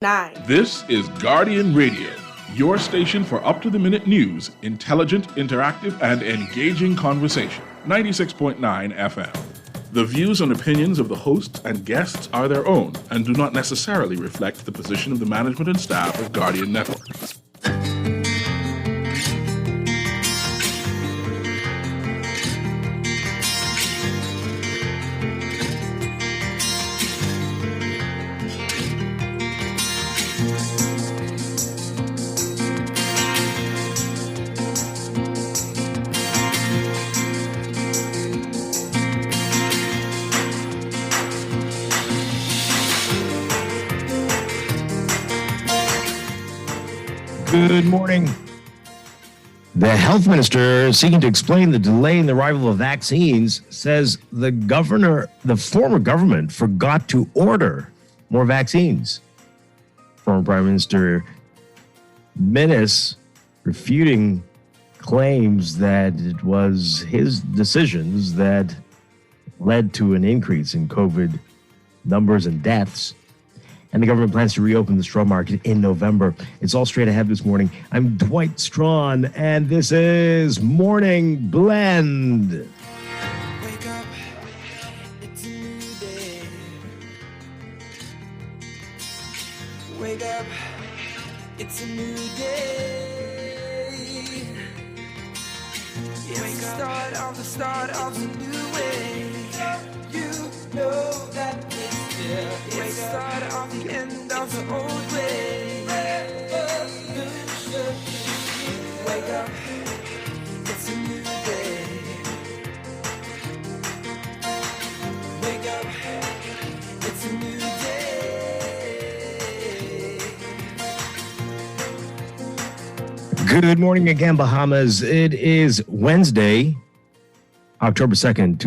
9. This is Guardian Radio, your station for up-to-the-minute news, intelligent, interactive, and engaging conversation. 96.9 FM. The views and opinions of the hosts and guests are their own and do not necessarily reflect the position of the management and staff of Guardian Network. Good morning. The health minister, seeking to explain the delay in the arrival of vaccines, says the former government forgot to order more vaccines. Former Prime Minister Minnis refuting claims that it was his decisions that led to an increase in COVID numbers and deaths. And the government plans to reopen the straw market in November. It's all straight ahead this morning. I'm Dwight Strachan, and this is Morning Blend. Wake up, it's a new day. Wake up, it's a new day. It's the start of a new way. You know that it's there. It's the start of the end of the old way. Wake up, it's a new day. Wake up, it's a new day. Good morning again, Bahamas. It is Wednesday, October 20th,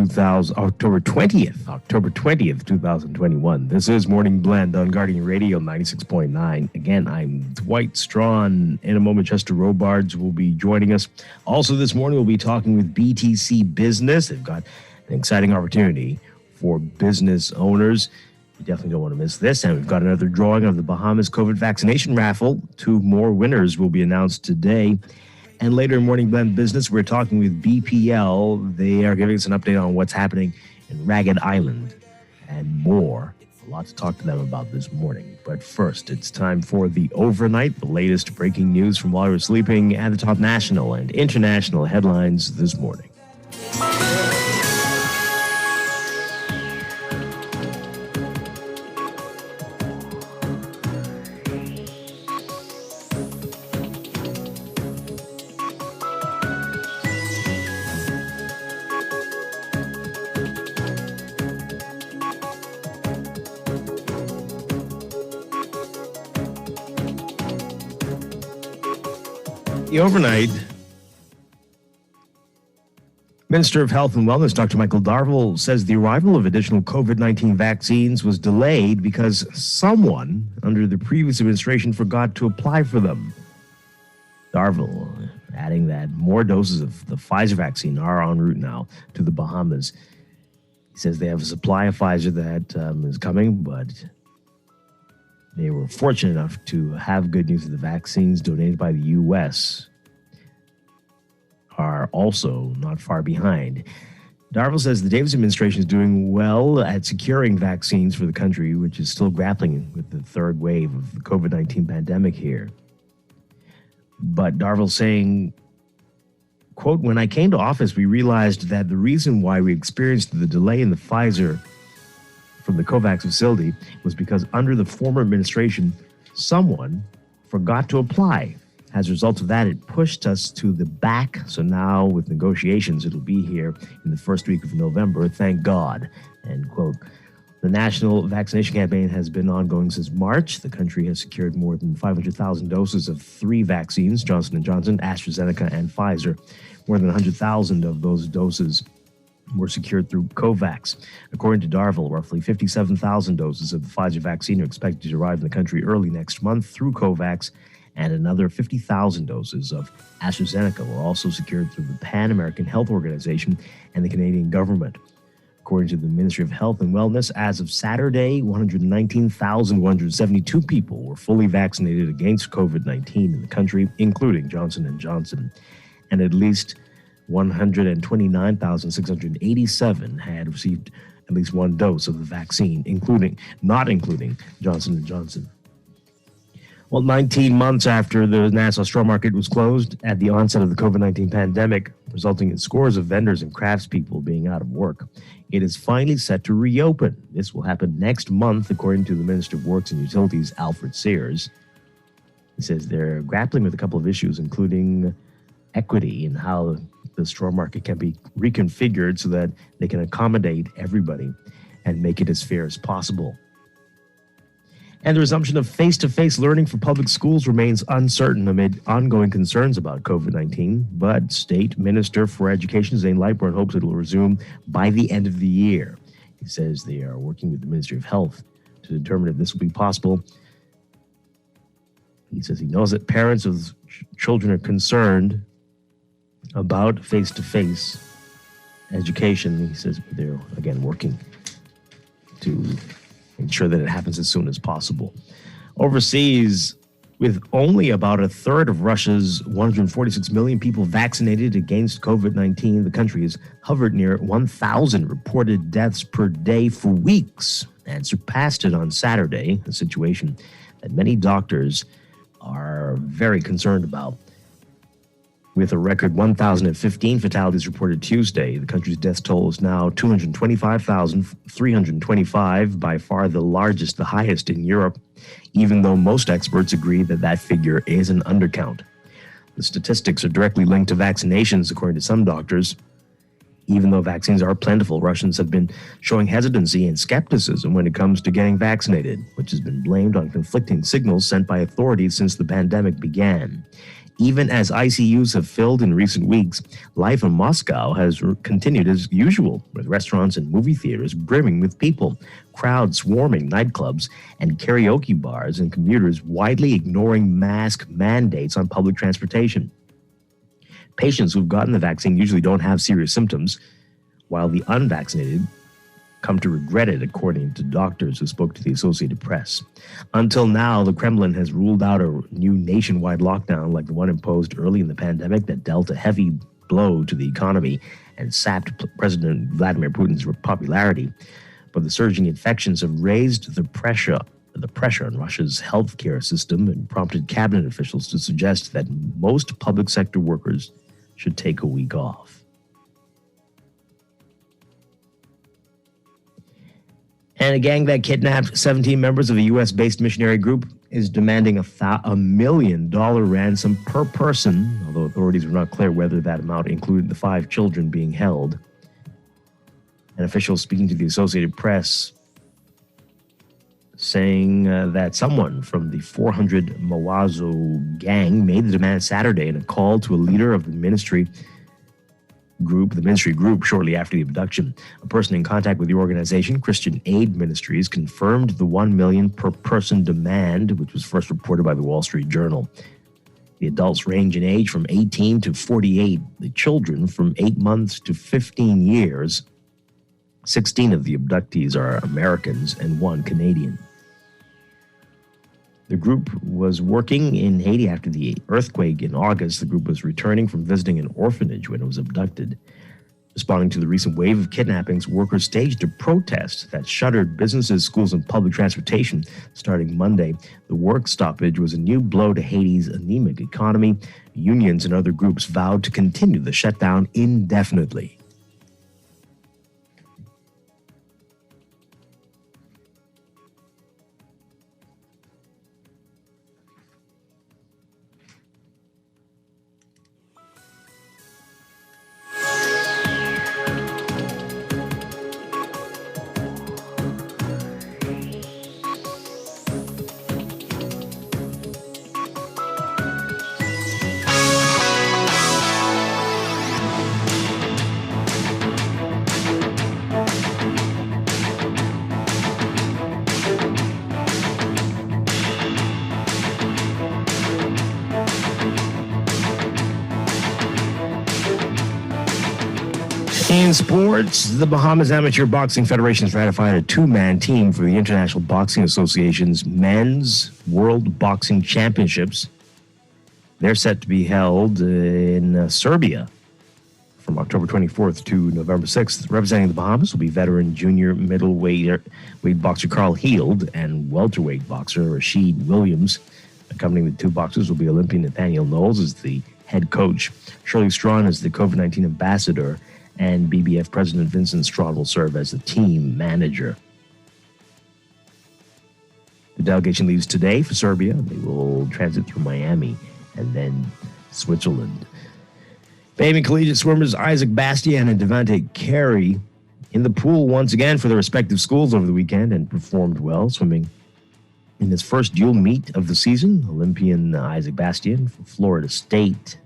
2021. This is Morning Blend on Guardian Radio 96.9. Again, I'm Dwight Strachan. In a moment, Chester Robards will be joining us. Also this morning, we'll be talking with BTC Business. They've got an exciting opportunity for business owners. You definitely don't want to miss this. And we've got another drawing of the Bahamas COVID vaccination raffle. 2 more winners will be announced today. And later in Morning Blend Business, we're talking with BPL. They are giving us an update on what's happening in Ragged Island and more. A lot to talk to them about this morning. But first, it's time for the overnight, the latest breaking news from while you're sleeping, and the top national and international headlines this morning. The overnight, Minister of Health and Wellness, Dr. Michael Darville, says the arrival of additional COVID-19 vaccines was delayed because someone under the previous administration forgot to apply for them. Darville adding that more doses of the Pfizer vaccine are en route now to the Bahamas. He says they have a supply of Pfizer that is coming, but they were fortunate enough to have good news that the vaccines donated by the U.S. are also not far behind. Darville says the Davis administration is doing well at securing vaccines for the country, which is still grappling with the third wave of the COVID-19 pandemic here. But Darville saying, quote, "When I came to office, we realized that the reason why we experienced the delay in the Pfizer from the COVAX facility was because under the former administration, someone forgot to apply. As a result of that, it pushed us to the back. So now with negotiations, it'll be here in the first week of November. Thank God," end quote. The national vaccination campaign has been ongoing since March. The country has secured more than 500,000 doses of 3 vaccines, Johnson & Johnson, AstraZeneca, and Pfizer. More than 100,000 of those doses were secured through COVAX. According to Darville, roughly 57,000 doses of the Pfizer vaccine are expected to arrive in the country early next month through COVAX, and another 50,000 doses of AstraZeneca were also secured through the Pan American Health Organization and the Canadian government. According to the Ministry of Health and Wellness, as of Saturday, 119,172 people were fully vaccinated against COVID-19 in the country, including Johnson & Johnson. And at least 129,687 had received at least one dose of the vaccine, not including Johnson & Johnson. Well, 19 months after the Nassau Straw Market was closed at the onset of the COVID-19 pandemic, resulting in scores of vendors and craftspeople being out of work, it is finally set to reopen. This will happen next month, according to the Minister of Works and Utilities, Alfred Sears. He says they're grappling with a couple of issues, including equity and how the straw market can be reconfigured so that they can accommodate everybody and make it as fair as possible. And the resumption of face-to-face learning for public schools remains uncertain amid ongoing concerns about COVID-19, but State Minister for Education Zane Lightbourne hopes it will resume by the end of the year. He says they are working with the Ministry of Health to determine if this will be possible. He says he knows that parents of children are concerned about face-to-face education. He says they're, again, working to ensure that it happens as soon as possible. Overseas, with only about a third of Russia's 146 million people vaccinated against COVID-19, the country has hovered near 1,000 reported deaths per day for weeks and surpassed it on Saturday, a situation that many doctors are very concerned about. With a record 1,015 fatalities reported Tuesday, the country's death toll is now 225,325, by far the highest in Europe, even though most experts agree that that figure is an undercount. The statistics are directly linked to vaccinations, according to some doctors. Even though vaccines are plentiful, Russians have been showing hesitancy and skepticism when it comes to getting vaccinated, which has been blamed on conflicting signals sent by authorities since the pandemic began. Even as ICUs have filled in recent weeks, life in Moscow has continued as usual, with restaurants and movie theaters brimming with people, crowds swarming nightclubs and karaoke bars, and commuters widely ignoring mask mandates on public transportation. Patients who've gotten the vaccine usually don't have serious symptoms, while the unvaccinated come to regret it, according to doctors who spoke to the Associated Press. Until now, the Kremlin has ruled out a new nationwide lockdown like the one imposed early in the pandemic that dealt a heavy blow to the economy and sapped President Vladimir Putin's popularity. But the surging infections have raised the pressure on Russia's healthcare system and prompted cabinet officials to suggest that most public sector workers should take a week off. And a gang that kidnapped 17 members of a U.S.-based missionary group is demanding a $1 million ransom per person, although authorities were not clear whether that amount included the 5 children being held. An official speaking to the Associated Press saying that someone from the 400 Mawazo gang made the demand Saturday in a call to a leader of the ministry group shortly after the abduction. A person in contact with the organization, Christian Aid Ministries, confirmed the $1 million per person demand, which was first reported by the Wall Street Journal. The adults range in age from 18 to 48, the children from 8 months to 15 years. 16 of the abductees are Americans and 1 Canadian. The group was working in Haiti after the earthquake in August. The group was returning from visiting an orphanage when it was abducted. Responding to the recent wave of kidnappings, workers staged a protest that shuttered businesses, schools, and public transportation starting Monday. The work stoppage was a new blow to Haiti's anemic economy. Unions and other groups vowed to continue the shutdown indefinitely. In sports, the Bahamas Amateur Boxing Federation has ratified a two-man team for the International Boxing Association's Men's World Boxing Championships. They're set to be held in Serbia from October 24th to November 6th. Representing the Bahamas will be veteran junior middleweight boxer Carl Heald and welterweight boxer Rashid Williams. Accompanying the two boxers will be Olympian Nathaniel Knowles as the head coach, Shirley Strachan as the COVID-19 ambassador, and BBF President Vincent Strawn will serve as the team manager. The delegation leaves today for Serbia. They will transit through Miami and then Switzerland. Famous collegiate swimmers Isaac Bastian and Devante Carey in the pool once again for their respective schools over the weekend and performed well, swimming in his first dual meet of the season. Olympian Isaac Bastian from Florida State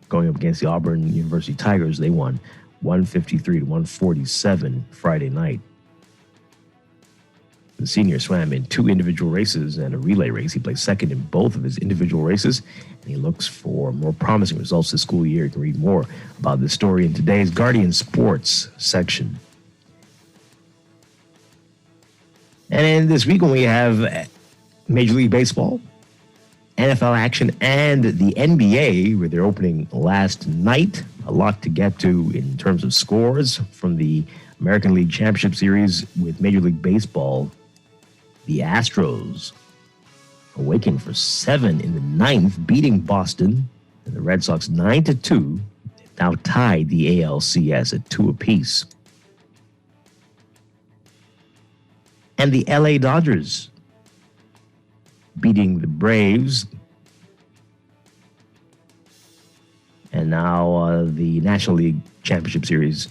going up against the Auburn University Tigers. They won 153 to 147 Friday night. The senior swam in two individual races and a relay race. He placed second in both of his individual races, and he looks for more promising results this school year. You can read more about this story in today's Guardian Sports section. And this week when we have Major League Baseball, NFL action, and the NBA, where they're opening last night. A lot to get to in terms of scores from the American League Championship Series with Major League Baseball. The Astros awakened for 7 in the ninth, beating Boston, and the Red Sox 9-2. They've now tied the ALCS at 2 apiece. And the LA Dodgers beating the Braves. And now the National League Championship Series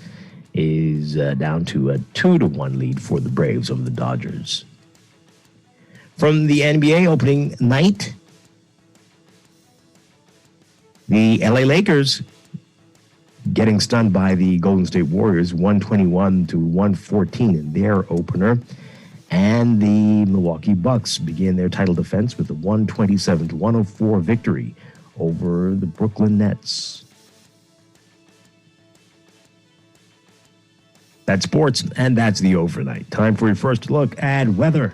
is down to a 2-1 lead for the Braves over the Dodgers. From the NBA opening night, the LA Lakers getting stunned by the Golden State Warriors, 121 to 114 in their opener. And the Milwaukee Bucks begin their title defense with a 127 to 104 victory over the Brooklyn Nets. That's sports, and that's the overnight. Time for your first look at weather.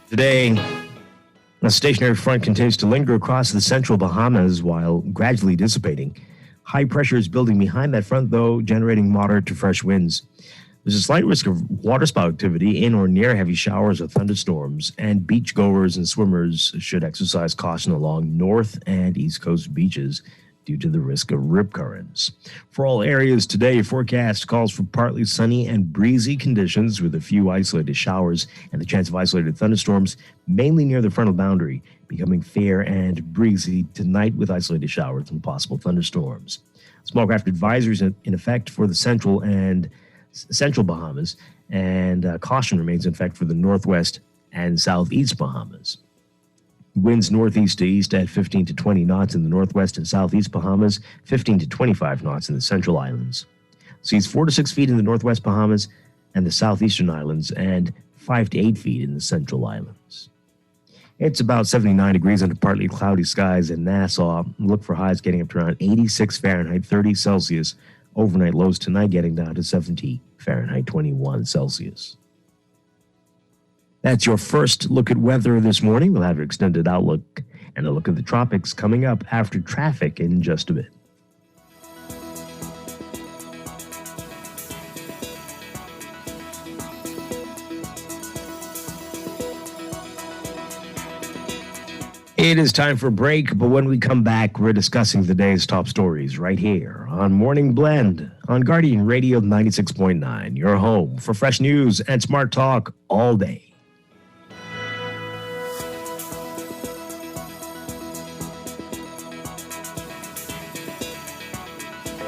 Today, a stationary front continues to linger across the central Bahamas while gradually dissipating. High pressure is building behind that front, though, generating moderate to fresh winds. There's a slight risk of waterspout activity in or near heavy showers or thunderstorms, and beachgoers and swimmers should exercise caution along north and east coast beaches due to the risk of rip currents. For all areas today, forecast calls for partly sunny and breezy conditions with a few isolated showers and the chance of isolated thunderstorms, mainly near the frontal boundary, becoming fair and breezy tonight with isolated showers and possible thunderstorms. Small craft advisories in effect for the central Bahamas, and caution remains in effect for the northwest and southeast Bahamas. Winds northeast to east at 15 to 20 knots in the northwest and southeast Bahamas, 15 to 25 knots in the central islands. Seas 4 to 6 feet in the northwest Bahamas and the southeastern islands, and 5 to 8 feet in the central islands. It's about 79 degrees under partly cloudy skies in Nassau. Look for highs getting up to around 86 Fahrenheit, 30 Celsius. Overnight lows tonight getting down to 70 Fahrenheit, 21 Celsius. That's your first look at weather this morning. We'll have an extended outlook and a look at the tropics coming up after traffic in just a bit. It is time for a break, but when we come back, we're discussing the day's top stories right here on Morning Blend on Guardian Radio 96.9, your home for fresh news and smart talk all day.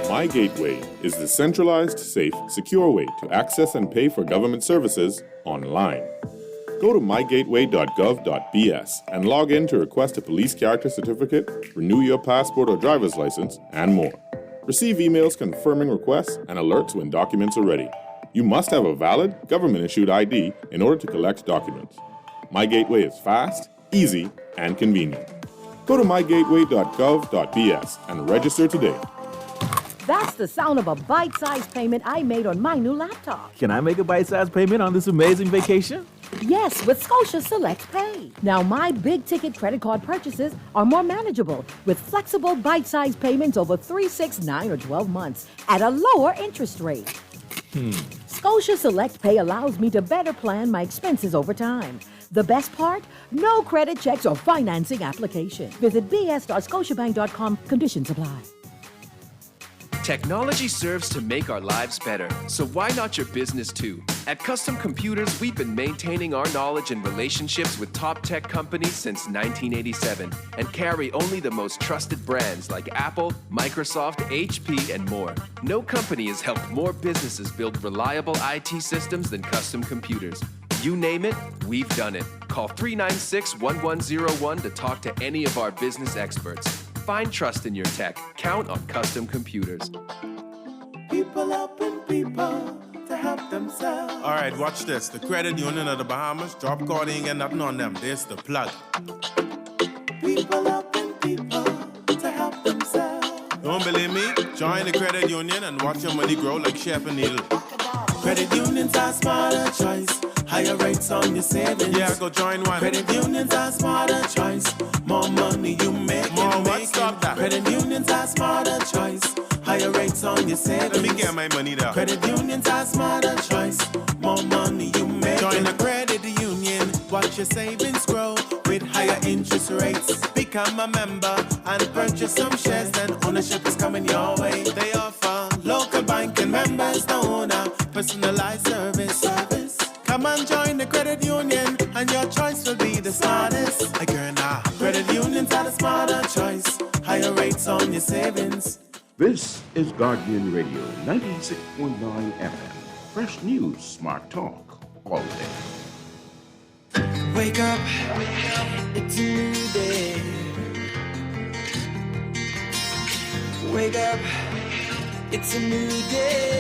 MyGateway is the centralized, safe, secure way to access and pay for government services online. Go to mygateway.gov.bs and log in to request a police character certificate, renew your passport or driver's license, and more. Receive emails confirming requests and alerts when documents are ready. You must have a valid, government-issued ID in order to collect documents. MyGateway is fast, easy, and convenient. Go to mygateway.gov.bs and register today. That's the sound of a bite-sized payment I made on my new laptop. Can I make a bite-sized payment on this amazing vacation? Yes, with Scotia Select Pay. Now my big-ticket credit card purchases are more manageable with flexible bite-sized payments over 3, 6, 9, or 12 months at a lower interest rate. Scotia Select Pay allows me to better plan my expenses over time. The best part? No credit checks or financing application. Visit bs.scotiabank.com. Conditions apply. Technology serves to make our lives better, so why not your business too? At Custom Computers, we've been maintaining our knowledge and relationships with top tech companies since 1987 and carry only the most trusted brands like Apple, Microsoft, HP, and more. No company has helped more businesses build reliable IT systems than Custom Computers. You name it, we've done it. Call 396-1101 to talk to any of our business experts. Find trust in your tech. Count on Custom Computers. People helping people to help themselves. All right, watch this. The credit union of the Bahamas, drop card ain't got nothing on them. There's the plug. People helping people to help themselves. Don't believe me? Join the credit union and watch your money grow like Chef and Needle. Credit unions are smarter choice. Higher rates on your savings. Yeah, go join one. Credit unions are smarter choice. More money you make. More what? Stop that. Credit unions are smarter choice. Higher rates on your savings. Let me get my money there. Credit unions are smarter choice. More money you make. Join a credit union. Watch your savings grow with higher interest rates. Become a member and purchase some shares. Then ownership is coming your way. They offer local banking members don't have personalized service. Come and join the credit union, and your choice will be the smartest. Credit unions are the smarter choice. Higher rates on your savings. This is Guardian Radio 96.9 FM. Fresh news, smart talk, all day. Wake up, it's a new day. Wake up, it's a new day.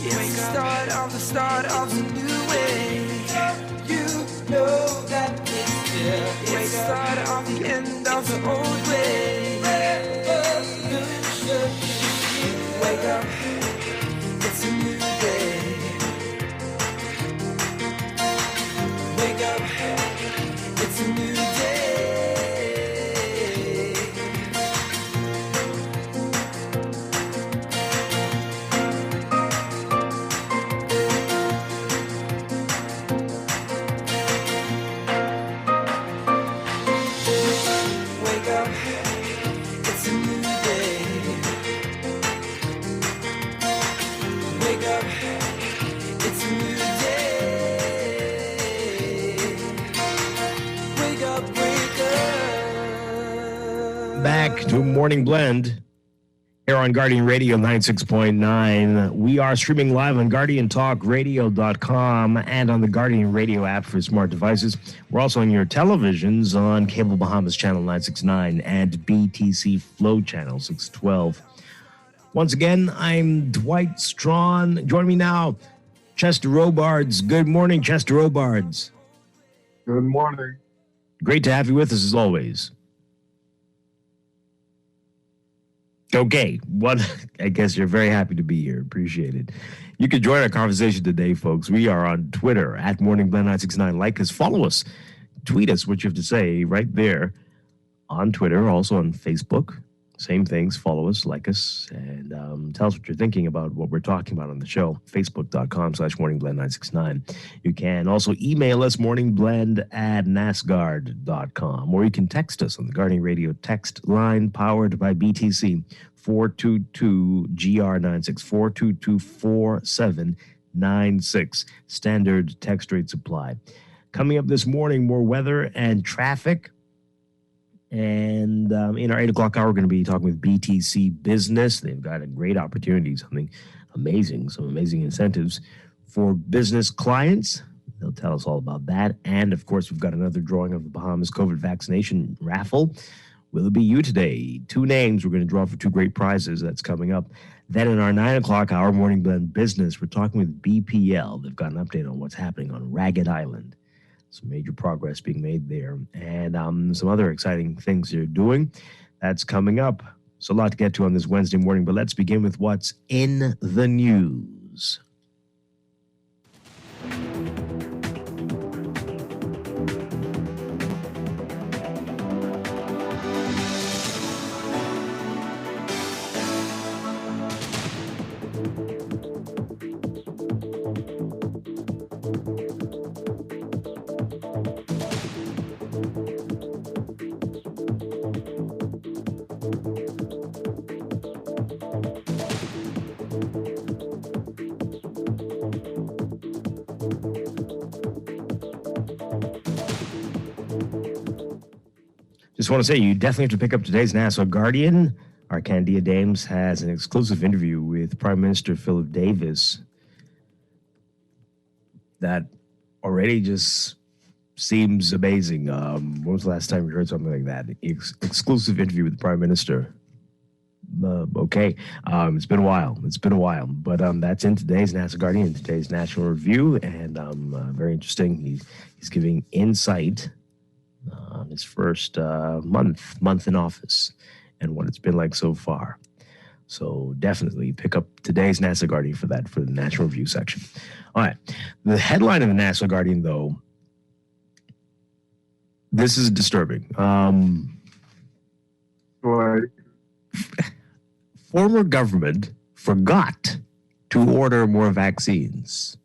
It's the start of a new way. You know that it's the start of the end of the old way. Wake up, it's a new day. Wake up, it's a new day. Back to Morning Blend here on Guardian Radio 96.9. We are streaming live on GuardianTalkRadio.com and on the Guardian Radio app for smart devices. We're also on your televisions on Cable Bahamas Channel 969 and BTC Flow Channel 612. Once again, I'm Dwight Strachan. Join me now, Chester Robards. Good morning, Chester Robards. Good morning. Great to have you with us as always. Okay, I guess you're very happy to be here. Appreciate it. You can join our conversation today, folks. We are on Twitter at MorningBlend969. Like us, follow us, tweet us what you have to say right there on Twitter, also on Facebook. Same things. Follow us, like us, and tell us what you're thinking about what we're talking about on the show. Facebook.com/MorningBlend969. You can also email us, morningblend@nasgard.com, or you can text us on the Guardian Radio text line powered by BTC 422-GR96, 422-4796. Standard text rate supply. Coming up this morning, more weather and traffic. And in our 8 o'clock hour, we're going to be talking with BTC Business. They've got a great opportunity, something amazing, some amazing incentives for business clients. They'll tell us all about that. And, of course, we've got another drawing of the Bahamas COVID vaccination raffle. Will it be you today? 2 names we're going to draw for 2 great prizes. That's coming up. Then in our 9 o'clock hour, Morning Blend Business, we're talking with BPL. They've got an update on what's happening on Ragged Island. Some major progress being made there. And some other exciting things they're doing. That's coming up. So a lot to get to on this Wednesday morning, but let's begin with what's in the news. Just want to say, you definitely have to pick up today's Nassau Guardian. Our Candia Dames has an exclusive interview with Prime Minister Philip Davis that already just seems amazing. When was the last time you heard something like that? Exclusive interview with the Prime Minister. Okay. It's been a while. But that's in today's Nassau Guardian, today's National Review, and very interesting. He's giving insight on his first month in office and what it's been like so far. So definitely pick up today's Nassau Guardian for that, for the National Review section. All right. The headline of the Nassau Guardian, though, this is disturbing. Right. Former government forgot to order more vaccines.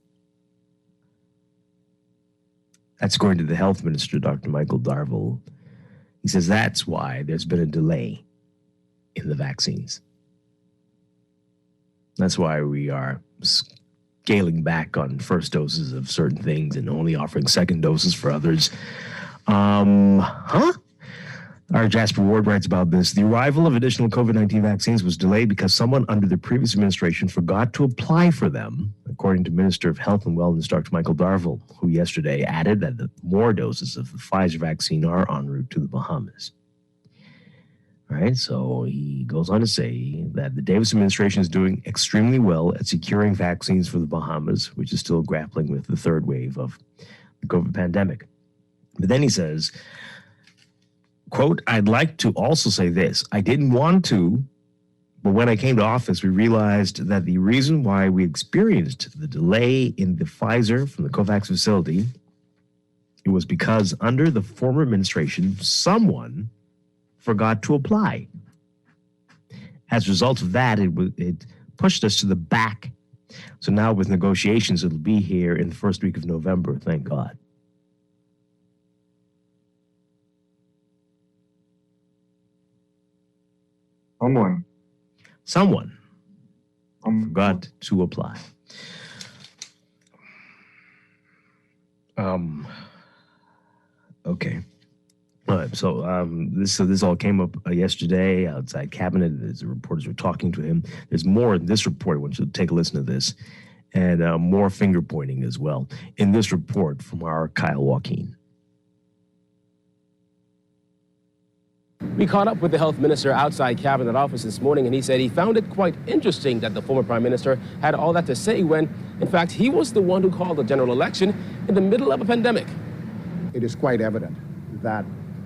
That's according to the health minister, Dr. Michael Darville. He says that's why there's been a delay in the vaccines. That's why we are scaling back on first doses of certain things and only offering second doses for others. Our Jasper Ward writes about this. The arrival of additional COVID-19 vaccines was delayed because someone under the previous administration forgot to apply for them, according to Minister of Health and Wellness, Dr. Michael Darville, who yesterday added that more doses of the Pfizer vaccine are en route to the Bahamas. All right, so he goes on to say that the Davis administration is doing extremely well at securing vaccines for the Bahamas, which is still grappling with the third wave of the COVID pandemic. But then he says, quote, I'd like to also say this. I didn't want to, but when I came to office, we realized that the reason why we experienced the delay in the Pfizer from the COVAX facility, it was because under the former administration, someone forgot to apply. As a result of that, it pushed us to the back. So now with negotiations, it'll be here in the first week of November, thank God. Someone forgot to apply. Okay. All right. So this all came up yesterday outside cabinet as the reporters were talking to him. There's more in this report. I want you to take a listen to this, and more finger pointing as well in this report from our Kyle Joaquin. We caught up with the health minister outside Cabinet office this morning, and he said he found it quite interesting that the former prime minister had all that to say when, in fact, he was the one who called the general election in the middle of a pandemic. It is quite evident that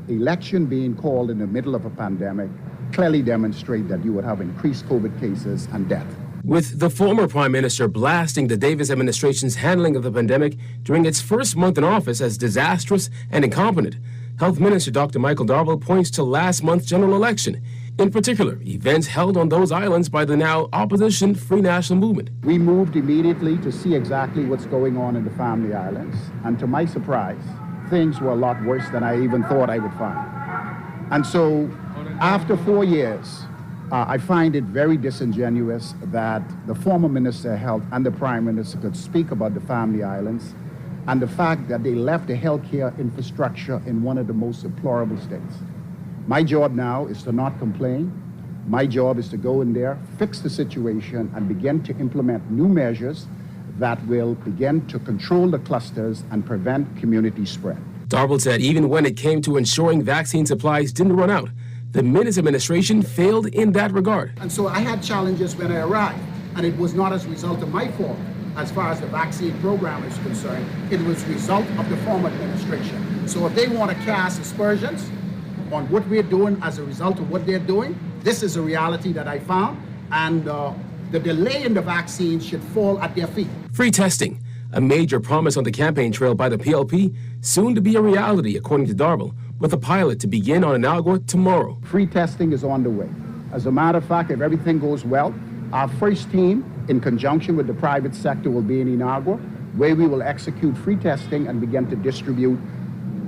election being called in the middle of a pandemic clearly demonstrate that you would have increased COVID cases and death. With the former prime minister blasting the Davis administration's handling of the pandemic during its first month in office as disastrous and incompetent, Health Minister Dr. Michael Darville points to last month's general election, in particular, events held on those islands by the now opposition Free National Movement. We moved immediately to see exactly what's going on in the Family Islands, and to my surprise, things were a lot worse than I even thought I would find. And so, after 4 years, I find it very disingenuous that the former Minister of Health and the Prime Minister could speak about the Family Islands and the fact that they left the healthcare infrastructure in one of the most deplorable states. My job now is to not complain. My job is to go in there, fix the situation, and begin to implement new measures that will begin to control the clusters and prevent community spread. Darbold said even when it came to ensuring vaccine supplies didn't run out, the Minnis administration failed in that regard. And so I had challenges when I arrived, and it was not as a result of my fault as far as the vaccine program is concerned. It was a result of the former administration. So if they want to cast aspersions on what we're doing as a result of what they're doing, this is a reality that I found, and the delay in the vaccine should fall at their feet. Free testing, a major promise on the campaign trail by the PLP, soon to be a reality, according to Darbold, with a pilot to begin on Inagua tomorrow. Free testing is on the way. As a matter of fact, if everything goes well, our first team, in conjunction with the private sector, will be in Inagua, where we will execute free testing and begin to distribute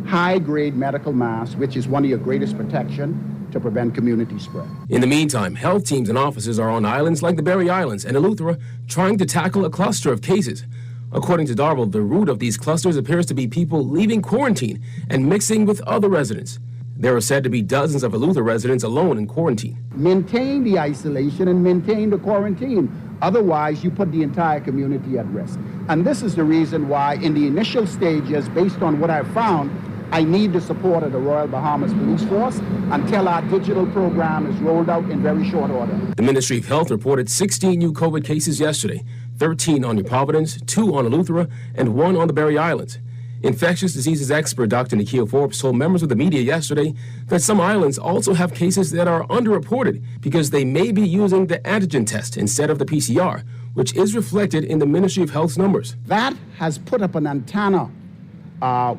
high-grade medical masks, which is one of your greatest protection to prevent community spread. In the meantime, health teams and officers are on islands like the Berry Islands and Eleuthera trying to tackle a cluster of cases. According to Darbold, the root of these clusters appears to be people leaving quarantine and mixing with other residents. There are said to be dozens of Eleuthera residents alone in quarantine. Maintain the isolation and maintain the quarantine. Otherwise, you put the entire community at risk. And this is the reason why, in the initial stages, based on what I've found, I need the support of the Royal Bahamas Police Force until our digital program is rolled out in very short order. The Ministry of Health reported 16 new COVID cases yesterday, 13 on New Providence, 2 on Eleuthera, and 1 on the Berry Islands. Infectious diseases expert Dr. Nikhil Forbes told members of the media yesterday that some islands also have cases that are underreported because they may be using the antigen test instead of the PCR, which is reflected in the Ministry of Health's numbers. That has put up an antenna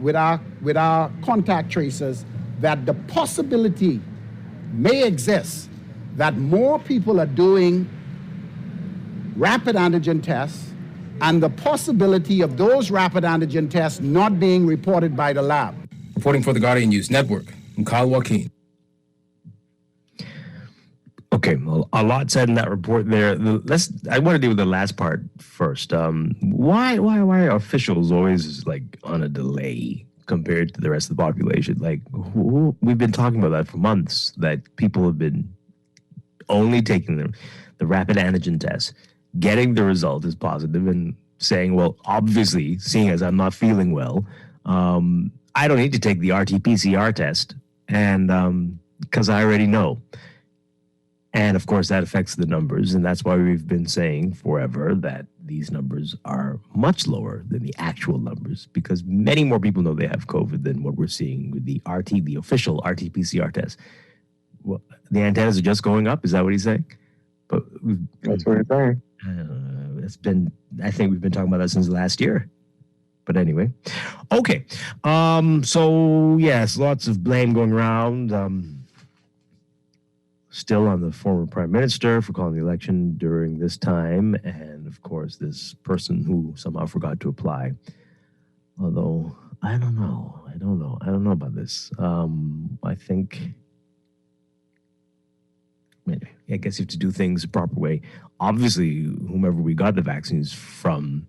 with our contact tracers that the possibility may exist that more people are doing rapid antigen tests, and the possibility of those rapid antigen tests not being reported by the lab. Reporting for the Guardian News Network, I'm Kyle Joaquin. Okay, well, a lot said in that report there. I want to deal with the last part first. Why are officials always like on a delay compared to the rest of the population? Like, we've been talking about that for months, that people have been only taking the rapid antigen test, getting the result is positive, and saying, well, obviously, seeing as I'm not feeling well, I don't need to take the RT-PCR test, and because I already know. And of course, that affects the numbers, and that's why we've been saying forever that these numbers are much lower than the actual numbers, because many more people know they have COVID than what we're seeing with the official RT-PCR test. Well, the antennas are just going up. Is that what he's saying? But that's what he's saying. I think we've been talking about that since last year. But anyway, okay. So yes, lots of blame going around. Still on the former prime minister for calling the election during this time, and of course this person who somehow forgot to apply. Although I don't know about this. I think. I guess you have to do things the proper way. Obviously, whomever we got the vaccines from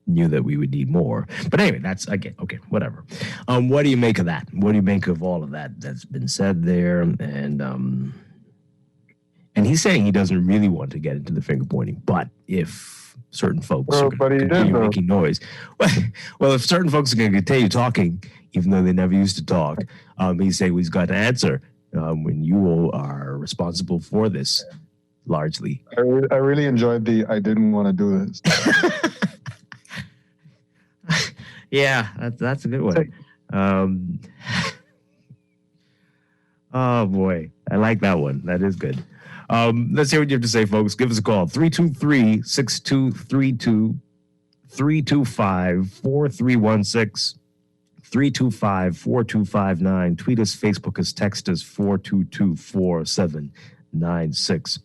knew that we would need more. But anyway, that's, again, okay, whatever. What do you make of that? What do you make of all of that that's been said there? And he's saying he doesn't really want to get into the finger pointing, but if certain folks are going to continue making noise, well, if certain folks are going to continue talking, even though they never used to talk, he's saying he's got to answer. When you are responsible for this, largely. I really enjoyed I didn't want to do this. Yeah, that's a good one. Oh, boy. I like that one. That is good. Let's hear what you have to say, folks. Give us a call. 323-6232, 325-4316. 325-4259. Tweet us, Facebook us, text us 422-4796.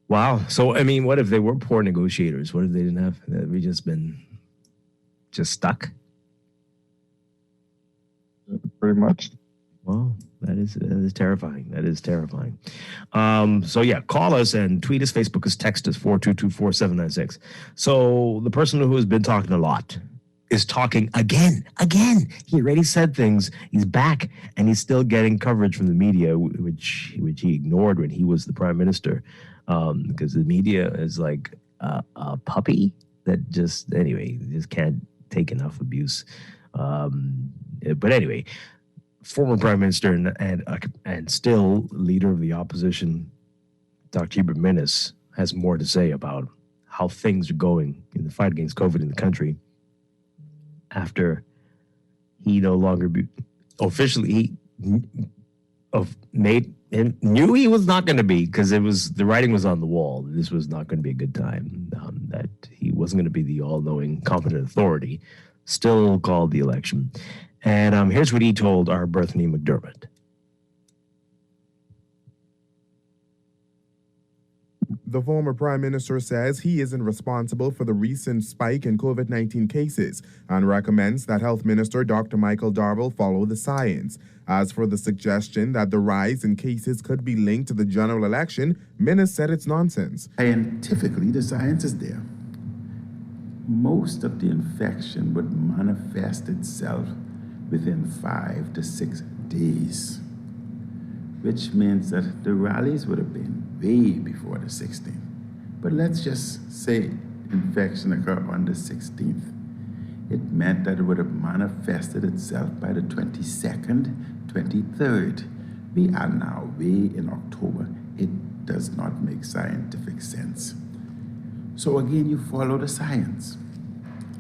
Wow. So, I mean, what if they were poor negotiators? What if they didn't have, have we just been stuck? Pretty much. Well, that is terrifying. That is terrifying. So, yeah, call us and tweet us, Facebook us, text us 422-4796. So the person who has been talking a lot is talking again. He already said things. He's back, and he's still getting coverage from the media, which he ignored when he was the prime minister, because the media is like a puppy that just can't take enough abuse. But anyway, former prime minister and still leader of the opposition, Dr. Hubert Minnis, has more to say about how things are going in the fight against COVID in the country after he no longer officially knew he was not going to be, because the writing was on the wall. This was not going to be a good time. That he wasn't going to be the all-knowing, competent authority. Still called the election, and here's what he told our Bethany McDermott. The former prime minister says he isn't responsible for the recent spike in COVID-19 cases and recommends that Health Minister Dr. Michael Darville follow the science. As for the suggestion that the rise in cases could be linked to the general election, Minnis said it's nonsense. Scientifically, the science is there. Most of the infection would manifest itself within 5 to 6 days, which means that the rallies would have been way before the 16th. But let's just say infection occurred on the 16th. It meant that it would have manifested itself by the 22nd, 23rd. We are now way in October. It does not make scientific sense. So again, you follow the science.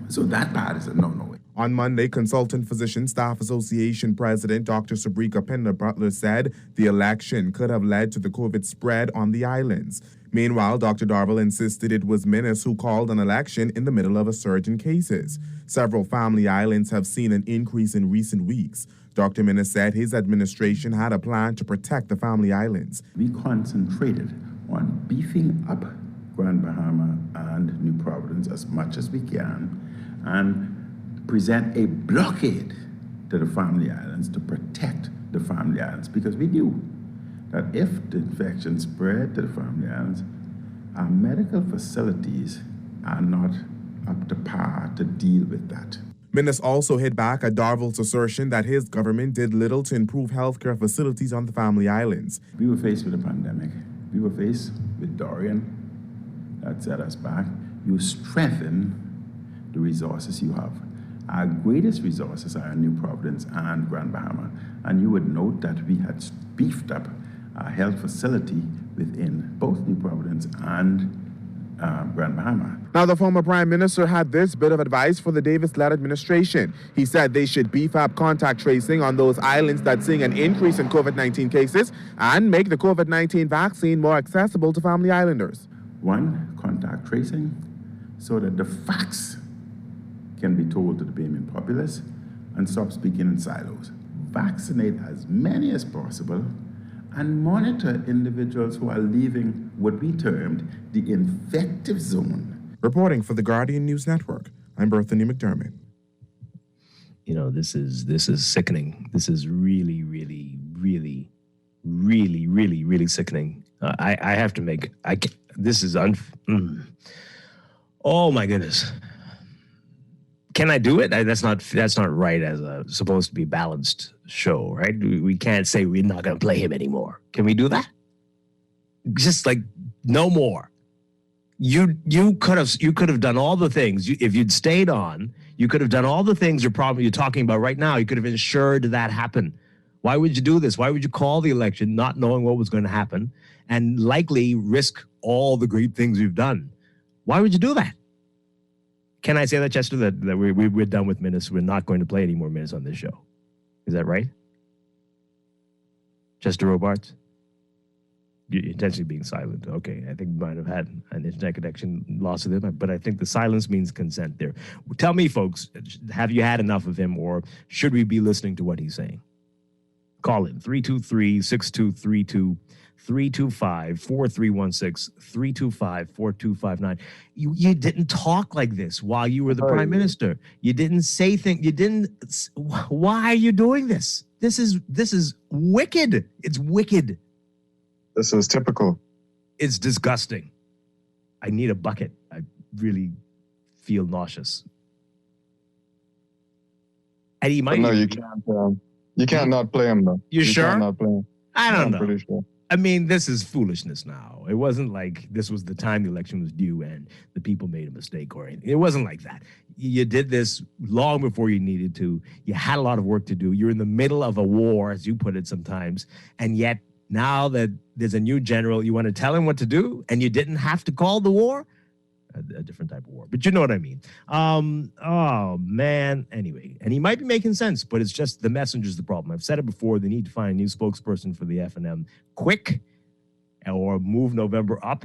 So that part is a no-no. On Monday, Consultant Physician Staff Association President Dr. Sabrika Pender-Butler said the election could have led to the COVID spread on the islands. Meanwhile, Dr. Darville insisted it was Minnis who called an election in the middle of a surge in cases. Several family islands have seen an increase in recent weeks. Dr. Minnis said his administration had a plan to protect the family islands. We concentrated on beefing up Grand Bahama and New Providence as much as we can and present a blockade to the family islands to protect the family islands, because we knew that if the infection spread to the family islands, our medical facilities are not up to par to deal with that. Minnis also hit back at Darville's assertion that his government did little to improve healthcare facilities on the family islands. We were faced with a pandemic. We were faced with Dorian. That set us back. You strengthen the resources you have. Our greatest resources are in New Providence and Grand Bahama. And you would note that we had beefed up our health facility within both New Providence and Grand Bahama. Now, the former prime minister had this bit of advice for the Davis-led administration. He said they should beef up contact tracing on those islands that's seeing an increase in COVID-19 cases and make the COVID-19 vaccine more accessible to family islanders. One, contact tracing, so that the facts can be told to the Bahamian populace and stop speaking in silos. Vaccinate as many as possible and monitor individuals who are leaving what we termed the infective zone. Reporting for the Guardian News Network, I'm Bethany McDermott. You know, this is sickening. This is really, really, really, really, really, really sickening. I have to make, this is, oh my goodness. Can I do it? That's not right as a supposed to be balanced show, right? We can't say we're not going to play him anymore. Can we do that? Just like no more. You could have done all the things. If you'd stayed on, you could have done all the things you're talking about right now. You could have ensured that happened. Why would you do this? Why would you call the election not knowing what was going to happen and likely risk all the great things we've done? Why would you do that? Can I say that, Chester, that we're done with minutes? We're not going to play any more minutes on this show. Is that right? Chester Robards? You're intentionally being silent. Okay, I think we might have had an internet connection loss with him, but I think the silence means consent there. Tell me, folks, have you had enough of him, or should we be listening to what he's saying? Call in 323-6232, 325-4316, 325-4259. You didn't talk like this while you were the prime minister. You didn't say things. Why are you doing this? This is wicked. It's wicked. This is typical. It's disgusting. I need a bucket. I really feel nauseous. And he might. No, you can't. You can't not play him though. You sure? Can't not play him. I don't know. I'm pretty sure. I mean, this is foolishness now. It wasn't like this was the time the election was due and the people made a mistake or anything. It wasn't like that. You did this long before you needed to. You had a lot of work to do. You're in the middle of a war, as you put it sometimes. And yet now that there's a new general, you want to tell him what to do and you didn't have to call the war? A different type of war, but you know what I mean. Oh man. Anyway, and he might be making sense, but it's just the messenger's the problem. I've said it before. They need to find a new spokesperson for the FNM quick, or move November up.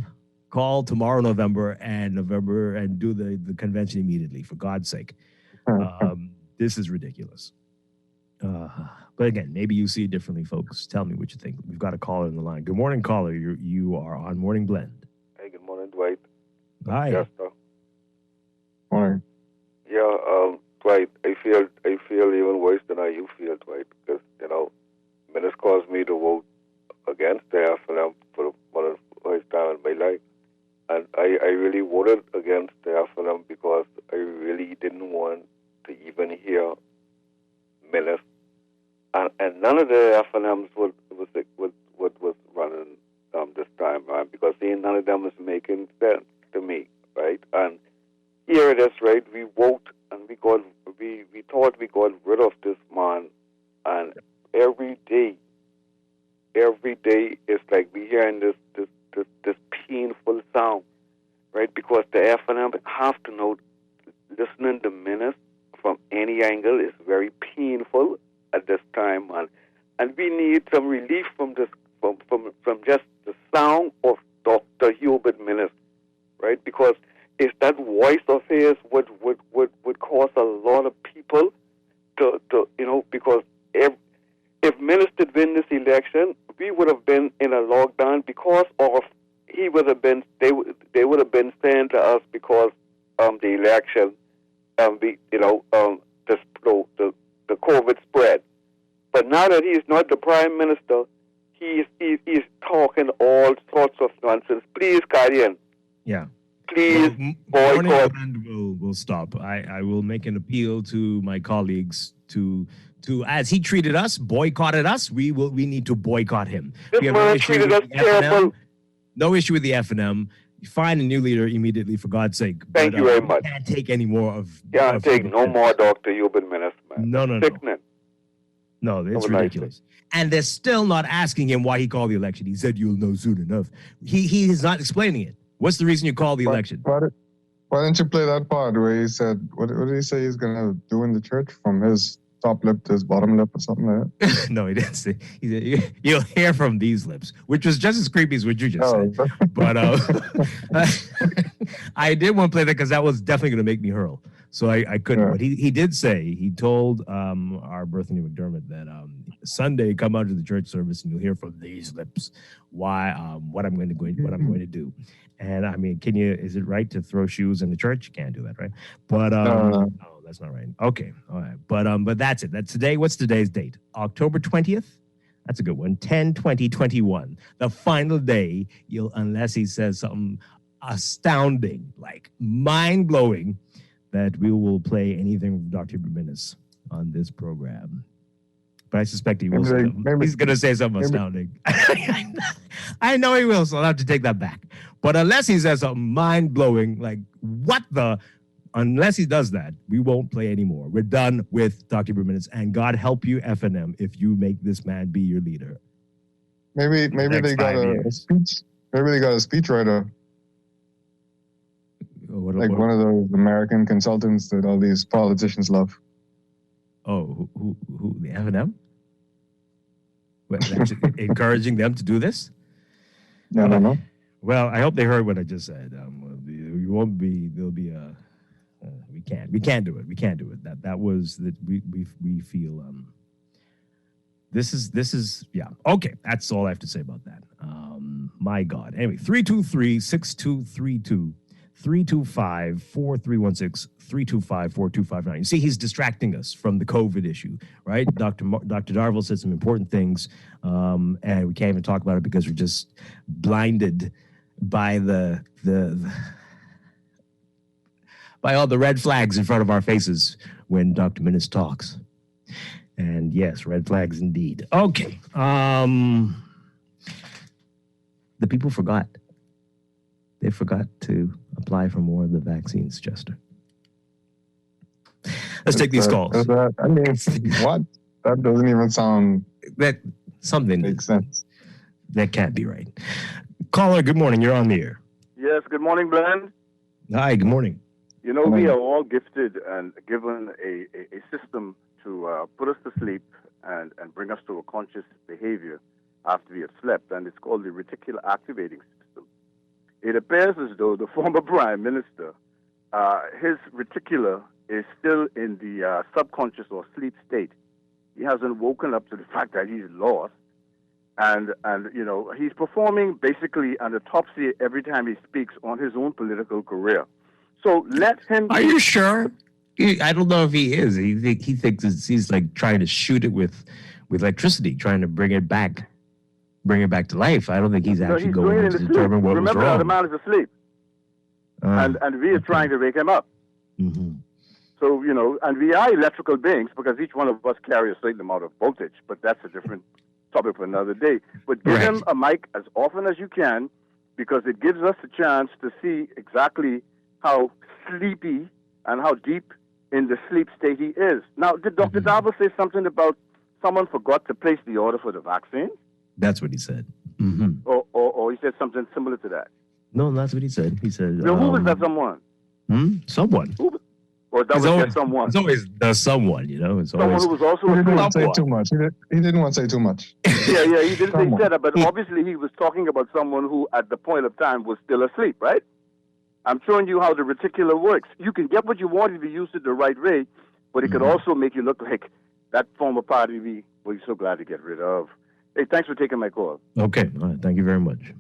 Call tomorrow, November, and do the convention immediately. For God's sake, this is ridiculous. But again, maybe you see it differently, folks. Tell me what you think. We've got a caller in the line. Good morning, caller. You are on Morning Blend. Hey, good morning, Dwight. Hi. Yes, sir. Morning. Yeah, Dwight, I feel even worse than how you feel, Dwight, because, minutes caused me to vote against the FNM for one of the first time in my life. And I really voted against the FNM because I really didn't want to even hear minutes. And none of the FNMs was running this time, right? Because none of them was making sense to me, right? And here it is, right? We vote and we thought we got rid of this man, and every day it's like we hearing this painful sound, right? Because the FNM have to know listening to minutes from any angle is very painful at this time, and we need some relief from this from just the sound of Dr. Hubert Minnis, right? Because it's that voice of his would cause a lot of people to because if Minnis did win this election, we would have been in a lockdown because of they would have been saying to us because the election the COVID spread. But now that he's not the prime minister, he's talking all sorts of nonsense. Please, Guardian. Yeah. Please, boycott. We'll stop. I will make an appeal to my colleagues to as he treated us, boycotted us. We need to boycott him. This man treated us terrible. No issue with the FNM. Find a new leader immediately, for God's sake. Thank you very much. Can't take any more of. Can't take no more Dr. Hubert Minnis, man. No. Sickening. No, it's ridiculous. And they're still not asking him why he called the election. He said you'll know soon enough. He is not explaining it. What's the reason you called the election? Why didn't you play that part where he said, what did he say he's going to do in the church, from his top lip to his bottom lip or something like that? No, he didn't say. He said, you'll hear from these lips, which was just as creepy as what you just said. But I did want to play that because that was definitely going to make me hurl. So I couldn't. Yeah. But he did say, he told our Berthany McDermott that Sunday, come out to the church service and you'll hear from these lips what I'm going to do. And I mean, is it right to throw shoes in the church? You can't do that, right? But no, that's not right. Okay, all right. But that's it. That's today. What's today's date? October 20th? That's a good one. 10/20/21. The final day, unless he says something astounding, like mind-blowing, that we will play anything from Dr. Minnis on this program. But I suspect he will. He's going to say something astounding. I know he will, so I'll have to take that back. But unless he says something mind-blowing, like unless he does that, we won't play anymore. We're done with Dr. Minnis, and God help you, FNM, if you make this man be your leader. Maybe they got a speech. Maybe they got a speechwriter. One of those American consultants that all these politicians love. Oh, who the FNM? Encouraging them to do this? I don't know. Well, I hope they heard what I just said. We can't do it. We can't do it. That was that we feel. This is yeah. Okay, that's all I have to say about that. My God. Anyway, 323-6232. 325-4316, 325-4259. You see, he's distracting us from the COVID issue, right? Dr. Darville said some important things, and we can't even talk about it because we're just blinded by by all the red flags in front of our faces when Dr. Minnis talks. And yes, red flags indeed. Okay. The people forgot. They forgot to apply for more of the vaccines, Chester. Let's take these calls. I mean, what? That doesn't even sound... That something makes sense. That can't be right. Caller, good morning. You're on the air. Yes, good morning, Glenn. Hi, good morning. You know, we are all gifted and given a system to put us to sleep and bring us to a conscious behavior after we have slept, and it's called the reticular activating system. It appears as though the former prime minister, his reticular is still in the subconscious or sleep state. He hasn't woken up to the fact that he's lost, and you know, he's performing basically an autopsy every time he speaks on his own political career. So let him... Are you sure? I don't know if he is. He thinks he's like trying to shoot it with electricity, trying to bring it back to life. I don't think he's actually going to determine what was wrong. Remember, the man is asleep, and we are trying to wake him up. Mm-hmm. So, you know, and we are electrical beings because each one of us carry a certain amount of voltage, but that's a different topic for another day. But give him a mic as often as you can, because it gives us a chance to see exactly how sleepy and how deep in the sleep state he is. Now, did Dr. Darvel say something about someone forgot to place the order for the vaccine? That's what he said. Mm-hmm. Or he said something similar to that? No, that's what he said. He said... Now, who was that someone? Someone. Or that was just someone? It's always the someone, you know. It's someone always, who was also he didn't want to say too much. He didn't want to say too much. Yeah, he didn't say that, but obviously he was talking about someone who at the point of time was still asleep, right? I'm showing you how the reticular works. You can get what you want if you use it the right way, but it could also make you look like that former party we were so glad to get rid of. Hey, thanks for taking my call. Okay, all right, thank you very much.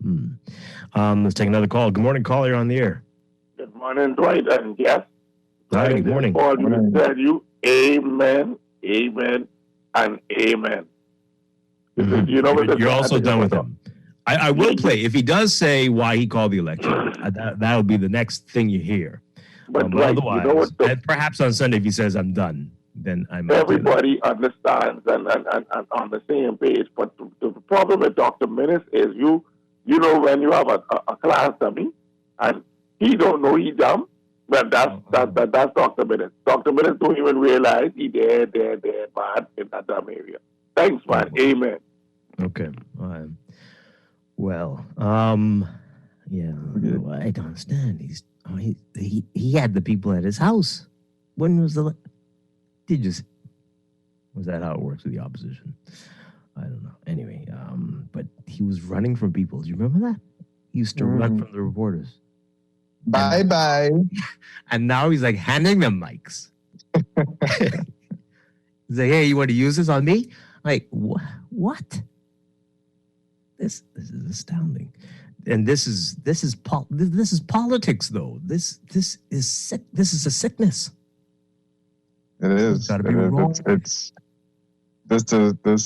Let's take another call. Good morning, caller. You're on the air. Good morning, Dwight, and yes. Hi, good morning. All you said, you amen, and amen. Mm-hmm. You know what You're also done with him. I will play. If he does say why he called the election, that'll be the next thing you hear. But otherwise, you know what and perhaps on Sunday, if he says I'm done, then I'm... Everybody understands and on the same page. But the problem with Dr. Minnis is you know, when you have a class dummy and he don't know he dumb, but that's Dr. Minnis. Dr. Minnis don't even realize he there bad in that dumb area. Thanks, man. Amen. Okay. Well, yeah, I don't understand. He had the people at his house. When was was that how it works with the opposition? I don't know. Anyway, but he was running from people. Do you remember that? He used to run from the reporters. Bye. And now he's like handing them mics. He's like, hey, you want to use this on me? Like, what? This is astounding. And this is politics, though. This is sick. This is a sickness. It is. This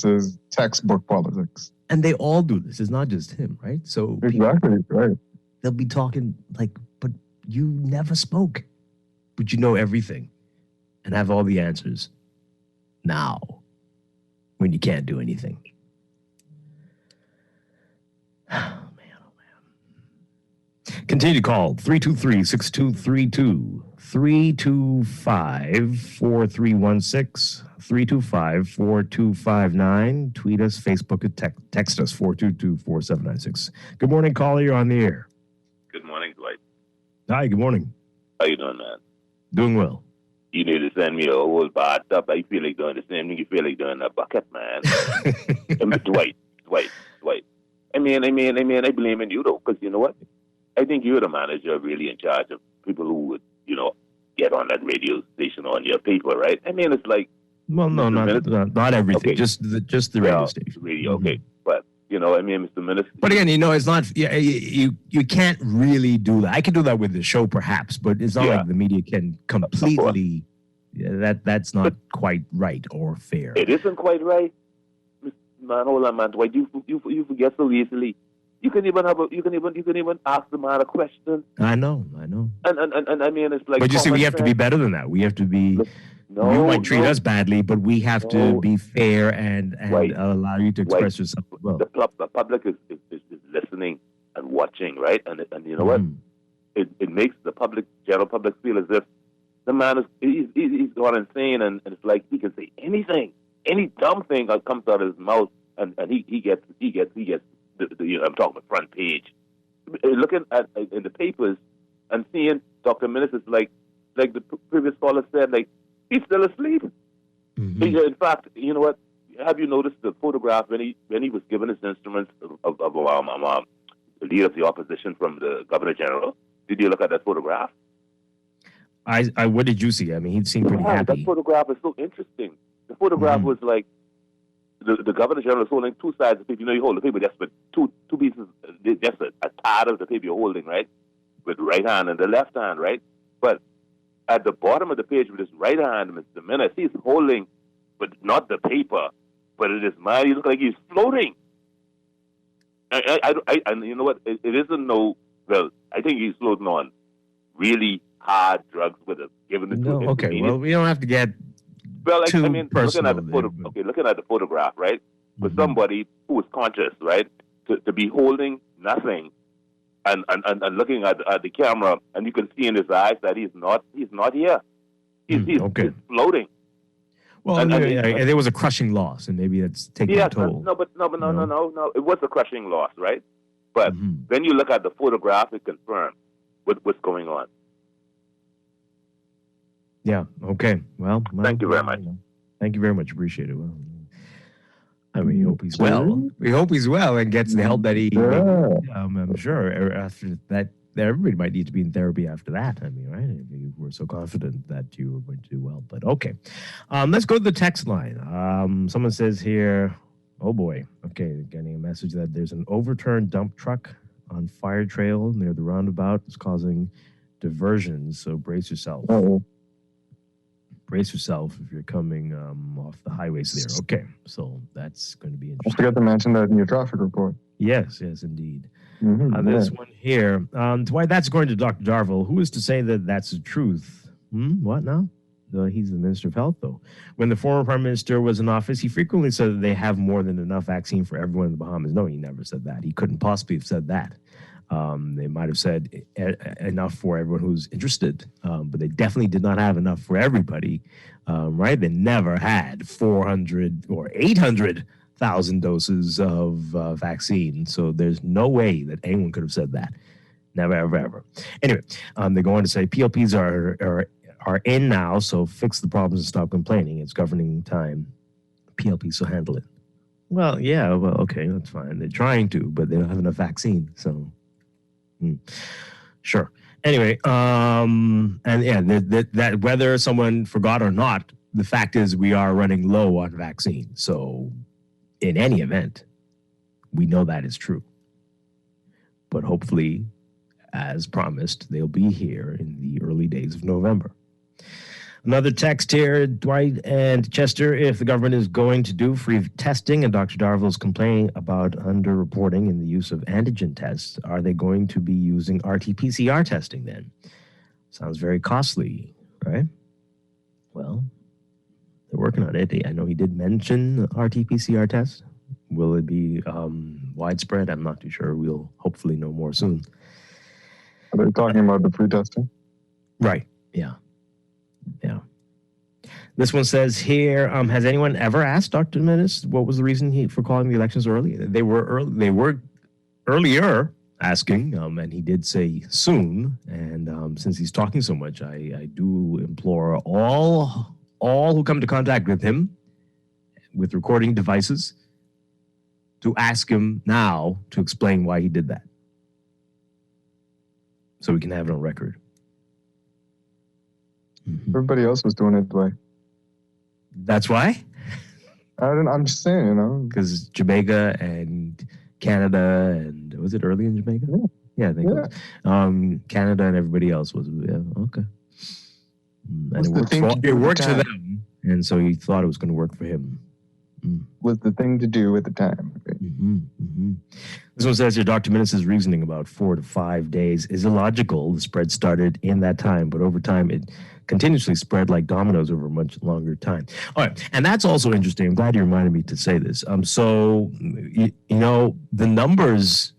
is textbook politics. And they all do this. It's not just him, right? So exactly right. They'll be talking like, but you never spoke, but you know everything, and have all the answers. Now, when you can't do anything. Oh, man. Continue to call 323-6232, 325-4316, 325-4259. Tweet us, Facebook, and text us, 422-4796. Good morning, caller. You're on the air. Good morning, Dwight. Hi, good morning. How you doing, man? Doing well. You need to send me a whole bar stuff. I feel like doing the same thing. You feel like doing a bucket, man. Dwight. I mean, I blame you, though, because you know what? I think you're the manager really in charge of people who would, you know, get on that radio station on your paper, right? I mean, it's like... Well, no, not everything. Okay. Just the radio station. Radio, okay. But, you know, I mean, Mr. Minister... But again, you know, it's not... Yeah, you can't really do that. I can do that with the show, perhaps, but it's not like the media can completely... That's not quite right or fair. It isn't quite right. Man, hold on, man. Dwight, you forget so easily. You can even ask the man a question. I know. And I mean, it's like... But you see, we have to be better than that. We have to be you might treat us badly, but we have to be fair and allow you to express yourself as well. The public is listening and watching, right? And you know what? It makes the general public feel as if the man he's gone insane, and it's like he can say anything, any dumb thing that comes out of his mouth, and he gets I'm talking about front page. Looking at in the papers and seeing Dr. Minnis is like the previous caller said, like he's still asleep. In fact, you know what? Have you noticed the photograph when he was given his instruments of the leader of the opposition from the Governor General? Did you look at that photograph? What did you see? I mean, he seemed pretty happy. That photograph is so interesting. The photograph was like the Governor General is holding two sides of the paper. You know, you hold the paper just with two pieces, just a tad of the paper you're holding, right? With the right hand and the left hand, right? But at the bottom of the page with his right hand, Mr. Minnis, he's holding, but not the paper, but in his mind, he looks like he's floating. And you know what? It isn't well, I think he's floating on really hard drugs with it, given the okay, well, we don't have to get too personal. Looking at the photograph, right? For somebody who is conscious, right? To be holding nothing and looking at the camera, and you can see in his eyes that he's not here. He's floating. Well, and there was a crushing loss, and maybe that's taking a toll. No. It was a crushing loss, right? But when you look at the photograph, it confirms what's going on. Yeah. Okay. Well, thank you very much. Thank you very much. Appreciate it. Well, I mean, we hope he's well. We hope he's well and gets the help that he. I'm sure after that, everybody might need to be in therapy after that. I mean, right? If you were so confident that you were going to do well, but okay. Let's go to the text line. Someone says here, oh boy. Okay, getting a message that there's an overturned dump truck on Fire Trail near the roundabout. It's causing diversions. So brace yourself. Brace yourself if you're coming off the highways there. Okay, so that's going to be interesting. I forgot to mention that in your traffic report. Yes, indeed. This one here. Dwight, that's according to Dr. Darville. Who is to say that that's the truth? What now? He's the Minister of Health, though. When the former Prime Minister was in office, he frequently said that they have more than enough vaccine for everyone in the Bahamas. No, he never said that. He couldn't possibly have said that. They might have said enough for everyone who's interested, but they definitely did not have enough for everybody, right? They never had 400 or 800,000 doses of vaccine, so there's no way that anyone could have said that. Never, ever, ever. Anyway, they go on to say PLPs are in now, so fix the problems and stop complaining. It's governing time. PLPs will handle it. Well, yeah, okay, that's fine. They're trying to, but they don't have enough vaccine, so... Sure. Anyway, and yeah, that whether someone forgot or not, the fact is we are running low on vaccine. So in any event, we know that is true. But hopefully, as promised, they'll be here in the early days of November. Another text here, Dwight and Chester, if the government is going to do free testing and Dr. Darville is complaining about underreporting in the use of antigen tests, are they going to be using RT-PCR testing then? Sounds very costly, right? Well, they're working on it. I know he did mention RT-PCR test. Will it be widespread? I'm not too sure. We'll hopefully know more soon. Are they talking about the free testing? Right, yeah. Yeah. This one says here, has anyone ever asked Dr. Minnis what was the reason for calling the elections early? They were earlier asking, and he did say soon. And since he's talking so much, I do implore all who come to contact with him with recording devices to ask him now to explain why he did that, so we can have it on record. Everybody else was doing it, Dwight. That's why? I'm just saying, you know. Because Jamaica and Canada and was it early in Jamaica? Yeah, I think it was. Canada and everybody else was, okay. And it worked for them, and so he thought it was going to work for him. was the thing to do at the time. This one says here, Dr. Minnis' reasoning about 4 to 5 days is illogical. The spread started in that time, but over time it continuously spread like dominoes over a much longer time. All right, and that's also interesting. I'm glad you reminded me to say this. So, you know, the numbers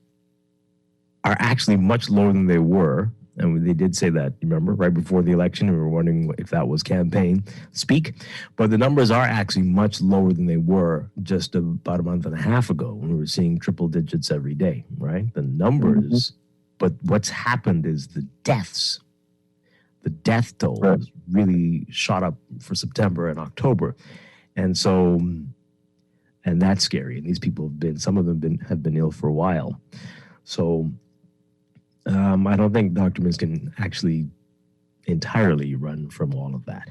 are actually much lower than they were. And they did say that, remember, right before the election, we were wondering if that was campaign speak. But the numbers are actually much lower than they were just about a month and a half ago when we were seeing triple digits every day, right? The numbers, but what's happened is the deaths. The death toll has really shot up for September and October. And so, and that's scary. And these people have been, some of them have been ill for a while. So, I don't think Dr. Minnis can actually entirely run from all of that.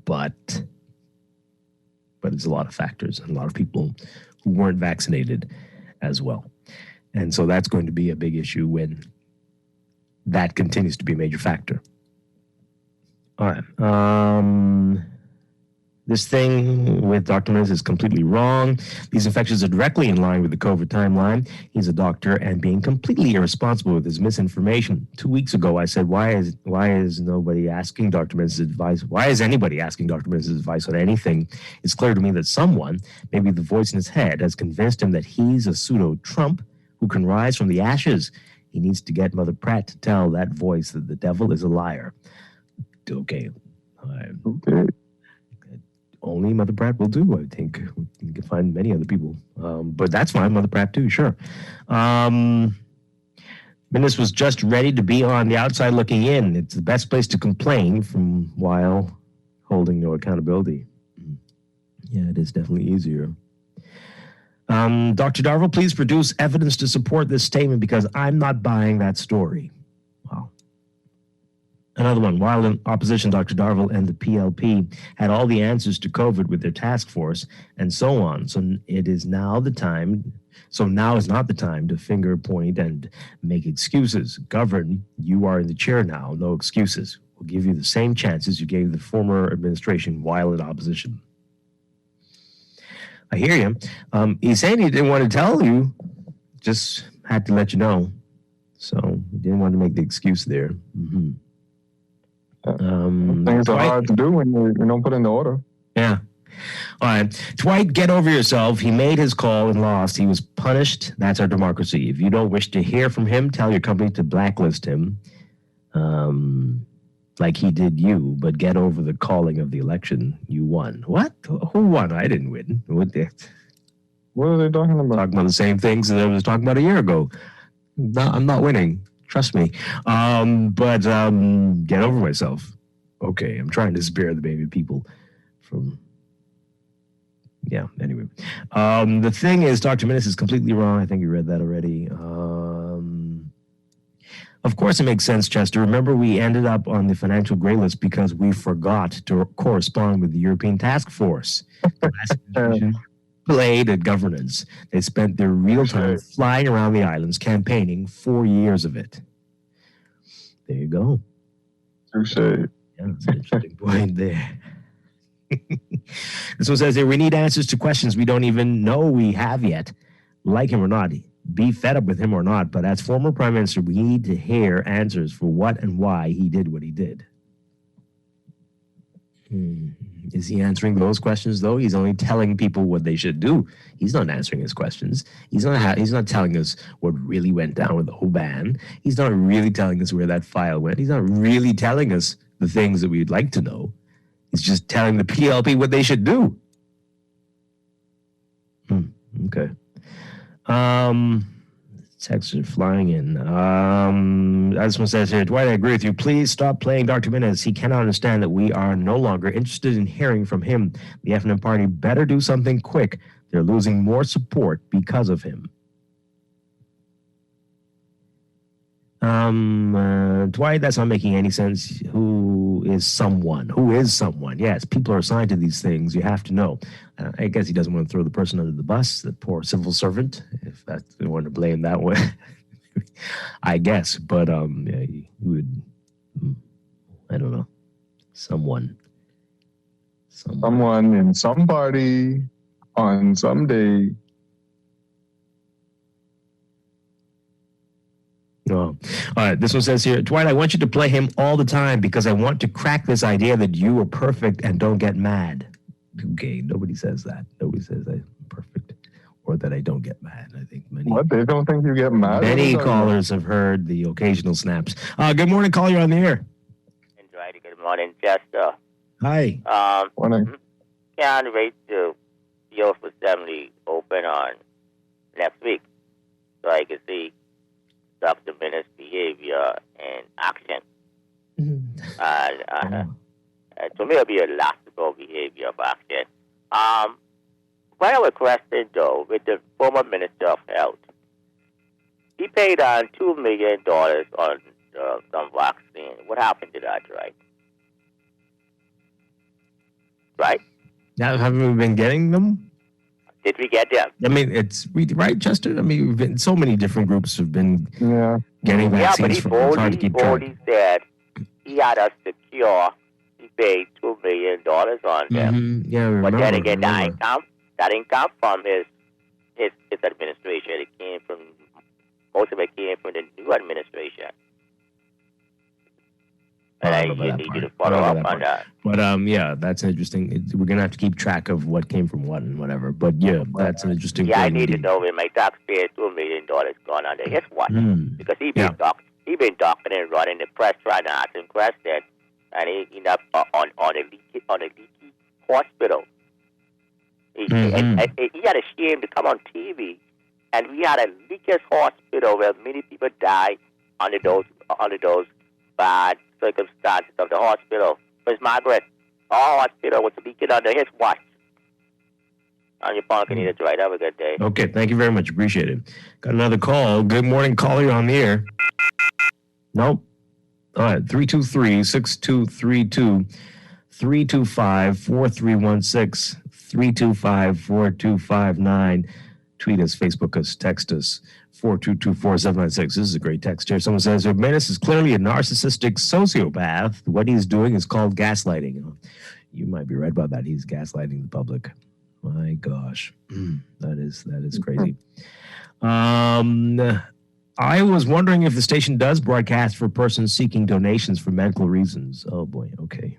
But it's a lot of factors and a lot of people who weren't vaccinated as well. And so that's going to be a big issue when that continues to be a major factor. All right. This thing with Dr. Minnis is completely wrong. These infections are directly in line with the COVID timeline. He's a doctor and being completely irresponsible with his misinformation. 2 weeks ago, I said, why is nobody asking Dr. Minnis' advice? Why is anybody asking Dr. Minnis' advice on anything? It's clear to me that someone, maybe the voice in his head, has convinced him that he's a pseudo-Trump who can rise from the ashes. He needs to get Mother Pratt to tell that voice that the devil is a liar. Okay. Okay. Only Mother Pratt will do, I think. You can find many other people. But that's fine, Mother Pratt too, sure. Minnis was just ready to be on the outside looking in. It's the best place to complain from while holding no accountability. Yeah, it is definitely easier. Dr. Darville, please produce evidence to support this statement because I'm not buying that story. Wow. Another one, while in opposition, Dr. Darville and the PLP had all the answers to COVID with their task force and so on. So it is now the time. So now is not the time to finger point and make excuses. Govern, you are in the chair now. No excuses. We'll give you the same chances you gave the former administration while in opposition. I hear you. He's saying he didn't want to tell you, just had to let you know. So he didn't want to make the excuse there. Things are hard to do when you don't put in the order. Yeah. All right. Dwight, get over yourself. He made his call and lost. He was punished. That's our democracy. If you don't wish to hear from him, tell your company to blacklist him like he did you, but get over the calling of the election. You won. What? Who won? I didn't win. What are they talking about? Talking about the same things that I was talking about a year ago. No, I'm not winning. Trust me. But get over myself. Okay, I'm trying to spare the baby people from... Yeah, anyway. The thing is, Dr. Minnis is completely wrong. I think you read that already. Of course it makes sense, Chester. Remember, we ended up on the financial gray list because we forgot to correspond with the European Task Force. Played at governance. They spent their real time flying around the islands, campaigning 4 years of it. There you go. Touche. Yeah, that's an interesting point there. This one says here, we need answers to questions we don't even know we have yet. Like him or not, be fed up with him or not, but as former Prime Minister, we need to hear answers for what and why he did what he did. Is he answering those questions, though? He's only telling people what they should do. He's not answering his questions. He's not telling us what really went down with the whole ban. He's not really telling us where that file went. He's not really telling us the things that we'd like to know. He's just telling the PLP what they should do. Okay. Texts are flying in. This one says here, Dwight, I agree with you. Please stop playing Dr. Minnis. He cannot understand that we are no longer interested in hearing from him. The FNM party better do something quick. They're losing more support because of him. Dwight, that's not making any sense. Who is someone? Who is someone? Yes, people are assigned to these things. You have to know. I guess he doesn't want to throw the person under the bus, the poor civil servant, if that's the one to blame that way. I guess, but yeah, he would, I don't know, someone in some party. on Sunday. Oh. All right, this one says here, Dwight, I want you to play him all the time because I want to crack this idea that you are perfect and don't get mad. Okay, nobody says that. Nobody says I'm perfect or that I don't get mad. I think many. What? They don't think you get mad? Many callers have heard the occasional snaps. Good morning, caller. You're on the air. Dwight, good morning, Chester. Hi. Morning. Can't wait to the Youth Assembly open on next week so I can see Dr. Minnis' behavior and action. And to me, it'll be a laughable behavior of action. What I would question, though, with the former Minister of Health, he paid on $2 million on some vaccine. What happened to that, right? Right? Now, haven't we been getting them? Did we get them? I mean, right, Chester? I mean, we've been, so many different groups have been getting vaccines from it's hard to keep track. He said he had us secure. He paid $2 million on them. Yeah, we remember. But then again, that didn't come from his administration. It came from, most of it came from the new administration. And I need you to follow up on that. But yeah, that's interesting. We're gonna have to keep track of what came from what and whatever. But yeah, that's an interesting. Yeah, I need to know where my taxpayers $2 million gone under his watch because he been talking and running the press trying to ask him questions, and he ended up on a leaky hospital. He had a shame to come on TV, and we had a leaky hospital where many people died under those bad circumstances of the hospital. Miss Margaret, our hospital was leaking under his watch. On your phone, Canada, Dwight. Have a good day. Okay, thank you very much. Appreciate it. Got another call. Good morning, caller. You're on the air. Nope. All right, 323-6232, 325-4316, 325-4259. Tweet us, Facebook us, text us. 422-4796. This is a great text here. Someone says, Menace is clearly a narcissistic sociopath. What he's doing is called gaslighting. You might be right about that. He's gaslighting the public. My gosh. That is crazy. I was wondering if the station does broadcast for persons seeking donations for medical reasons. Oh, boy. Okay.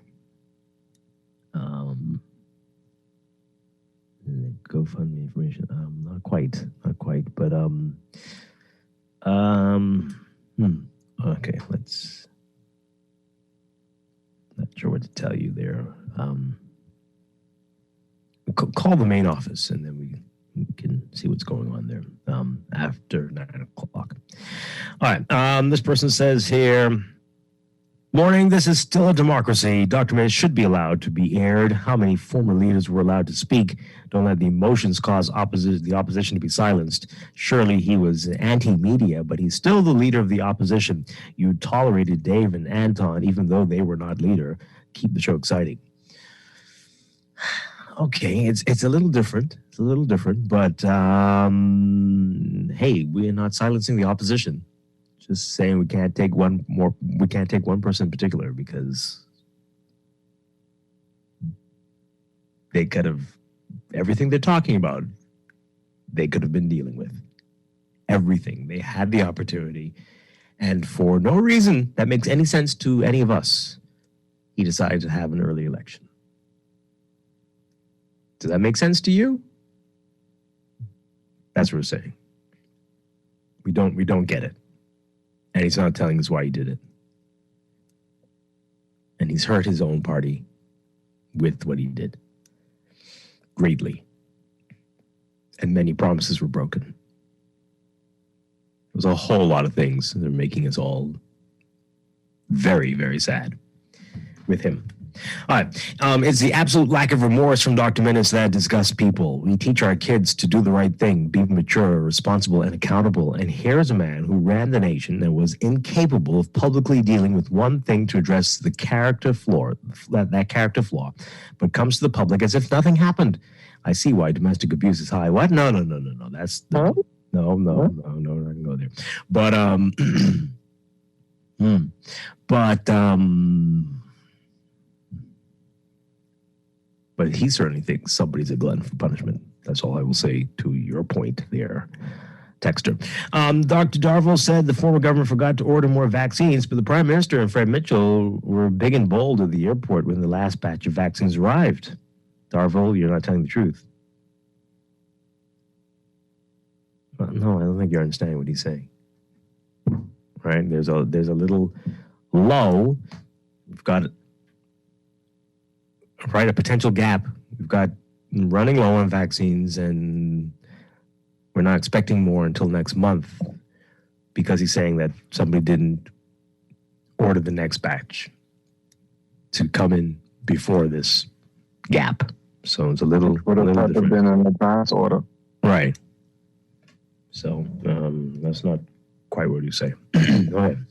GoFundMe information. Not quite, but okay, let's. Not sure what to tell you there. Call the main office, and then we can see what's going on there. After 9 o'clock. All right. This person says here. Morning, this is still a democracy. Dr. Minnis should be allowed to be aired. How many former leaders were allowed to speak? Don't let the emotions cause the opposition to be silenced. Surely he was anti-media, but he's still the leader of the opposition. You tolerated Dave and Anton, even though they were not leader. Keep the show exciting. Okay, it's a little different. It's a little different, but hey, we're not silencing the opposition. Just saying we can't take one person in particular because they could have, everything they're talking about, they could have been dealing with. Everything. They had the opportunity. And for no reason that makes any sense to any of us, he decided to have an early election. Does that make sense to you? That's what we're saying. We don't get it. And he's not telling us why he did it. And he's hurt his own party with what he did. Greatly. And many promises were broken. There was a whole lot of things that are making us all very, very sad with him. All right. It's the absolute lack of remorse from Dr. Minnis that disgusts people. We teach our kids to do the right thing, be mature, responsible, and accountable. And here's a man who ran the nation and was incapable of publicly dealing with one thing to address the character flaw, that character flaw, but comes to the public as if nothing happened. I see why domestic abuse is high. What? No. That's no, we're not gonna go there. But he certainly thinks somebody's a glutton for punishment. That's all I will say to your point there, texter. Dr. Darville said the former government forgot to order more vaccines, but the Prime Minister and Fred Mitchell were big and bold at the airport when the last batch of vaccines arrived. Darville, you're not telling the truth. No, I don't think you're understanding what he's saying. Right? There's a little lull. We've got a potential gap. We've got running low on vaccines, and we're not expecting more until next month because he's saying that somebody didn't order the next batch to come in before this gap. So it's a little different. Been an advance order. Right. So that's not quite what you say. Go ahead.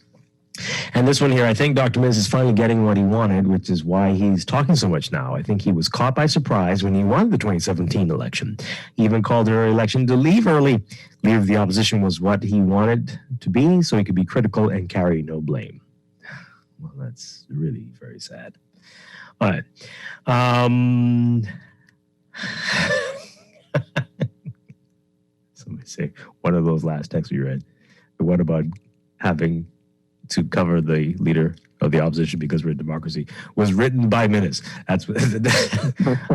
And this one here, I think Dr. Miz is finally getting what he wanted, which is why he's talking so much now. I think he was caught by surprise when he won the 2017 election. He even called her election to leave early. Leave the opposition was what he wanted to be, so he could be critical and carry no blame. Well, that's really very sad. All right. Somebody say one of those last texts we read. What about having to cover the leader of the opposition because we're a democracy was written by Minutes. That's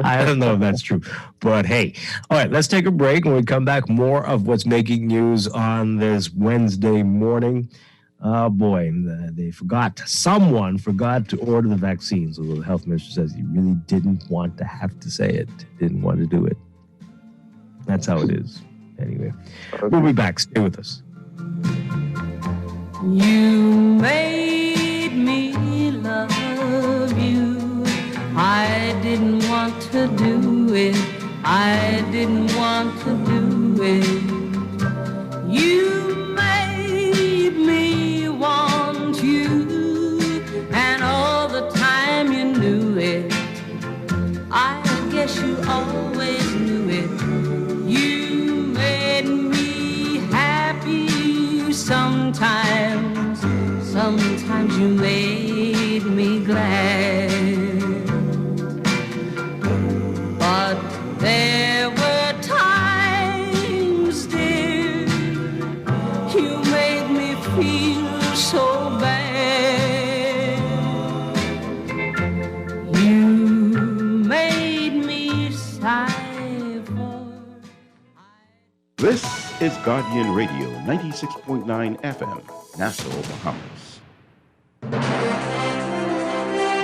I don't know if that's true, but hey. All right, let's take a break. When we come back, more of what's making news on this Wednesday morning. Oh boy, someone forgot to order the vaccines, although the health minister says he really didn't want to have to say it, didn't want to do it. That's how it is. Anyway, we'll be back. Stay with us. You made me love you. I didn't want to do it. I didn't want to do it. You made me want you, and all the time you knew it. I guess you always knew it. You made me happy sometimes, sometimes you made me glad. But there were times, dear, you made me feel so bad. You made me sigh for. This is Guardian Radio, 96.9 FM, Nassau, Bahamas.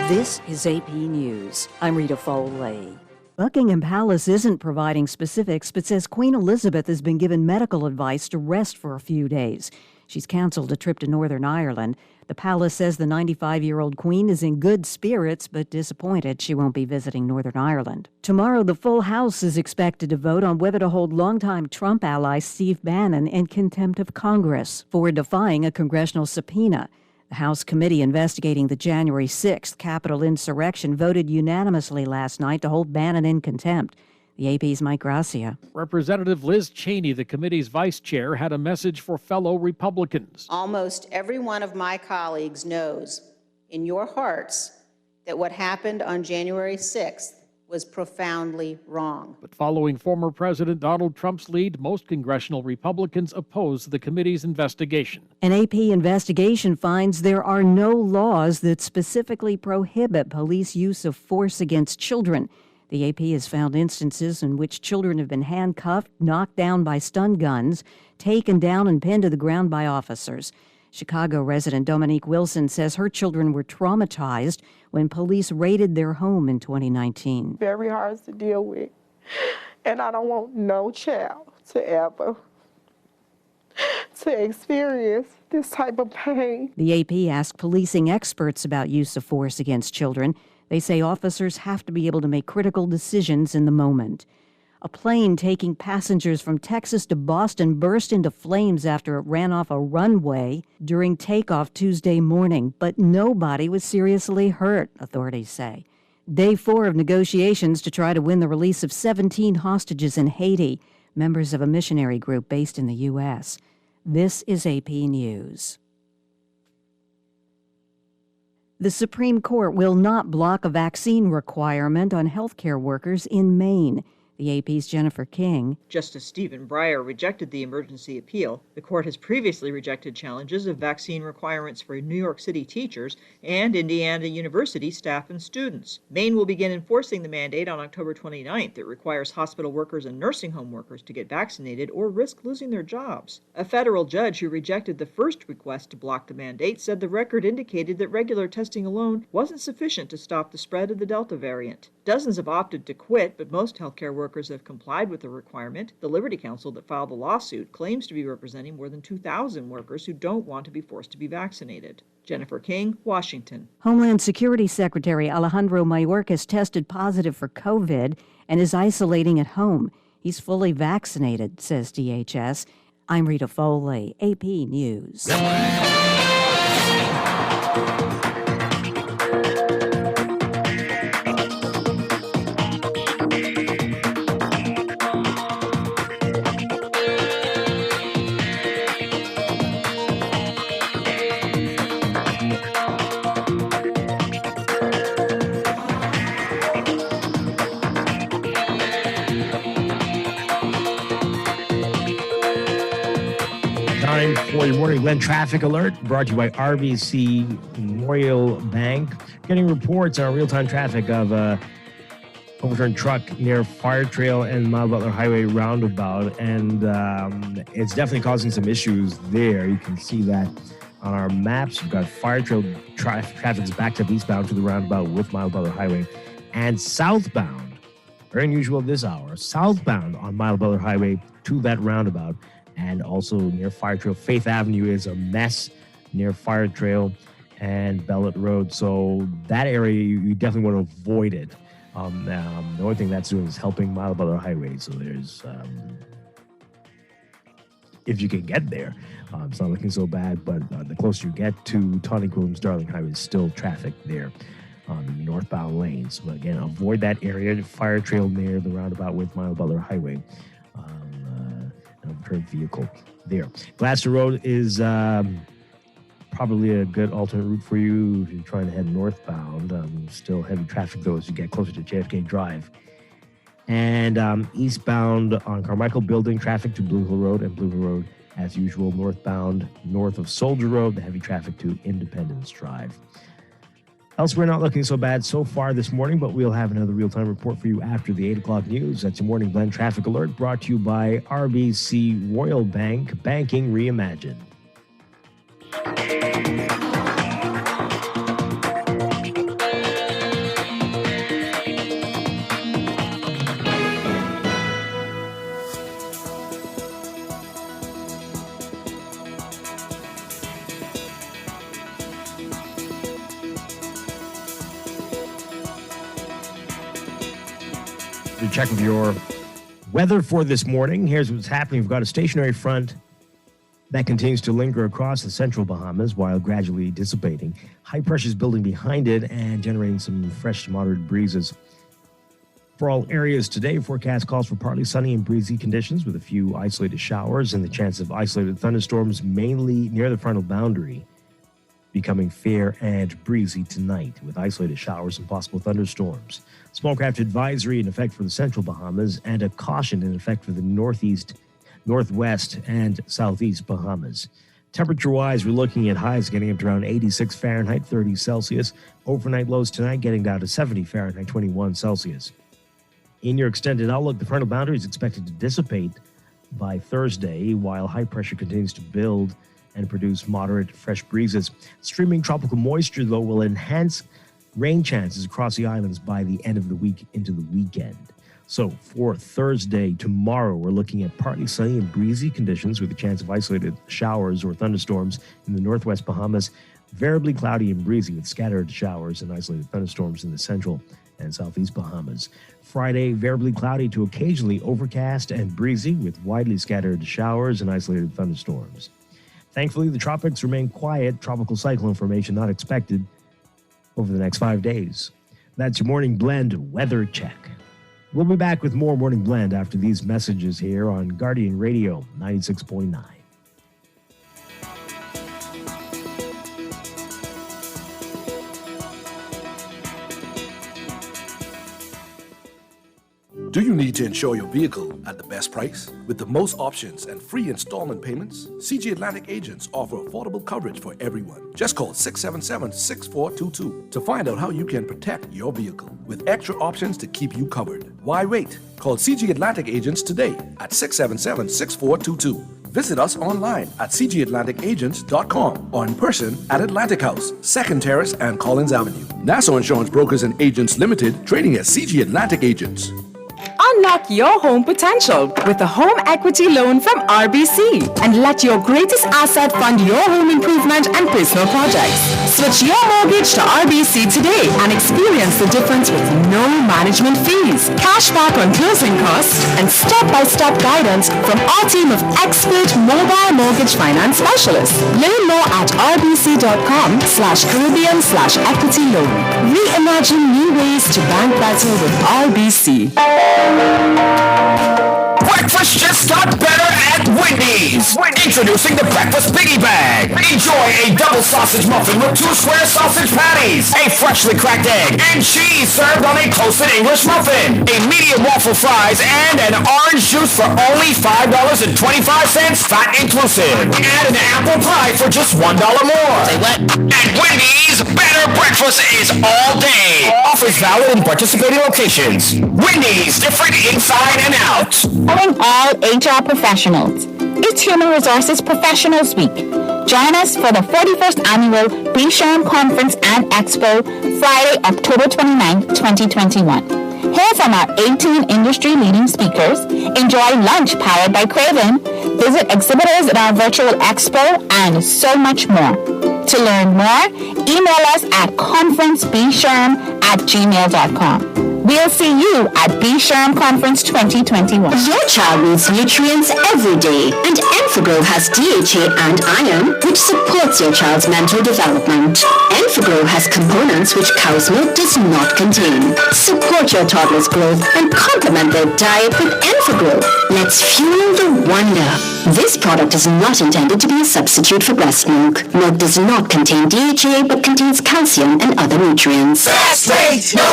This is AP News. I'm Rita Foley. Buckingham Palace isn't providing specifics, but says Queen Elizabeth has been given medical advice to rest for a few days. She's canceled a trip to Northern Ireland. The palace says the 95-year-old queen is in good spirits, but disappointed she won't be visiting Northern Ireland. Tomorrow, the full House is expected to vote on whether to hold longtime Trump ally Steve Bannon in contempt of Congress for defying a congressional subpoena. The House committee investigating the January 6th Capitol insurrection voted unanimously last night to hold Bannon in contempt. The AP's Mike Gracia. Representative Liz Cheney, the committee's vice chair, had a message for fellow Republicans. Almost every one of my colleagues knows in your hearts that what happened on January 6th was profoundly wrong. But following former President Donald Trump's lead, most congressional Republicans oppose the committee's investigation. An AP investigation finds there are no laws that specifically prohibit police use of force against children. The AP has found instances in which children have been handcuffed, knocked down by stun guns, taken down and pinned to the ground by officers. Chicago resident Dominique Wilson says her children were traumatized when police raided their home in 2019. Very hard to deal with, and I don't want no child to ever to experience this type of pain. The AP asked policing experts about use of force against children. They say officers have to be able to make critical decisions in the moment. A plane taking passengers from Texas to Boston burst into flames after it ran off a runway during takeoff Tuesday morning, but nobody was seriously hurt, authorities say. Day 4 of negotiations to try to win the release of 17 hostages in Haiti, members of a missionary group based in the U.S. This is AP News. The Supreme Court will not block a vaccine requirement on healthcare workers in Maine. The AP's Jennifer King. Justice Stephen Breyer rejected the emergency appeal. The court has previously rejected challenges of vaccine requirements for New York City teachers and Indiana University staff and students. Maine will begin enforcing the mandate on October 29th. It requires hospital workers and nursing home workers to get vaccinated or risk losing their jobs. A federal judge who rejected the first request to block the mandate said the record indicated that regular testing alone wasn't sufficient to stop the spread of the Delta variant. Dozens have opted to quit, but most healthcare workers have complied with the requirement. The Liberty Council that filed the lawsuit claims to be representing more than 2,000 workers who don't want to be forced to be vaccinated. Jennifer King, Washington. Homeland Security Secretary Alejandro Mayorkas tested positive for COVID and is isolating at home. He's fully vaccinated, says DHS. I'm Rita Foley, AP News. 9:40 morning Glen traffic alert brought to you by RBC Royal Bank. Getting reports on real-time traffic of overturned truck near Fire Trail and Mile Butler Highway roundabout, and it's definitely causing some issues there. You can see that on our maps. You've got Fire Trail traffic's backed up eastbound to the roundabout with Mile Butler Highway, and southbound, very unusual this hour, southbound on Mile Butler Highway to that roundabout, and also near Fire Trail. Faith Avenue is a mess near Fire Trail and Bellet Road, so that area you definitely want to avoid it. The only thing that's doing is helping Mile Butler Highway, so there's if you can get there, it's not looking so bad, but the closer you get to Tawny Williams Darling Highway, is still traffic there on the northbound lanes. But again, avoid that area. Fire Trail near the roundabout with Mile Butler Highway. An overturned vehicle there. Glasser Road is probably a good alternate route for you if you're trying to head northbound. Still heavy traffic though as you get closer to JFK Drive. And eastbound on Carmichael Building, traffic to Blue Hill Road, and Blue Hill Road as usual. Northbound north of Soldier Road, the heavy traffic to Independence Drive. Elsewhere, not looking so bad so far this morning, but we'll have another real-time report for you after the 8 o'clock news. That's your Morning Blend Traffic Alert, brought to you by RBC Royal Bank, banking reimagined. To check with your weather for this morning, here's what's happening. We've got a stationary front that continues to linger across the central Bahamas while gradually dissipating. High pressure is building behind it and generating some fresh to moderate breezes. For all areas today, forecast calls for partly sunny and breezy conditions with a few isolated showers and the chance of isolated thunderstorms mainly near the frontal boundary, becoming fair and breezy tonight with isolated showers and possible thunderstorms. Small craft advisory in effect for the central Bahamas and a caution in effect for the northeast, northwest, and southeast Bahamas. Temperature-wise, we're looking at highs getting up to around 86 Fahrenheit, 30 Celsius. Overnight lows tonight getting down to 70 Fahrenheit, 21 Celsius. In your extended outlook, the frontal boundary is expected to dissipate by Thursday, while high pressure continues to build and produce moderate fresh breezes. Streaming tropical moisture, though, will enhance rain chances across the islands by the end of the week into the weekend. So for Thursday, tomorrow, we're looking at partly sunny and breezy conditions with a chance of isolated showers or thunderstorms in the northwest Bahamas, variably cloudy and breezy with scattered showers and isolated thunderstorms in the central and southeast Bahamas. Friday, variably cloudy to occasionally overcast and breezy with widely scattered showers and isolated thunderstorms. Thankfully, the tropics remain quiet. Tropical cyclone formation not expected over the next 5 days. That's your Morning Blend weather check. We'll be back with more Morning Blend after these messages here on Guardian Radio 96.9. Do you need to insure your vehicle at the best price? With the most options and free installment payments, CG Atlantic agents offer affordable coverage for everyone. Just call 677-6422 to find out how you can protect your vehicle with extra options to keep you covered. Why wait? Call CG Atlantic agents today at 677-6422. Visit us online at cgatlanticagents.com or in person at Atlantic House, 2nd Terrace and Collins Avenue. Nassau Insurance Brokers and Agents Limited, trading as CG Atlantic Agents. Unlock your home potential with a home equity loan from RBC and let your greatest asset fund your home improvement and personal projects. Switch your mortgage to RBC today and experience the difference with no management fees, cash back on closing costs, and step-by-step guidance from our team of expert mobile mortgage finance specialists. Learn more at rbc.com/Caribbean/equity loan. Reimagine new ways to bank better with RBC. Breakfast just got better at Wendy's. Introducing the Breakfast Biggie Bag. Enjoy a double sausage muffin with 2 square sausage patties, a freshly cracked egg, and cheese served on a toasted English muffin, a medium waffle fries, and an orange juice for only $5.25, fat inclusive. Add an apple pie for just $1 more. Say what? At Wendy's, better breakfast is all day. Offers valid in participating locations. Wendy's, different inside and out. Calling all HR professionals. It's Human Resources Professionals Week. Join us for the 41st Annual BSHRM Conference and Expo, Friday, October 29, 2021. Hear from our 18 industry-leading speakers, enjoy lunch powered by Craven, visit exhibitors at our virtual expo, and so much more. To learn more, email us at conferencebshrm@gmail.com. We'll see you at BSHRM Conference 2021. Your child needs nutrients every day, and Enfagrow has DHA and iron, which supports your child's mental development. Enfagrow has components which cow's milk does not contain. Support your toddler's growth and complement their diet with Enfagrow. Let's fuel the wonder. This product is not intended to be a substitute for breast milk. Milk does not contain DHA, but contains calcium and other nutrients. Best rate, no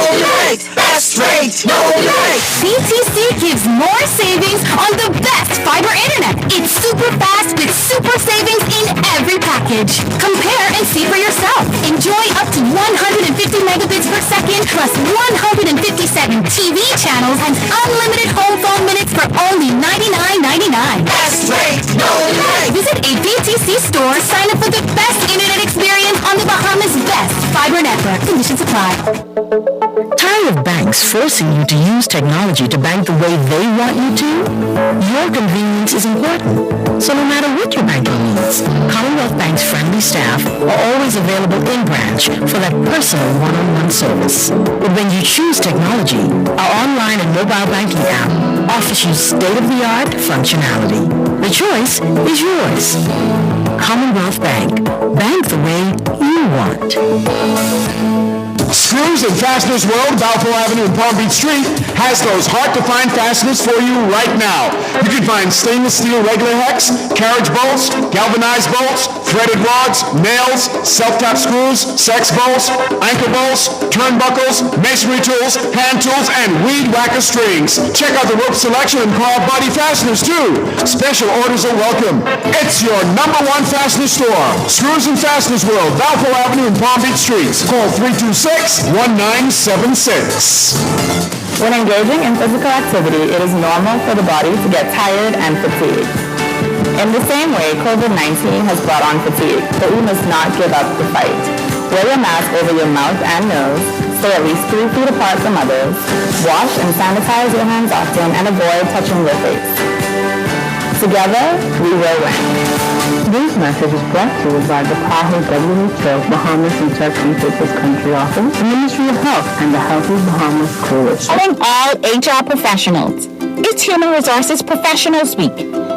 rate. Best rate, no rate. BTC gives more savings on the best fiber internet. It's super fast with super savings in every package. Compare and see for yourself. Enjoy up to 150 megabits per second plus 157 TV channels and unlimited home phone minutes for only $99.99. Best rate, no rate. Visit a BTC store, sign up for the best internet experience on the Bahamas' best fiber network. Conditions apply. Tired of banks forcing you to use technology to bank the way they want you to? Your convenience is important. So no matter what your banking needs, Commonwealth Bank's friendly staff are always available in branch for that personal one-on-one service. But when you choose technology, our online and mobile banking app offers you state-of-the-art functionality. The choice is yours. Commonwealth Bank. Bank the way you want. Screws and Fasteners World, Balfour Avenue and Palm Beach Street, has those hard-to-find fasteners for you right now. You can find stainless steel regular hex, carriage bolts, galvanized bolts, threaded rods, nails, self-tap screws, sex bolts, anchor bolts, turnbuckles, masonry tools, hand tools, and weed whacker strings. Check out the rope selection and carved body fasteners, too. Special orders are welcome. It's your #1 fastener store. Screws and Fasteners World, Balfour Avenue and Palm Beach Streets. Call 326-1976. When engaging in physical activity, it is normal for the body to get tired and fatigued. In the same way, COVID-19 has brought on fatigue, but we must not give up the fight. Wear your mask over your mouth and nose, stay at least 3 feet apart from others, wash and sanitize your hands often, and avoid touching your face. Together, we will win. This message is brought to you by the PAHO WHO Bahamas and Church Researchers Country Office, the Ministry of Health, and the Healthy Bahamas Coalition. Calling all HR professionals. It's Human Resources Professionals Week.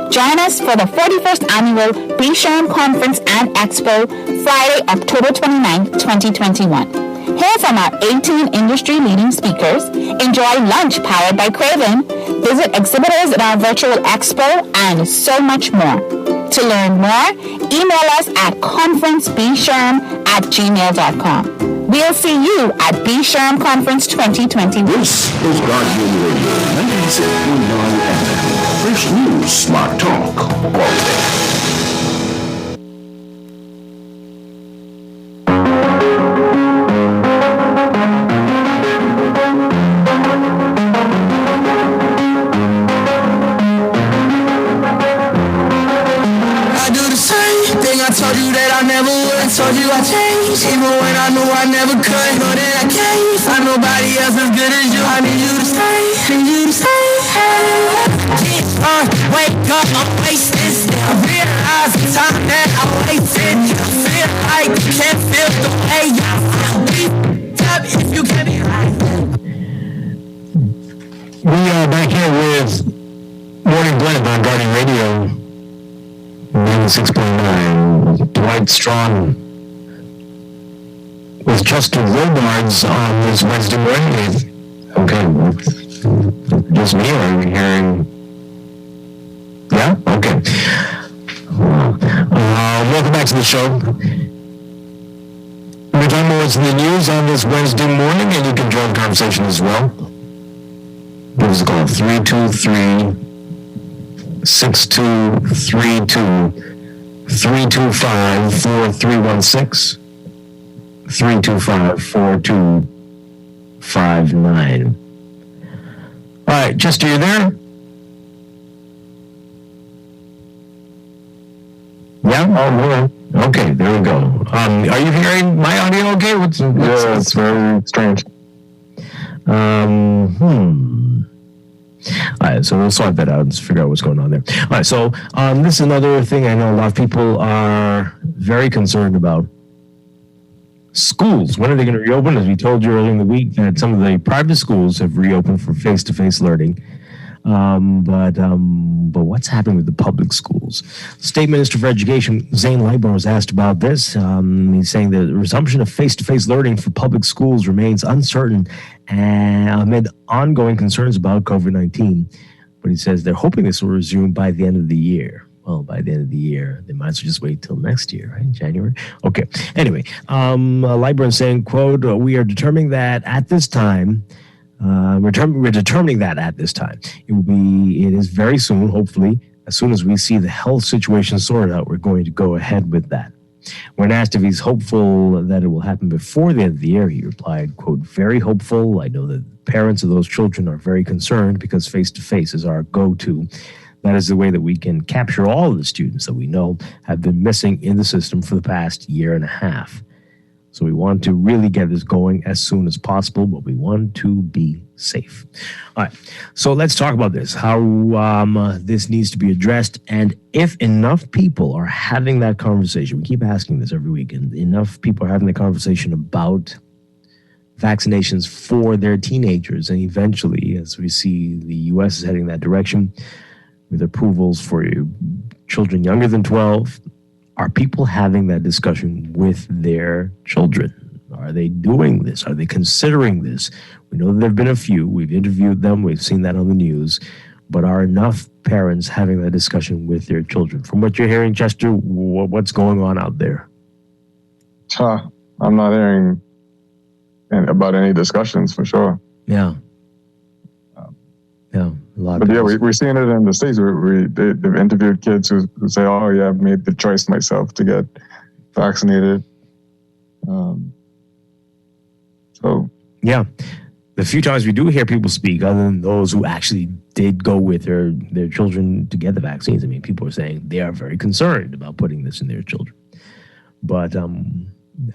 Join us for the 41st Annual BSHRM Conference and Expo, Friday, October 29, 2021. Hear from our 18 industry-leading speakers, enjoy lunch powered by Craven, visit exhibitors at our virtual expo, and so much more. To learn more, email us at conferencebshrm@gmail.com. We'll see you at BSHRM Conference 2021. This is Guardian Radio 96.9 96.9 FM. Fresh news, smart talk, all day. Told you that I never would, I told you I changed. Even when I knew I never could, know that I can't find nobody else as good as you. I need you to stay, need you to stay. Wake up, I'm wasted still. I realize the time that I wasted. I feel like you can't feel the way I feel. Up if you can be right. We are back here with Morning Blend on Guardian Radio 96.9. Dwight Strachan with Chester Robards on this Wednesday morning. Okay, just me, or are you hearing? Yeah? Okay. Welcome back to the show. We're talking more to the news on this Wednesday morning, and you can join the conversation as well. Give us a call, 323-6232. 325-4316, 325-4259. All right, Chester, you there? Yeah? Oh, okay, there we go. Are you hearing my audio okay? Yeah, it's very strange. All right, so we'll sort that out and figure out what's going on there. All right, so this is another thing I know a lot of people are very concerned about. Schools, when are they going to reopen? As we told you earlier in the week, that some of the private schools have reopened for face-to-face learning. But what's happening with the public schools? State Minister for Education, Zane Lightbourne, was asked about this. He's saying the resumption of face-to-face learning for public schools remains uncertain amid ongoing concerns about COVID-19. But he says they're hoping this will resume by the end of the year. Well, by the end of the year, they might as well just wait till next year, right? January? Okay. Anyway, Lightbourne saying, quote, we are determining that at this time, we're determining that at this time. It is very soon, hopefully, as soon as we see the health situation sorted out, we're going to go ahead with that. When asked if he's hopeful that it will happen before the end of the year, he replied, quote, very hopeful. I know that parents of those children are very concerned because face-to-face is our go-to. That is the way that we can capture all of the students that we know have been missing in the system for the past year and a half. So we want to really get this going as soon as possible, but we want to be safe. All right, so let's talk about this, how this needs to be addressed, and if enough people are having that conversation. We keep asking this every week, and enough people are having the conversation about vaccinations for their teenagers, and eventually, as we see the U.S. is heading that direction, with approvals for children younger than 12, are people having that discussion with their children? Are they doing this? Are they considering this? We know there have been a few. We've interviewed them. We've seen that on the news. But are enough parents having that discussion with their children? From what you're hearing, Chester, what's going on out there? I'm not hearing about any discussions for sure. Yeah. Yeah. But yeah, we're seeing it in the States. They've interviewed kids who say, oh, yeah, I've made the choice myself to get vaccinated. Yeah. The few times we do hear people speak, other than those who actually did go with their children to get the vaccines, I mean, people are saying they are very concerned about putting this in their children. But,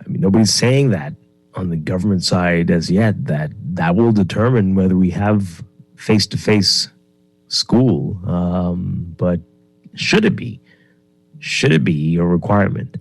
nobody's saying that on the government side as yet, that will determine whether we have face-to-face school, but should it be a requirement?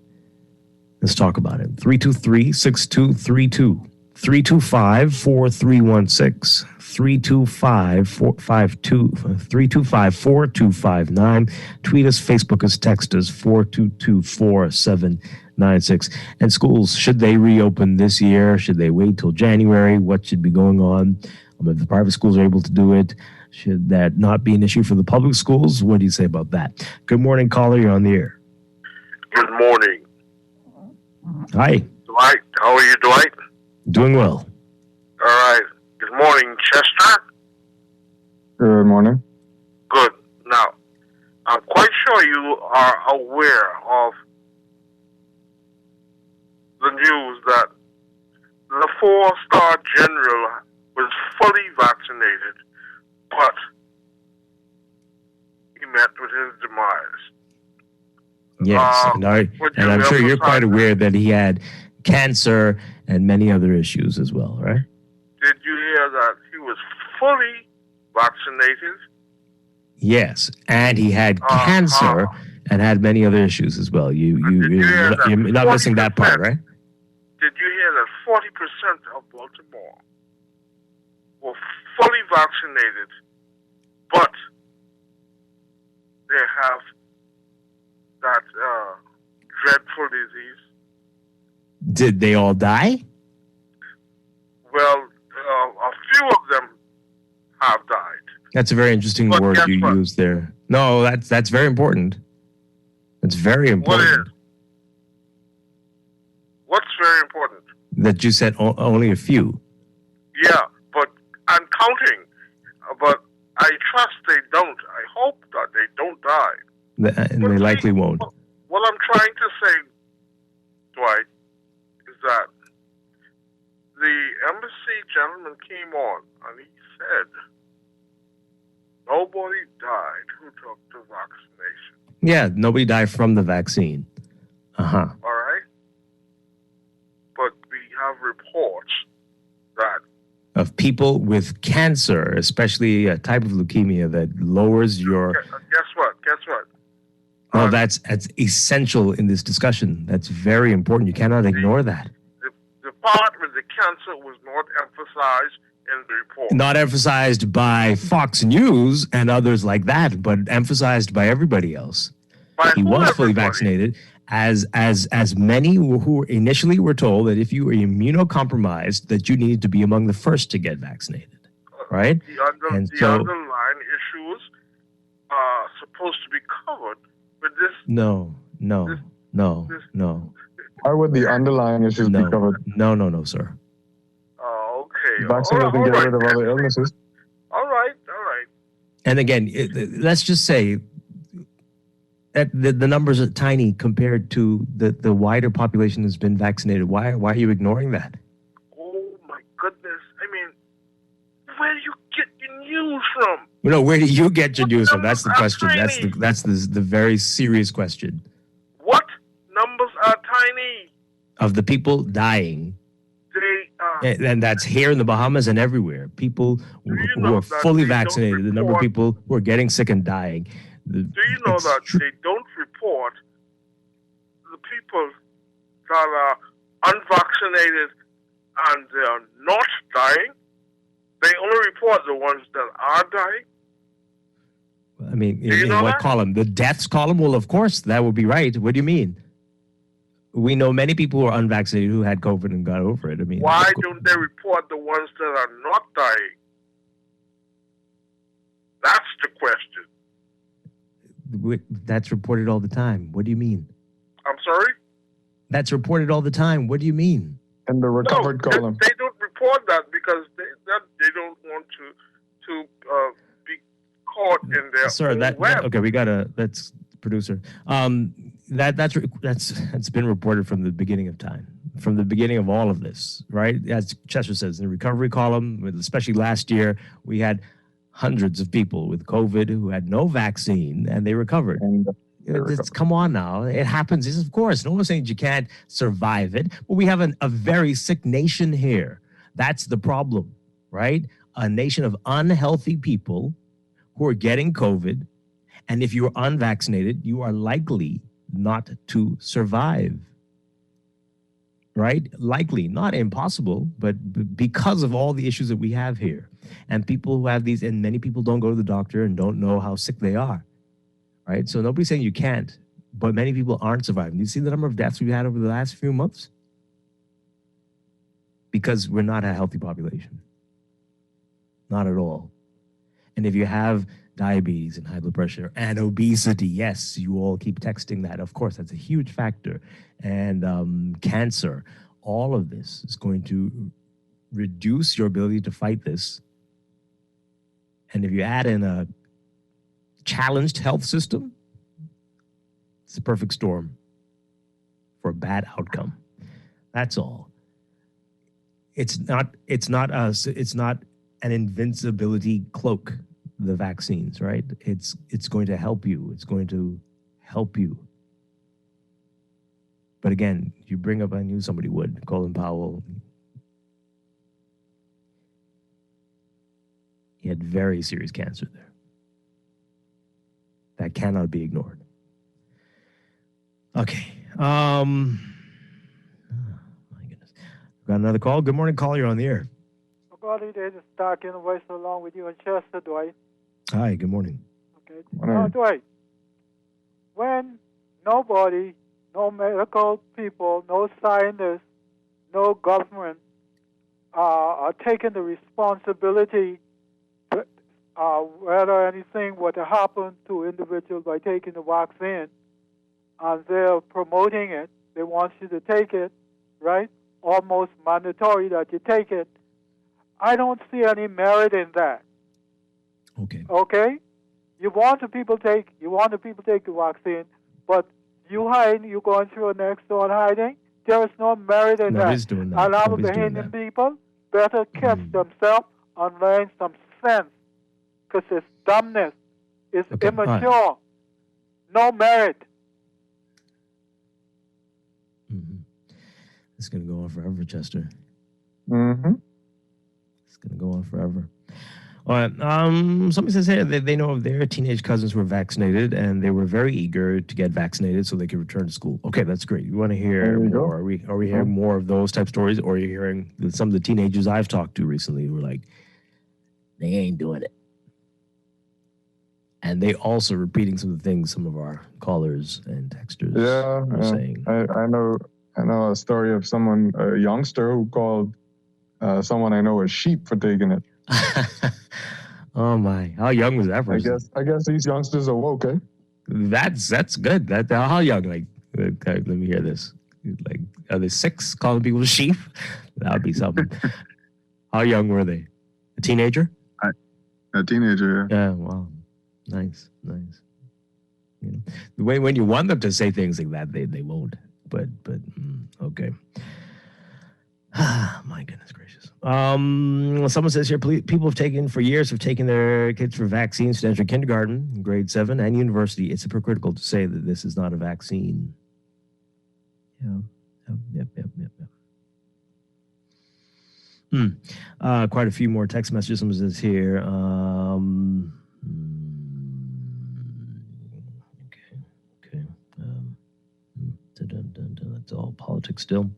Let's talk about it. 323-6232, 325-4316, 325-4259. Tweet us, Facebook us, text us, 422-4796. And schools, should they reopen this year? Should they wait till January? What should be going on? If the private schools are able to do it, should that not be an issue for the public schools? What do you say about that? Good morning, caller. You're on the air. Good morning. Hi. Dwight. How are you, Dwight? Doing well. All right. Good morning, Chester. Good morning. Good. Now, I'm quite sure you are aware of the news that the 4-star general was fully vaccinated, but he met with his demise. Yes, and I'm sure you're quite aware that he had cancer and many other issues as well, right? Did you hear that he was fully vaccinated? Yes, and he had cancer and had many other issues as well. You're not missing that part, right? Did you hear that 40% of Baltimore were fully vaccinated, but they have that dreadful disease? Did they all die? Well, a few of them have died. That's a very interesting word you used there. No, that's very important. That's very important. What is? What's very important? That you said only a few. Yeah, but I'm counting. But I trust they don't. I hope that they don't die. And they likely won't. What I'm trying to say, Dwight, is that the embassy gentleman came on and he said nobody died who took the vaccination. Yeah, nobody died from the vaccine. All right? But we have reports that of people with cancer, especially a type of leukemia that lowers your... Guess what? Oh, that's essential in this discussion. That's very important. You cannot ignore that. The part with the cancer was not emphasized in the report. Not emphasized by Fox News and others like that, but emphasized by everybody else. He was fully vaccinated, as many who initially were told that if you were immunocompromised, that you needed to be among the first to get vaccinated, right? The underlying issues are supposed to be covered with this. No. Why would the underlying issues be covered? No, sir. Okay. Vaccine doesn't get rid of other illnesses. All right. And again, let's just say that the numbers are tiny compared to the wider population that's been vaccinated. Why are you ignoring that? Oh my goodness! I mean, where do you get your news from? No, where do you get your news from? That's the question. That's the very serious question. What numbers are tiny? Of the people dying. And that's here in the Bahamas and everywhere. People who are fully vaccinated, the number of people who are getting sick and dying. Do you know that they don't report the people that are unvaccinated and they are not dying? They only report the ones that are dying. I mean, in what column? The deaths column? Well, of course, that would be right. What do you mean? We know many people who are unvaccinated who had COVID and got over it. I mean, why don't they report the ones that are not dying? That's the question. That's reported all the time. What do you mean? I'm sorry? That's reported all the time. What do you mean? In the recovered column. They don't report that because they don't want to be caught in their own web. Okay, we gotta. That's producer. That's been reported from the beginning of time, from the beginning of all of this, right? As Chester says, in the recovery column, especially last year, we had hundreds of people with COVID who had no vaccine and they recovered. Come on now. It happens. Of course, no one's saying you can't survive it, but we have a very sick nation here. That's the problem, right? A nation of unhealthy people who are getting COVID. And if you're unvaccinated, you are likely not to survive, right? Likely, not impossible, but because of all the issues that we have here. And people who have these, and many people don't go to the doctor and don't know how sick they are, right? So nobody's saying you can't, but many people aren't surviving. Do you see the number of deaths we've had over the last few months? Because we're not a healthy population. Not at all. And if you have diabetes and high blood pressure and obesity, yes, you all keep texting that. Of course, that's a huge factor. And cancer, all of this is going to reduce your ability to fight this And if you add in a challenged health system, it's a perfect storm for a bad outcome. That's all. It's not an invincibility cloak, the vaccines, right? It's going to help you. It's going to help you. But again, you bring up, I knew somebody would, Colin Powell. He had very serious cancer there. That cannot be ignored. Okay. My goodness. Got another call. Good morning, call. You're on the air. Golly, they just stuck in the voice along with you in Chester, Dwight. Hi, good morning. Okay. Now, Dwight, when nobody, no medical people, no scientists, no government are taking the responsibility to, whether anything were to happen to individuals by taking the vaccine, and they're promoting it, they want you to take it, right? Almost mandatory that you take it. I don't see any merit in that. Okay. Okay? You want the people to take the vaccine, but you hide, you going through next door and hiding. There is no merit in Nobody's that. doing that. A lot of Nobody's the doing Indian that. people better catch themselves and learn some sense, because it's dumbness, it's immature, right. no merit. It's going to go on forever, Chester. Mm-hmm. It's going to go on forever. All right. Somebody says here they know of their teenage cousins who were vaccinated, and they were very eager to get vaccinated so they could return to school. Okay, that's great. You want to hear more? Are we hearing more of those type stories, or are you hearing some of the teenagers I've talked to recently who were like, they ain't doing it? And they also repeating some of the things some of our callers and texters are saying. I know a story of someone, a youngster, who called someone I know a sheep for taking it. Oh my! How young was that person? I guess these youngsters are woke, eh? That's good. How young? Like, okay, let me hear this. Like, are they 6 calling people sheep? That would be something. How young were they? A teenager? A teenager. Yeah. Wow. Nice. You know, the way when you want them to say things like that, they won't. But okay. My goodness gracious. Someone says here, people have taken their kids for vaccines to enter kindergarten, grade 7, and university. It's hypocritical to say that this is not a vaccine. Yep. Quite a few more text messages. Someone says here. Okay. That's all politics still.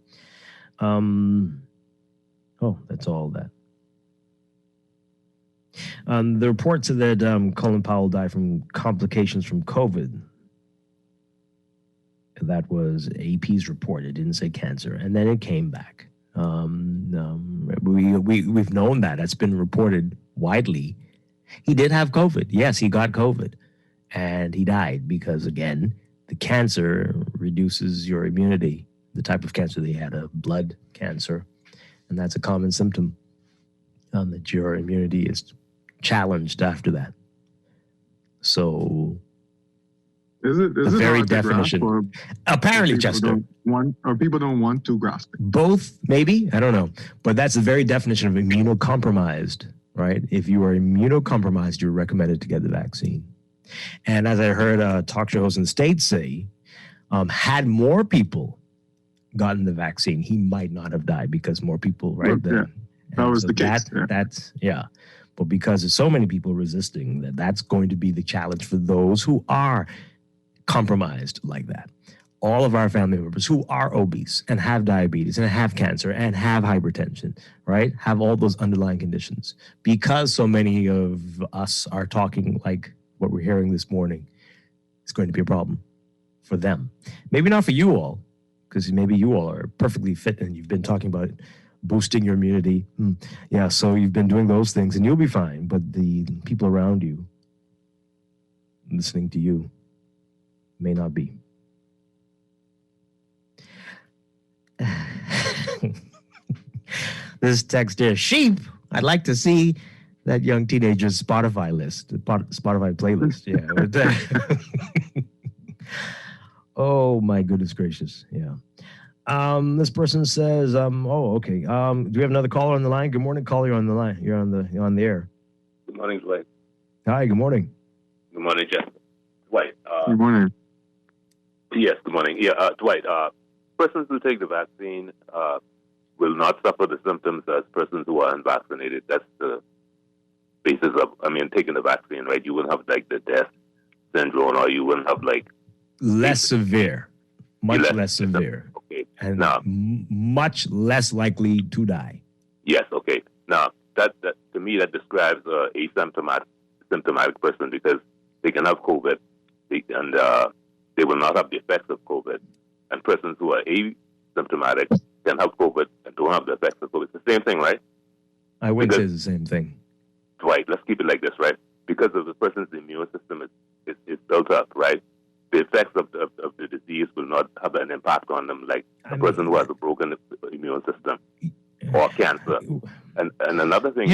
That's all that. The report said that Colin Powell died from complications from COVID. That was AP's report. It didn't say cancer, and then it came back. We've known that. That's been reported widely. He did have COVID. Yes, he got COVID, and he died because, again, the cancer reduces your immunity. The type of cancer they had, a blood cancer, and that's a common symptom that your immunity is challenged after that. So, is it the very definition? Apparently, Chester. People don't want to grasp it. Both, maybe, I don't know, but that's the very definition of immunocompromised, right? If you are immunocompromised, you're recommended to get the vaccine. And as I heard a talk show host in the States say, had more people gotten the vaccine, he might not have died because more people, right? Yeah, that was the case. That's But because there's so many people resisting, that's going to be the challenge for those who are compromised like that. All of our family members who are obese and have diabetes and have cancer and have hypertension, right? Have all those underlying conditions. Because so many of us are talking like what we're hearing this morning, it's going to be a problem for them. Maybe not for you all, because maybe you all are perfectly fit and you've been talking about boosting your immunity. Yeah, so you've been doing those things and you'll be fine. But the people around you, listening to you, may not be. This text here, sheep, I'd like to see That young teenager's Spotify list, the Spotify playlist. Yeah. Oh my goodness gracious. Yeah. This person says, okay. Do we have another caller on the line? Good morning, caller. You're on the line. You're on the air. Good morning, Dwight. Hi, good morning. Good morning, Jeff. Dwight. Good morning. Yes, good morning. Yeah, Dwight. Persons who take the vaccine will not suffer the symptoms as persons who are unvaccinated. That's the basis of, taking the vaccine, right? You wouldn't have like the death syndrome, or you wouldn't have like less severe, much less severe, okay, and now much less likely to die. Yes, okay. Now that to me that describes a symptomatic person, because they can have COVID, and they will not have the effects of COVID, and persons who are asymptomatic can have COVID and don't have the effects of COVID. It's the same thing, right? I wouldn't say it's the same thing. Right. Let's keep it like this, right? Because of the person's immune system is built up, right? The effects of the disease will not have an impact on them like a person who has a broken immune system or cancer. And another thing,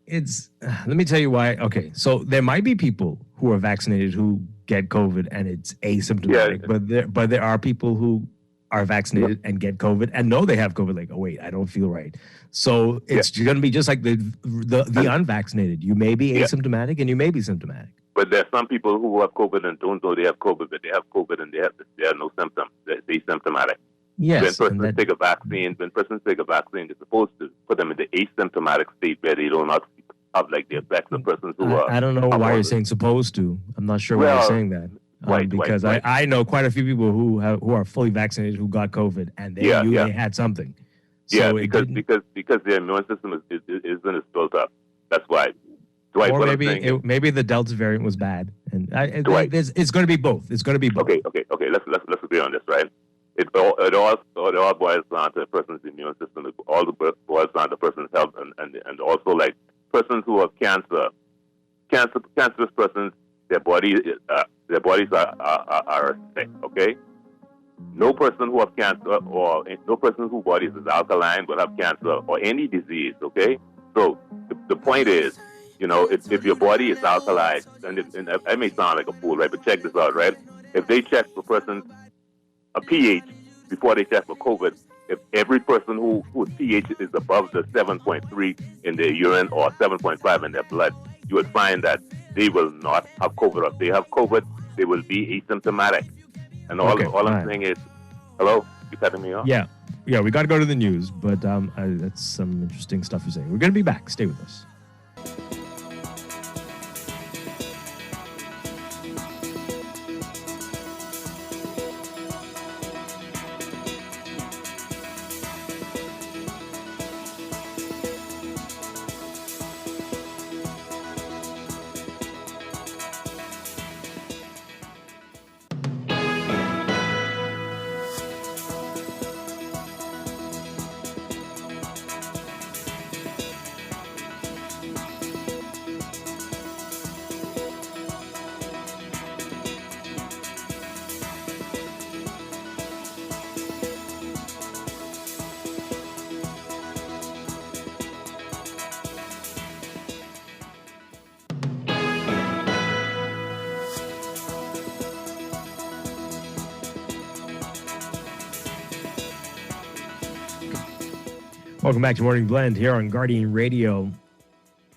it's let me tell you why. Okay, so there might be people who are vaccinated who get COVID and it's asymptomatic, but there are people who are vaccinated and get COVID and know they have COVID, like, oh wait, I don't feel right. So it's going to be just like the unvaccinated. You may be asymptomatic and you may be symptomatic. But there are some people who have COVID and don't know they have COVID, but they have COVID and they have no symptoms. They're asymptomatic. Yes. When persons take a vaccine, they're supposed to put them in the asymptomatic state where they do not have like the effects of persons who are. I don't know why you're saying supposed to. I'm not sure why you're saying that. Because I know quite a few people who are fully vaccinated who got COVID and they knew they had something. So because their immune system isn't built up. That's why. Dwight, or maybe the Delta variant was bad, and it's going to be both. It's going to be both. Okay. Let's agree on this, right? It all boils down to a person's immune system. It all boils down to a person's health, and also like persons who have cancerous persons, their bodies are sick. Okay. No person who has cancer or no person whose body is alkaline will have cancer or any disease. Okay. So the point is, if your body is alkaline, and I may sound like a fool, right? But check this out, right? If they check for a pH before they check for COVID, if every person whose pH is above the 7.3 in their urine or 7.5 in their blood, you would find that they will not have COVID. Or if they have COVID, they will be asymptomatic. And all I'm saying is, hello, you cutting me off? Yeah, we got to go to the news, but that's some interesting stuff you're saying. We're going to be back. Stay with us. Welcome back to Morning Blend here on Guardian Radio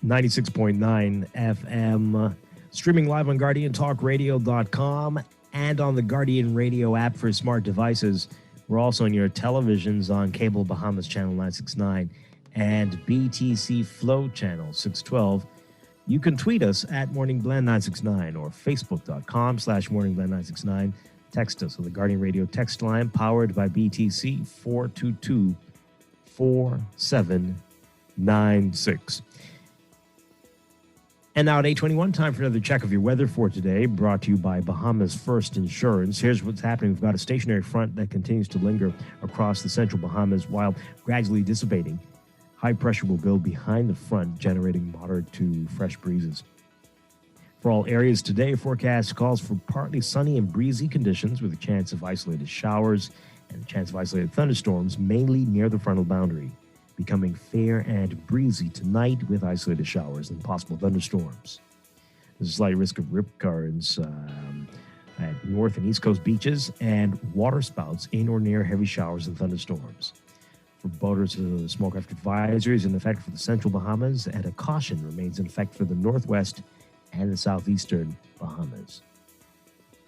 96.9 FM, streaming live on GuardianTalkRadio.com and on the Guardian Radio app for smart devices. We're also on your televisions on Cable Bahamas Channel 969 and BTC Flow Channel 612. You can tweet us at Morning Blend 969 or Facebook.com/MorningBlend969. Text us on the Guardian Radio text line powered by BTC 422-4796. And now at 8:21, time for another check of your weather for today, brought to you by Bahamas First Insurance. Here's what's happening. We've got a stationary front that continues to linger across the central Bahamas while gradually dissipating. High pressure will build behind the front, generating moderate to fresh breezes. For all areas today, forecast calls for partly sunny and breezy conditions with a chance of isolated showers and a chance of isolated thunderstorms, mainly near the frontal boundary. becoming fair and breezy tonight with isolated showers and possible thunderstorms. There's a slight risk of rip currents at north and east coast beaches and water spouts in or near heavy showers and thunderstorms. For boaters, small craft advisory is in effect for the central Bahamas, and a caution remains in effect for the northwest and the southeastern Bahamas.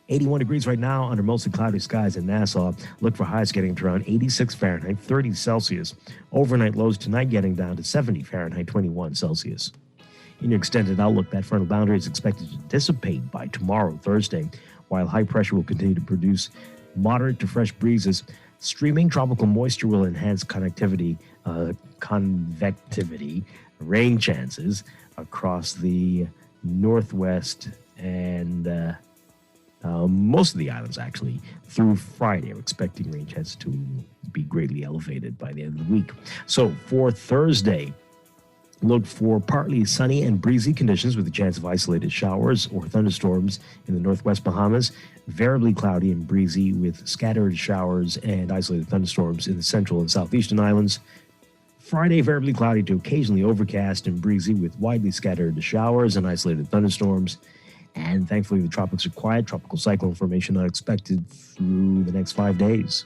81 degrees right now under mostly cloudy skies in Nassau. Look for highs getting to around 86 Fahrenheit, 30 Celsius. Overnight lows tonight getting down to 70 Fahrenheit, 21 Celsius. In your extended outlook, that frontal boundary is expected to dissipate by tomorrow, Thursday, while high pressure will continue to produce moderate to fresh breezes. Streaming tropical moisture will enhance convectivity, rain chances across the northwest and most of the islands, actually, through Friday. We're expecting rain chances to be greatly elevated by the end of the week. So for Thursday, look for partly sunny and breezy conditions with a chance of isolated showers or thunderstorms in the northwest Bahamas, variably cloudy and breezy with scattered showers and isolated thunderstorms in the central and southeastern islands. Friday, variably cloudy to occasionally overcast and breezy with widely scattered showers and isolated thunderstorms. And thankfully, the tropics are quiet. Tropical cyclone formation not expected through the next 5 days.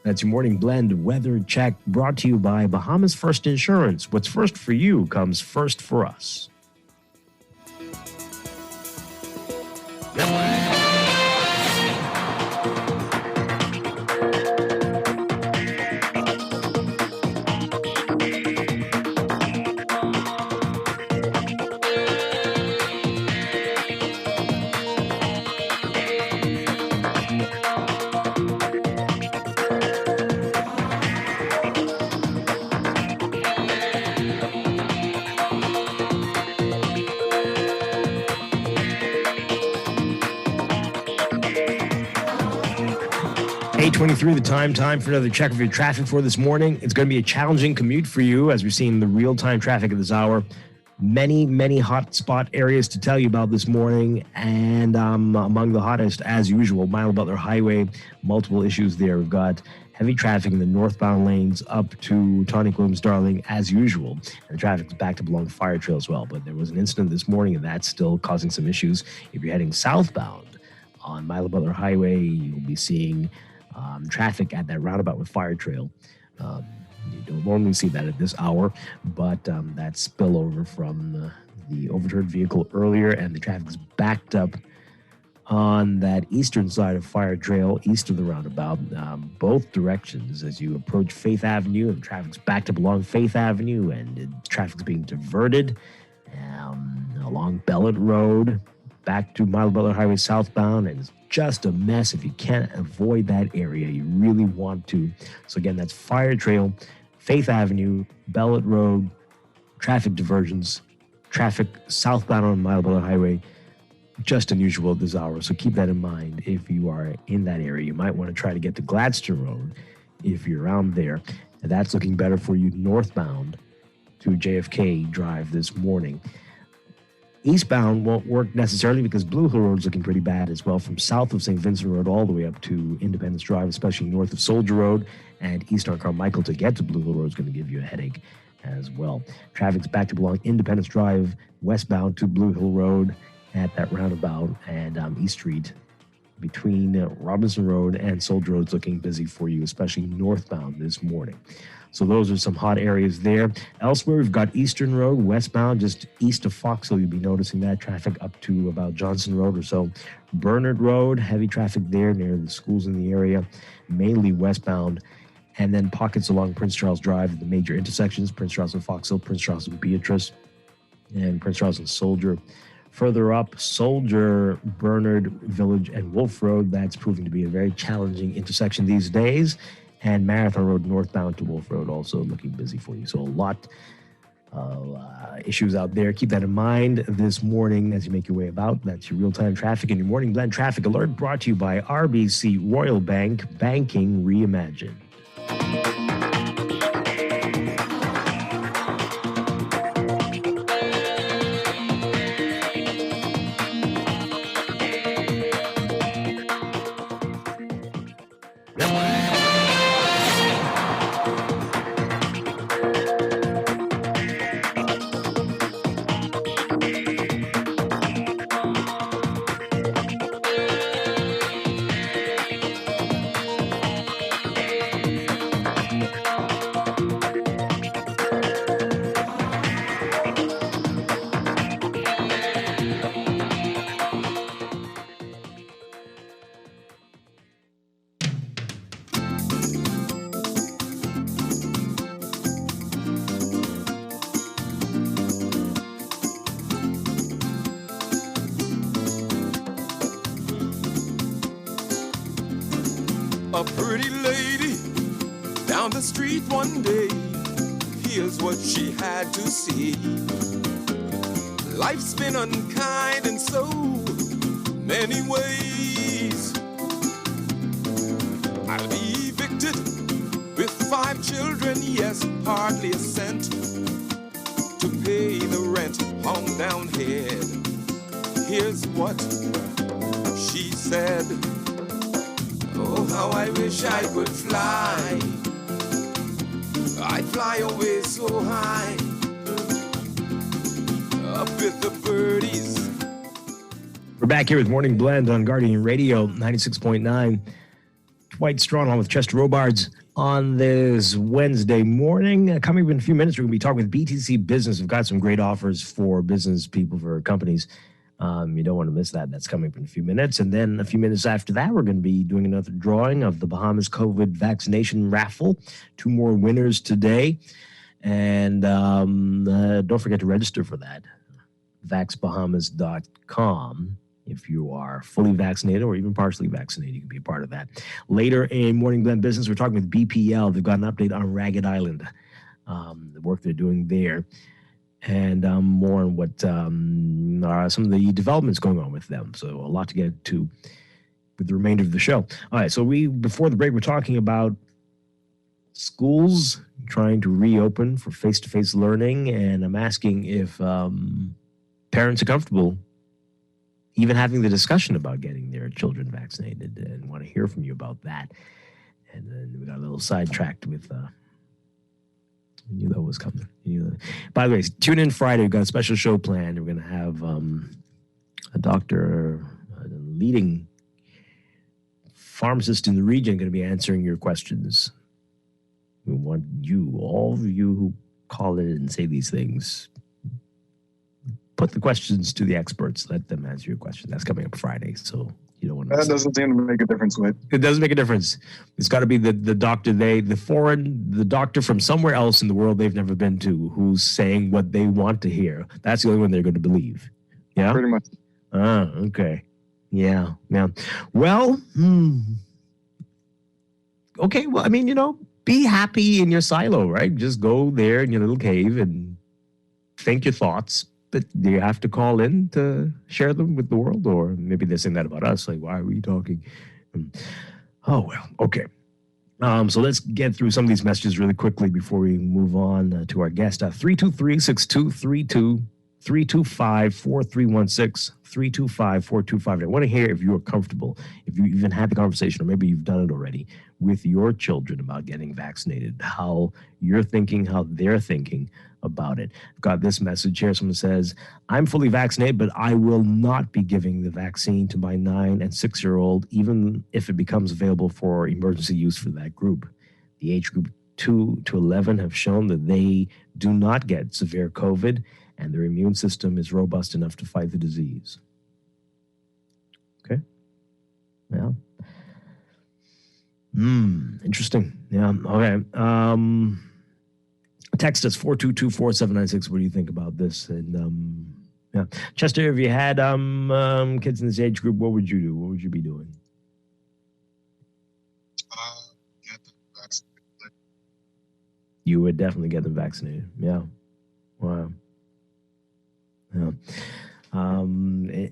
That's your morning blend weather check brought to you by Bahamas First Insurance. What's first for you comes first for us. 8:23 the time for another check of your traffic for this morning. It's going to be a challenging commute for you as we're seeing the real-time traffic at this hour. Many hot spot areas to tell you about this morning, and among the hottest, as usual, Mile Butler Highway, multiple issues there. We've got heavy traffic in the northbound lanes up to Tonic Williams Darling, as usual, and the traffic's backed up along the fire trail as well. But there was an incident this morning, and that's still causing some issues. If you're heading southbound on Mile Butler Highway, you'll be seeing traffic at that roundabout with fire trail. You don't normally see that at this hour, but that spillover from the overturned vehicle earlier, and the traffic's backed up on that eastern side of Fire Trail, east of the roundabout, both directions as you approach Faith Avenue, and traffic's backed up along Faith Avenue, and traffic's being diverted along Bellet Road, back to Mile Butler Highway southbound, and it's just a mess. If you can't avoid that area, you really want to. So again, that's Fire Trail, Faith Avenue, Bellet Road, traffic diversions, traffic southbound on Mile Butler Highway, just unusual at this hour. So keep that in mind if you are in that area. You might want to try to get to Gladstone Road if you're around there. And that's looking better for you northbound to JFK Drive this morning. Eastbound won't work necessarily because Blue Hill Road is looking pretty bad as well, from south of St. Vincent Road all the way up to Independence Drive, especially north of Soldier Road, and east on Carmichael to get to Blue Hill Road is going to give you a headache as well. Traffic's backed up along Independence Drive, westbound to Blue Hill Road at that roundabout, and East Street between Robinson Road and Soldier Road is looking busy for you, especially northbound this morning. So those are some hot areas there. Elsewhere, we've got Eastern Road, westbound, just east of Foxhill. You'll be noticing that traffic up to about Johnson Road or so. Bernard Road, heavy traffic there near the schools in the area, mainly westbound. And then pockets along Prince Charles Drive, the major intersections, Prince Charles and Foxhill, Prince Charles and Beatrice, and Prince Charles and Soldier. Further up, Soldier, Bernard Village, and Wolf Road. That's proving to be a very challenging intersection these days. And Marathon Road northbound to Wolf Road also looking busy for you. So a lot of issues out there. Keep that in mind this morning as you make your way about. That's your real-time traffic and your morning blend traffic alert brought to you by RBC Royal Bank, banking reimagined. A pretty lady down the street one day. Here's what she had to say. Life's been unkind in so many ways. I'll be evicted with 5 children, yes, hardly a cent to pay the rent on down head. Here's what she said. Oh, how I wish I could fly. I'd fly away so high, up with the birdies. We're back here with Morning Blend on Guardian Radio 96.9. Dwight Strachan with Chester Robards on this Wednesday morning. Coming up in a few minutes, we're going to be talking with BTC Business. We've got some great offers for business people, for companies. You don't want to miss that. That's coming up in a few minutes. And then a few minutes after that, we're going to be doing another drawing of the Bahamas COVID vaccination raffle. 2 more winners today. And don't forget to register for that. vaxbahamas.com. If you are fully vaccinated or even partially vaccinated, you can be a part of that. Later in Morning Blend Business, we're talking with BPL. They've got an update on Ragged Island, the work they're doing there. And more on what are some of the developments going on with them. So a lot to get to with the remainder of the show. All right, so before the break, we're talking about schools trying to reopen for face-to-face learning, and I'm asking if parents are comfortable even having the discussion about getting their children vaccinated, and want to hear from you about that. And then we got a little sidetracked with... I knew that was coming. By the way, tune in Friday. We've got a special show planned. We're going to have a doctor, a leading pharmacist in the region, going to be answering your questions. We want you, all of you who call in and say these things, put the questions to the experts. Let them answer your question. That's coming up Friday, so you don't want to. That doesn't seem to make a difference, Whit. It doesn't make a difference. It's got to be the doctor, the doctor from somewhere else in the world they've never been to, who's saying what they want to hear. That's the only one they're going to believe. Yeah? Pretty much. Ah, okay. Yeah. Well, okay. Well, I mean, be happy in your silo, right? Just go there in your little cave and think your thoughts. But do you have to call in to share them with the world? Or maybe they're saying that about us. Like, why are we talking? Oh, well, okay. So let's get through some of these messages really quickly before we move on to our guest. 323-6232, 325-4316, 325-4258. I want to hear if you are comfortable, if you even had the conversation, or maybe you've done it already, with your children about getting vaccinated, how you're thinking, how they're thinking about it. I've got this message here. Someone says, I'm fully vaccinated, but I will not be giving the vaccine to my 9 and 6-year-old, even if it becomes available for emergency use for that group. The age group 2 to 11 have shown that they do not get severe COVID, and their immune system is robust enough to fight the disease. Okay. Yeah. Interesting. Yeah. Okay. Text us 422-4796. What do you think about this? And yeah, Chester, if you had kids in this age group, what would you do? What would you be doing? You would definitely get them vaccinated. Yeah. Wow. Yeah.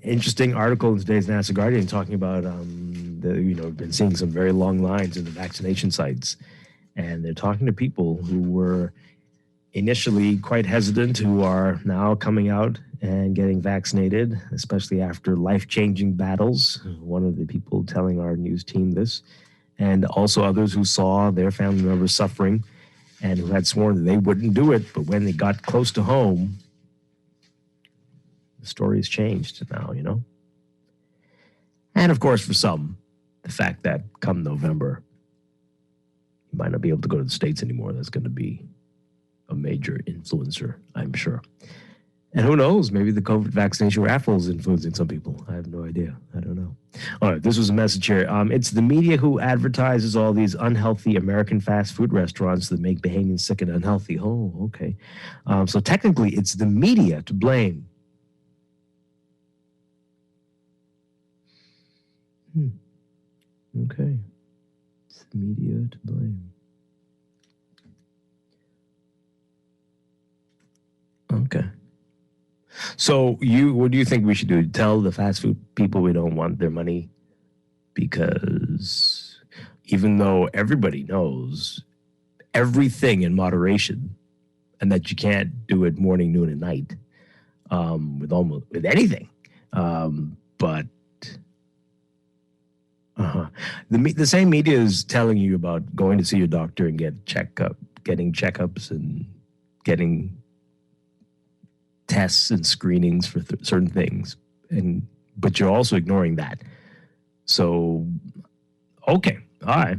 Interesting article in today's National Guardian talking about we've been seeing some very long lines in the vaccination sites, and they're talking to people who were initially quite hesitant, who are now coming out and getting vaccinated, especially after life-changing battles. One of the people telling our news team this, and also others who saw their family members suffering and who had sworn that they wouldn't do it, but when they got close to home, the story has changed now, And of course, for some, the fact that come November, you might not be able to go to the States anymore. That's going to be a major influencer, I'm sure. And who knows, maybe the COVID vaccination raffle is influencing some people. I have no idea. I don't know. All right, this was a message here. It's the media who advertises all these unhealthy American fast food restaurants that make Bahamians sick and unhealthy. Oh, okay. So technically, it's the media to blame. Okay. media to blame. Okay. So what do you think we should do? Tell the fast food people we don't want their money? Because even though everybody knows everything in moderation and that you can't do it morning, noon, and night with anything. But the same media is telling you about going to see your doctor and getting checkups and getting tests and screenings for certain things, but you're also ignoring that. So, okay, all right.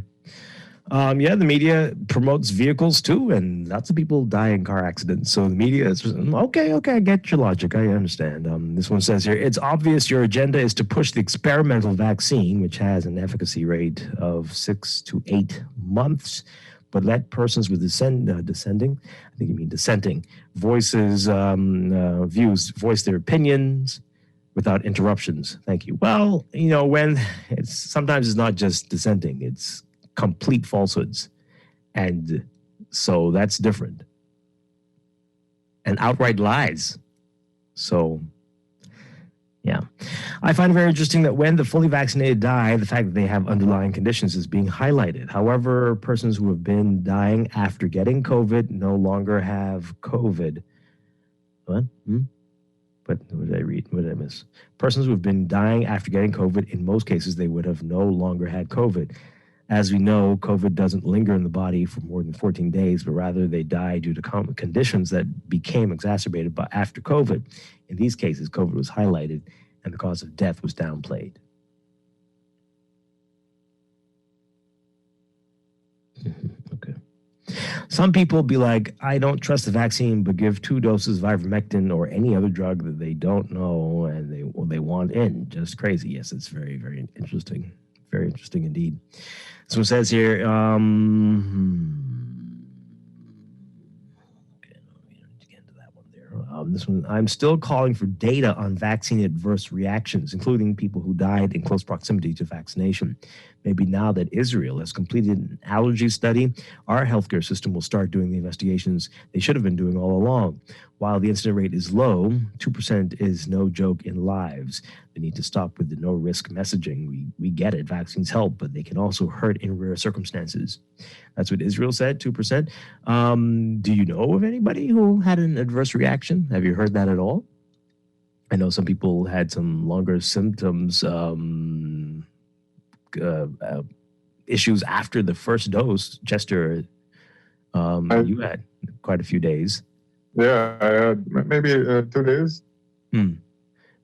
The media promotes vehicles too, and lots of people die in car accidents. So the media is okay. I get your logic. I understand. This one says here, it's obvious your agenda is to push the experimental vaccine, which has an efficacy rate of 6 to 8 months, but let persons with dissenting voices, views, voice their opinions without interruptions. Thank you. Well, when sometimes it's not just dissenting, it's complete falsehoods. And so that's different. And outright lies. So, yeah. I find it very interesting that when the fully vaccinated die, the fact that they have underlying conditions is being highlighted. However, persons who have been dying after getting COVID no longer have COVID. What? What did I read? What did I miss? Persons who have been dying after getting COVID, in most cases, they would have no longer had COVID. As we know, COVID doesn't linger in the body for more than 14 days, but rather they die due to conditions that became exacerbated after COVID. In these cases, COVID was highlighted and the cause of death was downplayed. Okay. Some people be like, I don't trust the vaccine, but give 2 doses of ivermectin or any other drug that they don't know and they want in. Just crazy. Yes, it's very, very interesting. Very interesting indeed. So it says here, okay, no, we don't need to get into that one there. This one, I'm still calling for data on vaccine adverse reactions, including people who died in close proximity to vaccination. Maybe now that Israel has completed an allergy study, our healthcare system will start doing the investigations they should have been doing all along. While the incident rate is low, 2% is no joke in lives. They need to stop with the no-risk messaging. We get it. Vaccines help, but they can also hurt in rare circumstances. That's what Israel said, 2%. Do you know of anybody who had an adverse reaction? Have you heard that at all? I know some people had some longer symptoms, issues after the first dose. Chester, you had quite a few days. Yeah, I had maybe 2 days. I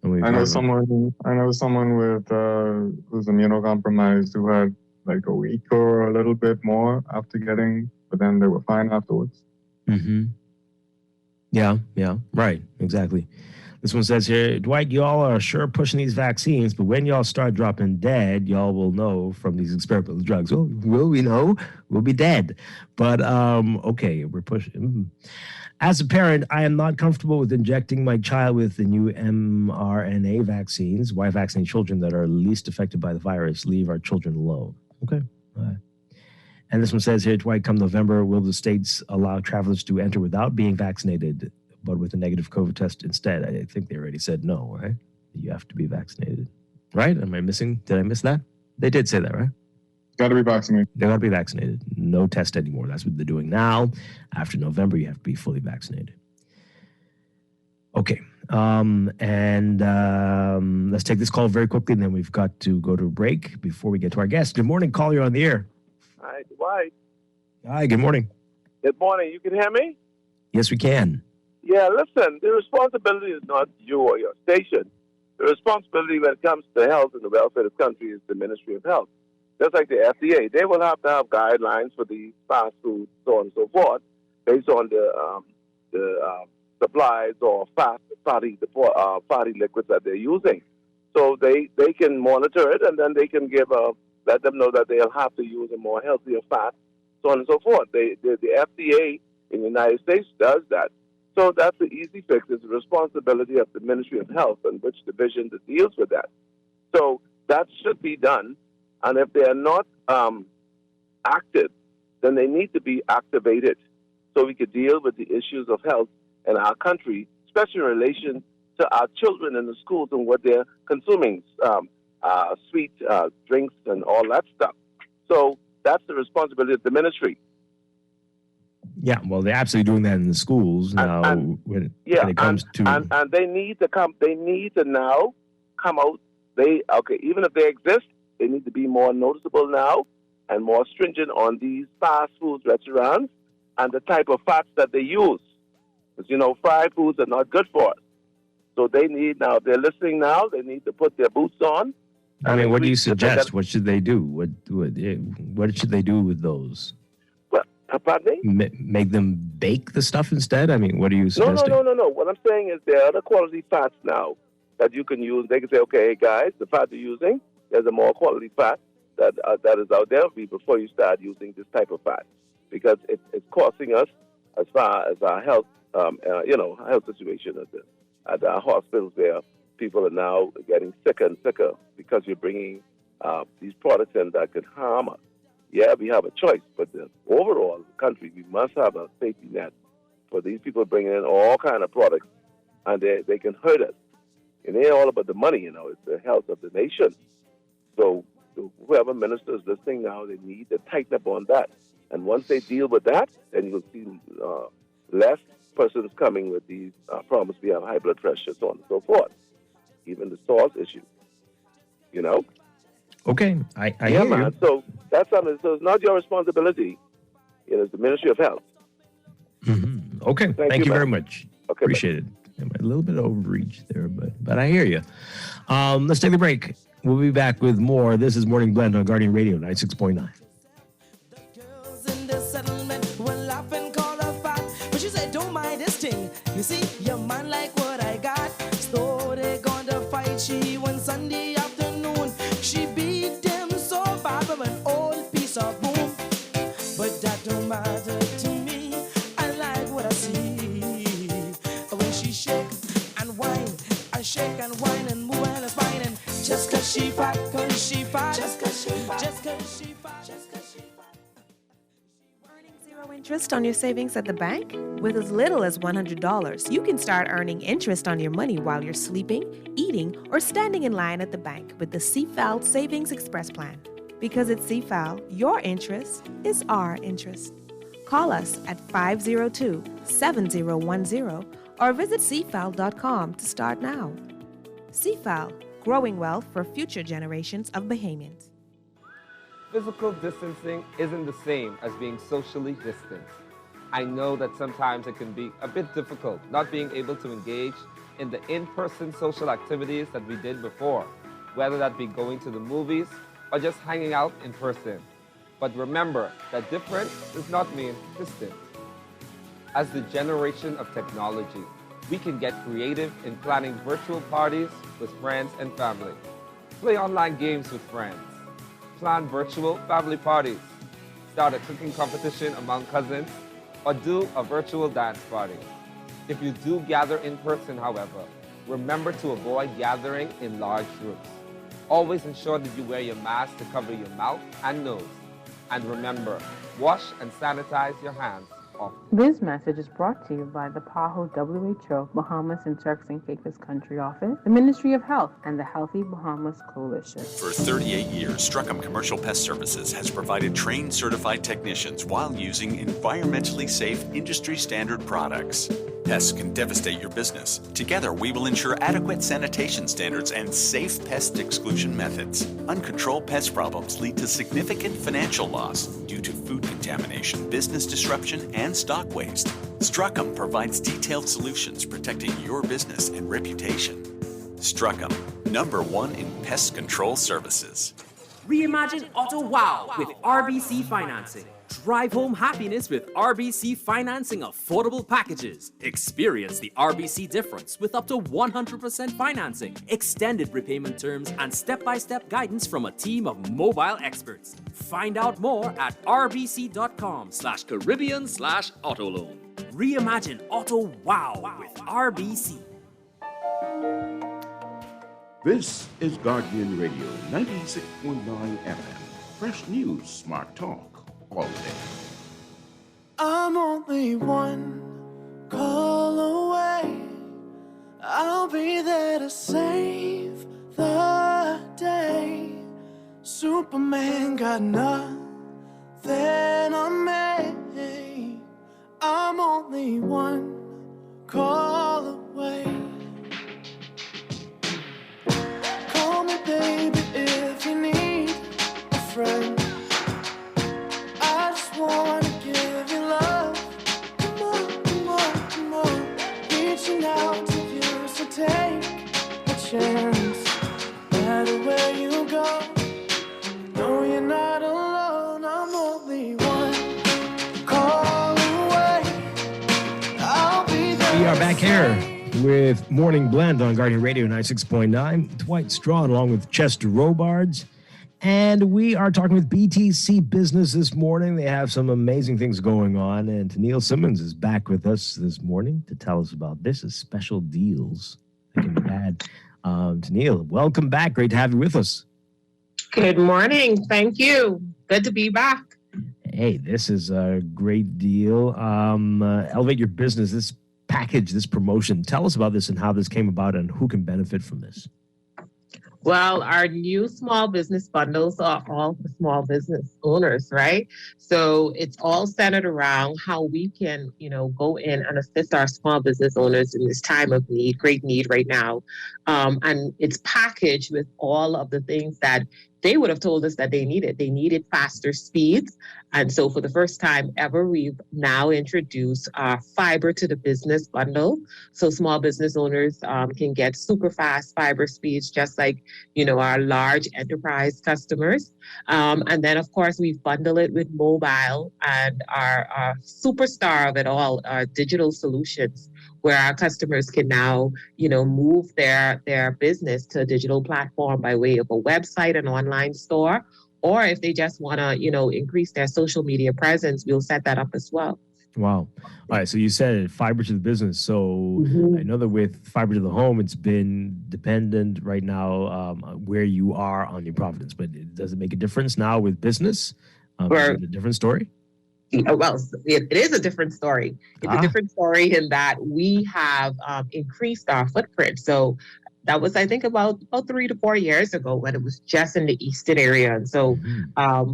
know someone with who's immunocompromised who had like a week or a little bit more after getting, but then they were fine afterwards. Mm-hmm. Yeah, right, exactly. This one says here, Dwight, y'all are sure pushing these vaccines, but when y'all start dropping dead, y'all will know from these experimental drugs. Well, will we know? We'll be dead. But, okay, we're pushing. As a parent, I am not comfortable with injecting my child with the new mRNA vaccines. Why vaccinate children that are least affected by the virus? Leave our children alone. Okay. All right. And this one says here, Dwight, come November, will the states allow travelers to enter without being vaccinated, but with a negative COVID test instead? I think they already said no, right? You have to be vaccinated, right? Am I missing? Did I miss that? They did say that, right? Got to be vaccinated. They got to be vaccinated. No test anymore. That's what they're doing now. After November, you have to be fully vaccinated. Okay. Let's take this call very quickly, and then we've got to go to a break before we get to our guest. Good morning. Call, you're on the air. Hi, Dwight. Hi, good morning. Good morning. You can hear me? Yes, we can. Yeah, listen, the responsibility is not you or your station. The responsibility when it comes to health and the welfare of the country is the Ministry of Health. Just like the FDA, they will have to have guidelines for the fast food, so on and so forth, based on the supplies or fatty liquids that they're using. So they can monitor it, and then they can let them know that they'll have to use a more healthier fat, so on and so forth. The FDA in the United States does that. So that's the easy fix. It's the responsibility of the Ministry of Health and which division that deals with that. So that should be done. And if they are not acted, then they need to be activated so we could deal with the issues of health in our country, especially in relation to our children in the schools and what they're consuming, sweet drinks and all that stuff. So that's the responsibility of the ministry. Yeah, well, they're absolutely doing that in the schools now. When it comes to and they need to come. They need to now come out. Even if they exist, they need to be more noticeable now and more stringent on these fast food restaurants and the type of fats that they use. Because fried foods are not good for us. So they need now. They're listening now. They need to put their boots on. I mean, what do you suggest? What should they do? What should they do with those? Make them bake the stuff instead? I mean, what are you suggesting? No. What I'm saying is there are other quality fats now that you can use. They can say, okay, guys, the fat you're using, there's a more quality fat that is out there before you start using this type of fat, because it's costing us as far as our health, health situation at our hospitals. There, people are now getting sicker and sicker because you're bringing these products in that could harm us. Yeah, we have a choice, but the overall country, we must have a safety net for these people bringing in all kind of products, and they can hurt us. It ain't all about the money, it's the health of the nation. So whoever minister is listening now, they need to tighten up on that. And once they deal with that, then you'll see less persons coming with these problems. We have high blood pressure, so on and so forth. Even the SARS issue, Okay, I hear you. So that's something. So it's not your responsibility. It's the Ministry of Health. Mm-hmm. Okay, thank you very much. Okay, appreciate it. A little bit of overreach there, but I hear you. Let's take a break. We'll be back with more. This is Morning Blend on Guardian Radio 96.9. But she said, don't mind this thing. You see, your man like what I got. So they gonna fight she one Sunday afternoon. She beat them so bad with an old piece of boom. But that don't matter to me. I like what I see. When she shake and whine, I shake and whine and move and spine. And just cause she fat, cause she fat, just cause she fat, just cause she fat, just cause she fat. Earning zero interest on your savings at the bank? With as little as $100, you can start earning interest on your money while you're sleeping, eating, or standing in line at the bank with the CFAL Savings Express Plan. Because at CFAL, your interest is our interest. Call us at 502-7010 or visit cfal.com to start now. CFAL, growing wealth for future generations of Bahamians. Physical distancing isn't the same as being socially distant. I know that sometimes it can be a bit difficult not being able to engage in the in-person social activities that we did before, whether that be going to the movies or just hanging out in person. But remember that different does not mean distant. As the generation of technology, we can get creative in planning virtual parties with friends and family, play online games with friends, plan virtual family parties, start a cooking competition among cousins, or do a virtual dance party. If you do gather in person, however, remember to avoid gathering in large groups. Always ensure that you wear your mask to cover your mouth and nose. And remember, wash and sanitize your hands often. This message is brought to you by the PAHO WHO Bahamas and Turks and Caicos Country Office, the Ministry of Health, and the Healthy Bahamas Coalition. For 38 years, Strachan Commercial Pest Services has provided trained certified technicians while using environmentally safe industry standard products. Pests can devastate your business. Together, we will ensure adequate sanitation standards and safe pest exclusion methods. Uncontrolled pest problems lead to significant financial loss due to food contamination, business disruption, and stock waste. Strachan provides detailed solutions protecting your business and reputation. Strachan, #1 in pest control services. Reimagine Auto Wow with RBC Financing. Drive home happiness with RBC Financing affordable packages. Experience the RBC difference with up to 100% financing, extended repayment terms, and step-by-step guidance from a team of mobile experts. Find out more at rbc.com/Caribbean/autoloan. Reimagine Auto Wow with RBC. This is Guardian Radio 96.9 FM. Fresh News Smart Talk. quality. I'm only one call away. I'll be there to save the day. Superman got nothing on me. I'm only one call away. Call me, baby, if you need a friend. I just wanna give you love. Come on, come on, come on. Reaching out to you, so take a chance. No matter where you go, no, you're not alone. I'm only one call away. I'll be there. We are back here with Morning Blend on Guardian Radio 96.9. Dwight Strachan along with Chester Robards. And we are talking with BTC Business this morning. They have some amazing things going on. And Tennille Simmons is back with us this morning to tell us about this is special deals that can be had. Tennille, welcome back. Great to have you with us. Good morning. Thank you. Good to be back. Hey, this is a great deal. Elevate your business, this package, this promotion. Tell us about this and how this came about and who can benefit from this. Well, our new small business bundles are all for small business owners, right? So it's all centered around how we can, go in and assist our small business owners in this time of need, great need right now. And it's packaged with all of the things that they would have told us that they needed. They needed faster speeds. And so for the first time ever, we've now introduced our fiber to the business bundle. So small business owners can get super fast fiber speeds, just like, our large enterprise customers. And then, of course, we bundle it with mobile and our superstar of it all, our digital solutions, where our customers can now, move their business to a digital platform by way of a website, an online store, or if they just want to, increase their social media presence, we'll set that up as well. Wow. All right. So you said fiber to the business. So I know that with fiber to the home, it's been dependent right now where you are on your Providence. But does it make a difference now with business? Is it a different story? Well, it is a different story. It's a different story in that we have increased our footprint. So that was, I think, about 3 to 4 years ago when it was just in the Eastern area. And so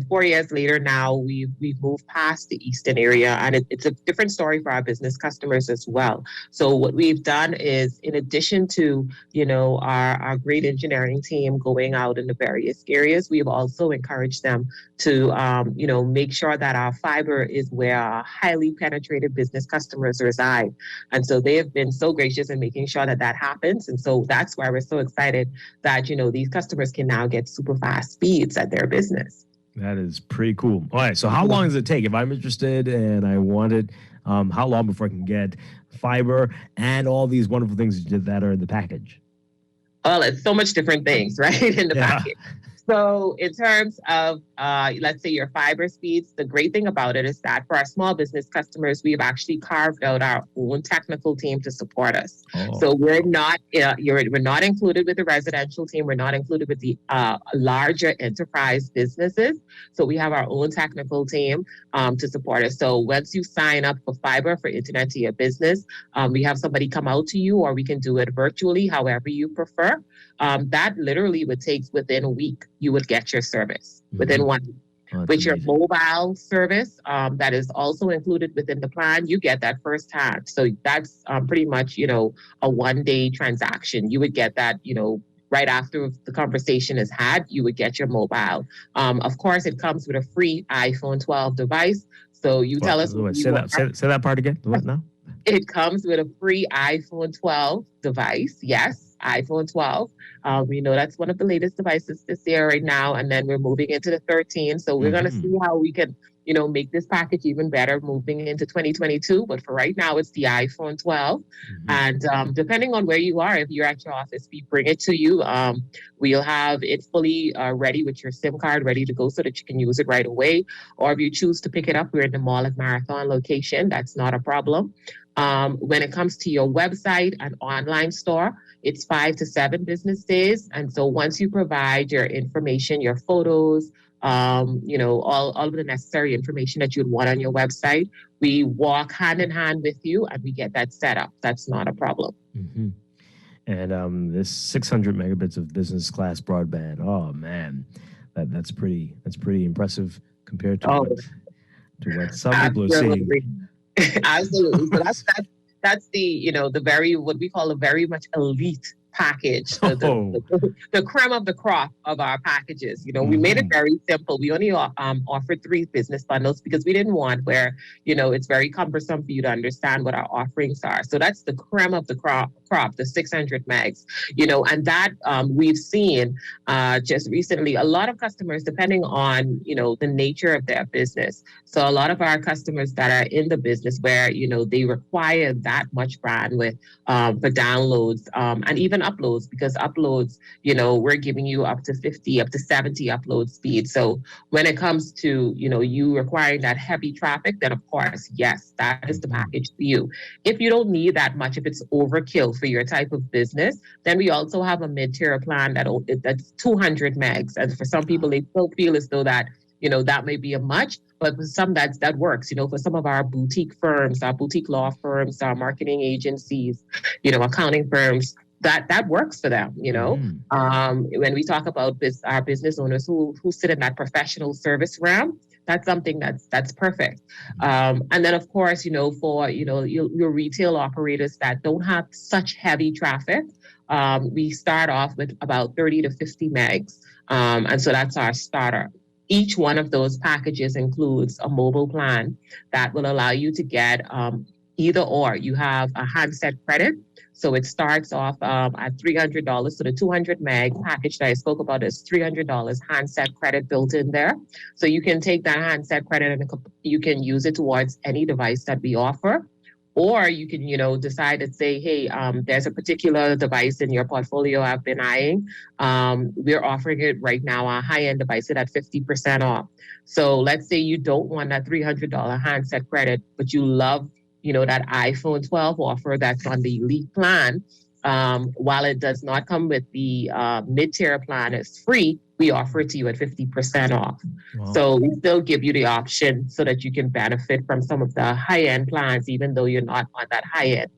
4 years later now, we've moved past the Eastern area, and it's a different story for our business customers as well. So what we've done is, in addition to, our great engineering team going out in the various areas, we've also encouraged them to, make sure that our fiber is where our highly penetrated business customers reside. And so they have been so gracious in making sure that that happens. And so that's why we're so excited that, these customers can now get super fast speeds at their business. That is pretty cool. All right. So how long does it take if I'm interested and I want it? How long before I can get fiber and all these wonderful things that are in the package? Well, it's so much different things, right, in the package. So in terms of, let's say, your fiber speeds, the great thing about it is that for our small business customers, we've actually carved out our own technical team to support us. So we're not included with the residential team. We're not included with the larger enterprise businesses. So we have our own technical team to support us. So once you sign up for fiber for internet to your business, we have somebody come out to you, or we can do it virtually, however you prefer. That literally would take within a week. You would get your service within 1 week. With your mobile service that is also included within the plan, you get that firsthand. So that's pretty much, a one-day transaction. You would get that, right after the conversation is had, you would get your mobile. Of course, it comes with a free iPhone 12 device. So you tell us. Say that part again. What now? It comes with a free iPhone 12 device. Yes, iPhone 12. We know that's one of the latest devices this year right now. And then we're moving into the 13. So we're going to see how we can, make this package even better moving into 2022. But for right now, it's the iPhone 12. And depending on where you are, if you're at your office, we bring it to you. We'll have it fully ready with your SIM card ready to go so that you can use it right away. Or if you choose to pick it up, we're in the Mall at Marathon location. That's not a problem. When it comes to your website and online store, it's 5 to 7 business days. And so once you provide your information, your photos, all of the necessary information that you'd want on your website. We walk hand in hand with you and we get that set up. That's not a problem. Mm-hmm. And this 600 megabits of business class broadband. Oh man, that's pretty impressive compared to what some people are seeing. Absolutely. So that's the the very what we call a very much elite package, the creme of the crop of our packages. We made it very simple. We only offered 3 business bundles because we didn't want where it's very cumbersome for you to understand what our offerings are. So that's the creme of the crop, the 600 megs. And that we've seen just recently a lot of customers, depending on the nature of their business. So a lot of our customers that are in the business where they require that much bandwidth for downloads and even uploads, because uploads, we're giving you up to 50, up to 70 upload speed. So when it comes to, you requiring that heavy traffic, then of course, yes, that is the package for you. If you don't need that much, if it's overkill for your type of business, then we also have a mid-tier plan that's 200 megs. And for some people, they still feel as though that, that may be a much, but for some that works. For some of our boutique firms, our boutique law firms, our marketing agencies, accounting firms, that works for them, when we talk about our business owners who sit in that professional service realm, that's something that's perfect. And then of course, for, your retail operators that don't have such heavy traffic, we start off with about 30 to 50 megs. And so that's our starter. Each one of those packages includes a mobile plan that will allow you to get either or. You have a handset credit. So it starts off at $300. So the 200 meg package that I spoke about is $300 handset credit built in there. So you can take that handset credit and you can use it towards any device that we offer. Or you can, decide to say, hey, there's a particular device in your portfolio I've been eyeing. We're offering it right now, a high-end device at 50% off. So let's say you don't want that $300 handset credit, but you love that iPhone 12 offer that's on the elite plan. While it does not come with the mid-tier plan, it's free. We offer it to you at 50% off. Wow. So we still give you the option so that you can benefit from some of the high-end plans, even though you're not on that high-end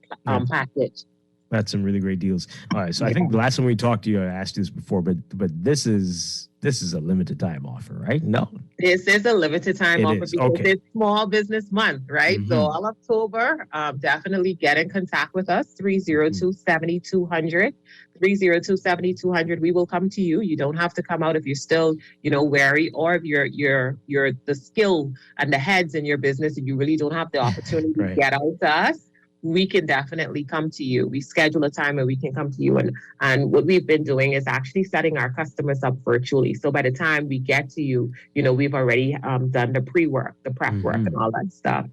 package. That's some really great deals. All right, so I think the last time we talked to you, I asked you this before, but this is a limited time offer, right? No, this is a limited time offer because it's Small Business Month, right? Mm-hmm. So all October, definitely get in contact with us. 302-7200. 302-7200. We will come to you. You don't have to come out if you're still, wary, or if you're the skill and the heads in your business and you really don't have the opportunity to get out to us. We can definitely come to you. We schedule a time where we can come to you. And what we've been doing is actually setting our customers up virtually. So by the time we get to you, we've already done the pre-work, the prep work and all that stuff.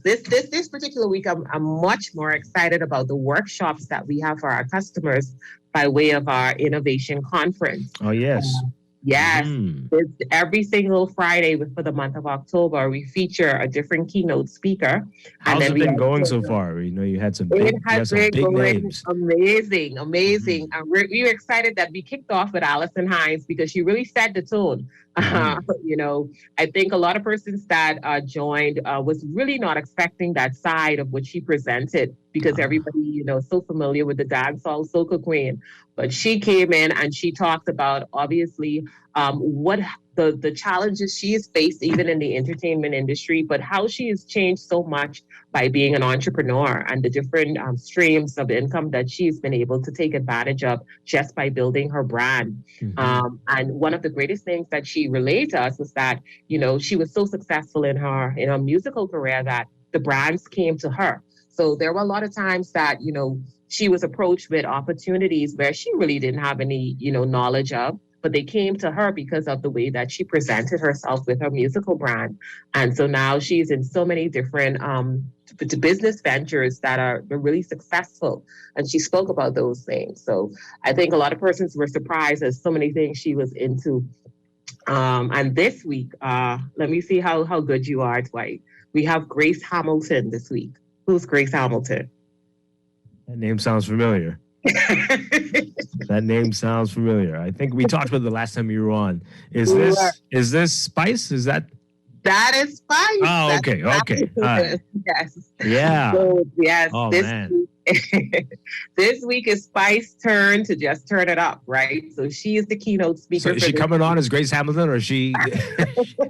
This particular week, I'm much more excited about the workshops that we have for our customers by way of our innovation conference. Oh, yes. Yes, it's every single Friday for the month of October, we feature a different keynote speaker. How's it been going so far? You had some big names. Amazing. And we're excited that we kicked off with Allison Hines because she really set the tone. I think a lot of persons that joined was really not expecting that side of what she presented because everybody, so familiar with the dancehall soca queen. But she came in and she talked about, obviously, what the challenges she has faced even in the entertainment industry, but how she has changed so much by being an entrepreneur and the different streams of income that she's been able to take advantage of just by building her brand. Mm-hmm. And one of the greatest things that she relayed to us was that, she was so successful in her musical career that the brands came to her. So there were a lot of times that, she was approached with opportunities where she really didn't have any, knowledge of, but they came to her because of the way that she presented herself with her musical brand. And so now she's in so many different business ventures that are really successful. And she spoke about those things. So I think a lot of persons were surprised at so many things she was into. And this week, let me see how good you are, Dwight. We have Grace Hamilton this week. Who's Grace Hamilton? That name sounds familiar. That name sounds familiar. I think we talked about it the last time you were on. Is this Spice? Is that? That is Spice. Oh, okay. Okay. All right. Yes. Yeah. So, yes. Oh, man. This week is Spice's turn to just turn it up, right? So she is the keynote speaker. So is she coming on as Grace Hamilton, or is she?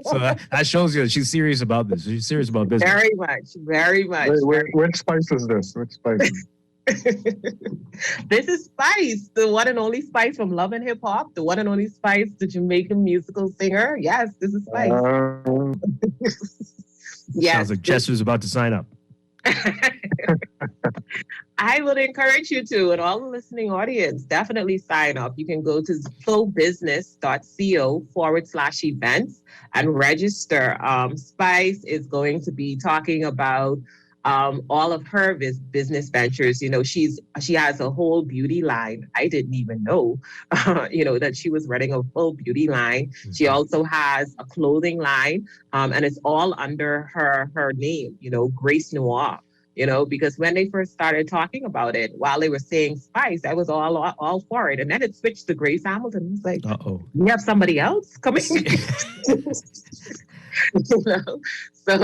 So that shows you that she's serious about this. She's serious about business. Very much. Very much. Which Spice is this? Which Spice? This is Spice, the one and only Spice from Love and Hip Hop, the one and only Spice, the Jamaican musical singer. Yes, this is Spice. Yes. Sounds like Chester's about to sign up. I would encourage you to, and all the listening audience, definitely sign up. You can go to flowbusiness.co/events and register. Spice is going to be talking about all of her business ventures. You know, she has a whole beauty line. I didn't even know, that she was running a full beauty line. Mm-hmm. She also has a clothing line, and it's all under her name, Grace Noir. Because when they first started talking about it, while they were saying Spice, I was all for it. And then it switched to Grace Hamilton. It's like, you have somebody else coming? So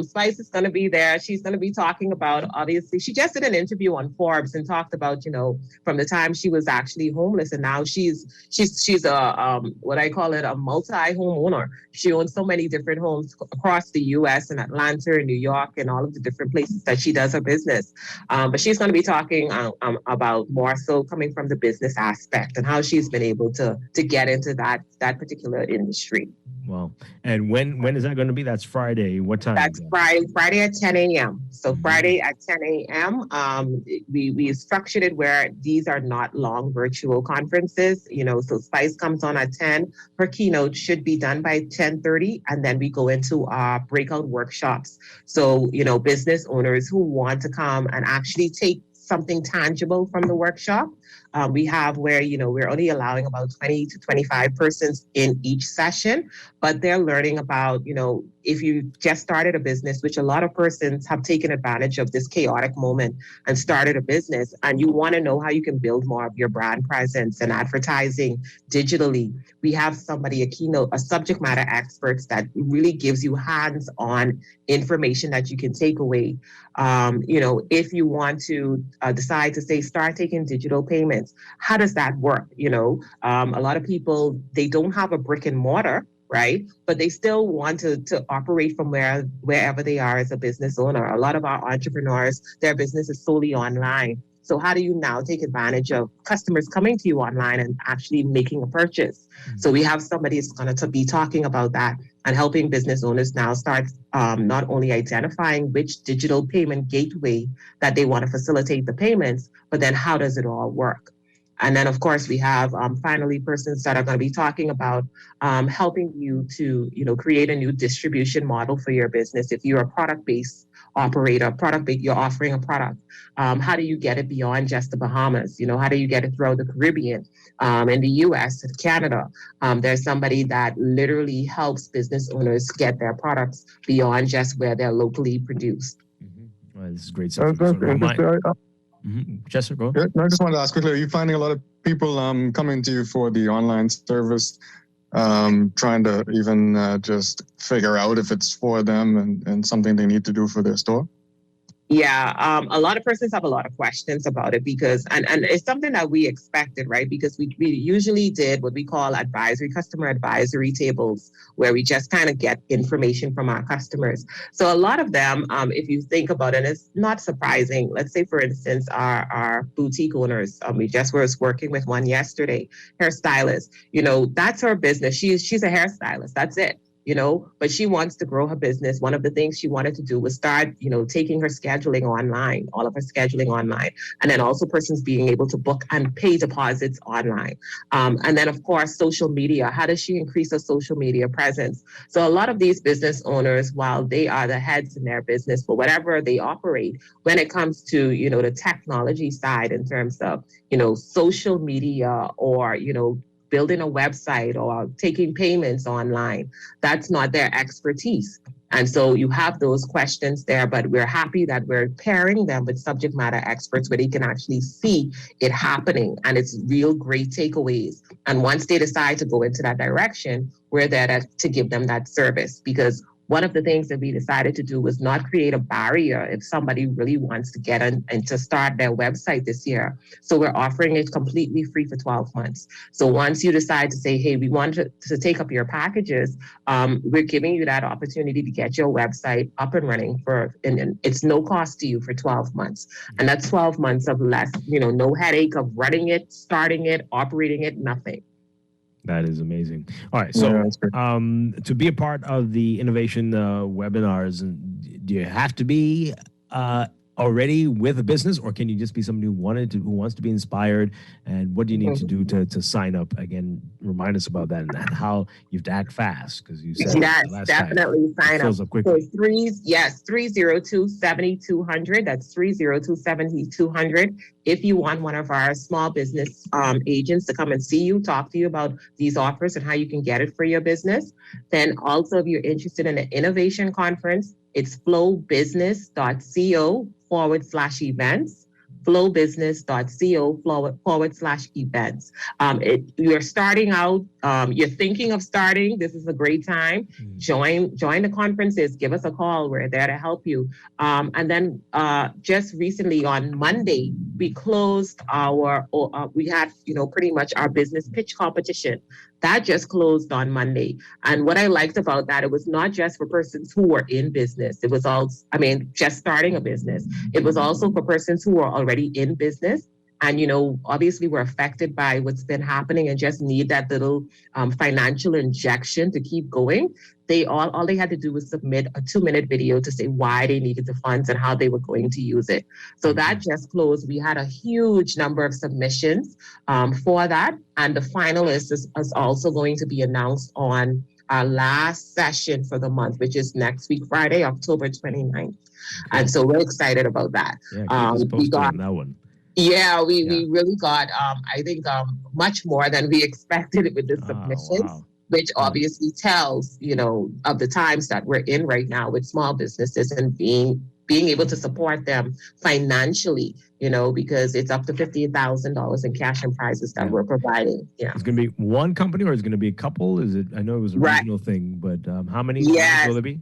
Spice is going to be there. She's going to be talking about, obviously, she just did an interview on Forbes and talked about, from the time she was actually homeless, and now she's a what I call it, a multi-home owner. She owns so many different homes across the U.S. and Atlanta and New York and all of the different places that she does her business. But she's going to be talking about more so coming from the business aspect and how she's been able to get into that particular industry. Wow. And when is that going to be? That's Friday. What time? That's Friday at 10 a.m. So Friday at 10 a.m. We structured it where these are not long virtual conferences. So Spice comes on at 10. Her keynote should be done by 10:30, and then we go into our breakout workshops. So business owners who want to come and actually take something tangible from the workshop. We have where, we're only allowing about 20 to 25 persons in each session, but they're learning about, if you just started a business, which a lot of persons have taken advantage of this chaotic moment and started a business, and you want to know how you can build more of your brand presence and advertising digitally. We have a subject matter experts that really gives you hands-on information that you can take away. If you want to decide to start taking digital payments, how does that work? A lot of people, they don't have a brick and mortar, right? But they still want to operate from wherever they are as a business owner. A lot of our entrepreneurs, their business is solely online. So how do you now take advantage of customers coming to you online and actually making a purchase? Mm-hmm. So we have somebody who's going to be talking about that and helping business owners now start not only identifying which digital payment gateway that they want to facilitate the payments, but then how does it all work? And then, of course, we have finally persons that are going to be talking about helping you to, create a new distribution model for your business. If you're a product-based operator, you're offering a product. How do you get it beyond just the Bahamas? How do you get it throughout the Caribbean, in the U.S. and Canada? There's somebody that literally helps business owners get their products beyond just where they're locally produced. Mm-hmm. Well, this is great stuff. Jessica, go. Yeah, I just wanted to ask quickly, are you finding a lot of people coming to you for the online service, trying to even just figure out if it's for them and something they need to do for their store? Yeah, a lot of persons have a lot of questions about it because, and it's something that we expected, right? Because we usually did what we call customer advisory tables, where we just kind of get information from our customers. So a lot of them, if you think about it, it's not surprising. Let's say, for instance, our boutique owners, we just was working with one yesterday, hairstylist, that's her business. She's a hairstylist, that's it. But she wants to grow her business. One of the things she wanted to do was start, taking her scheduling online, all of her scheduling online, and then also persons being able to book and pay deposits online. And then, of course, social media. How does she increase her social media presence? So a lot of these business owners, while they are the heads in their business, but whatever they operate, when it comes to, the technology side in terms of, social media or, building a website or taking payments online. That's not their expertise. And so you have those questions there, but we're happy that we're pairing them with subject matter experts where they can actually see it happening and it's real great takeaways. And once they decide to go into that direction, we're there to give them that service, because one of the things that we decided to do was not create a barrier if somebody really wants to get in and to start their website this year. So we're offering it completely free for 12 months. So once you decide to say, hey, we want to take up your packages, we're giving you that opportunity to get your website up and running and it's no cost to you for 12 months. And that's 12 months of less, no headache of running it, starting it, operating it, nothing. That is amazing. All right. So to be a part of the innovation webinars, do you have to be already with a business, or can you just be somebody who wants to be inspired? And what do you need to do to sign up? Again, remind us about that and how you have to act fast, because you said definitely sign up. So 302-7200. That's 302-7200. If you want one of our small business agents to come and see you, talk to you about these offers and how you can get it for your business. Then also, if you're interested in an innovation conference, it's flowbusiness.co/events. flowbusiness.co/events. You're starting out, you're thinking of starting, this is a great time. Join the conferences, give us a call, we're there to help you. And then just recently on Monday, we closed we had, pretty much our business pitch competition. That just closed on Monday. And what I liked about that, it was not just for persons who were in business. It was also, just starting a business. It was also for persons who were already in business. And, obviously we're affected by what's been happening and just need that little financial injection to keep going. All they had to do was submit a 2-minute video to say why they needed the funds and how they were going to use it. So that just closed. We had a huge number of submissions for that. And the finalist is also going to be announced on our last session for the month, which is next week, Friday, October 29th. And so we're excited about that. We got that one. Yeah, we really got, I think, much more than we expected with the submissions, which obviously tells, of the times that we're in right now with small businesses and being able to support them financially, because it's up to $50,000 in cash and prizes that we're providing. Yeah. It's going to be one company, or is it going to be a couple? I know it was a regional thing, but how many will there be?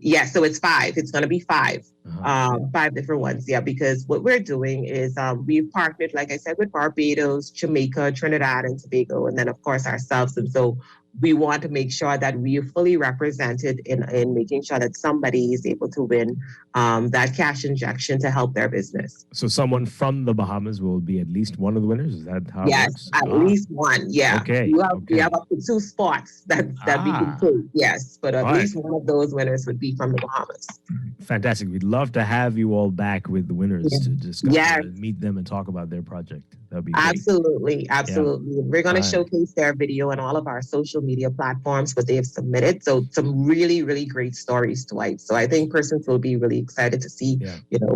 Yeah, so it's 5. It's going to be 5. 5 different ones. Yeah, because what we're doing is we've partnered, like I said, with Barbados, Jamaica, Trinidad, and Tobago, and then of course ourselves. And so we want to make sure that we are fully represented in making sure that somebody is able to win that cash injection to help their business. So someone from the Bahamas will be at least one of the winners? Is that how it works? Yes, at least one. Yeah. Okay. We have up to 2 spots that we can take. Yes, but at least one of those winners would be from the Bahamas. Fantastic. We'd love to have you all back with the winners to discuss, meet them and talk about their project. That'd be great. Absolutely. Yeah. We're going to showcase their video on all of our social media platforms, what they have submitted. So some really, really great stories, Dwight. So I think persons will be really excited to see,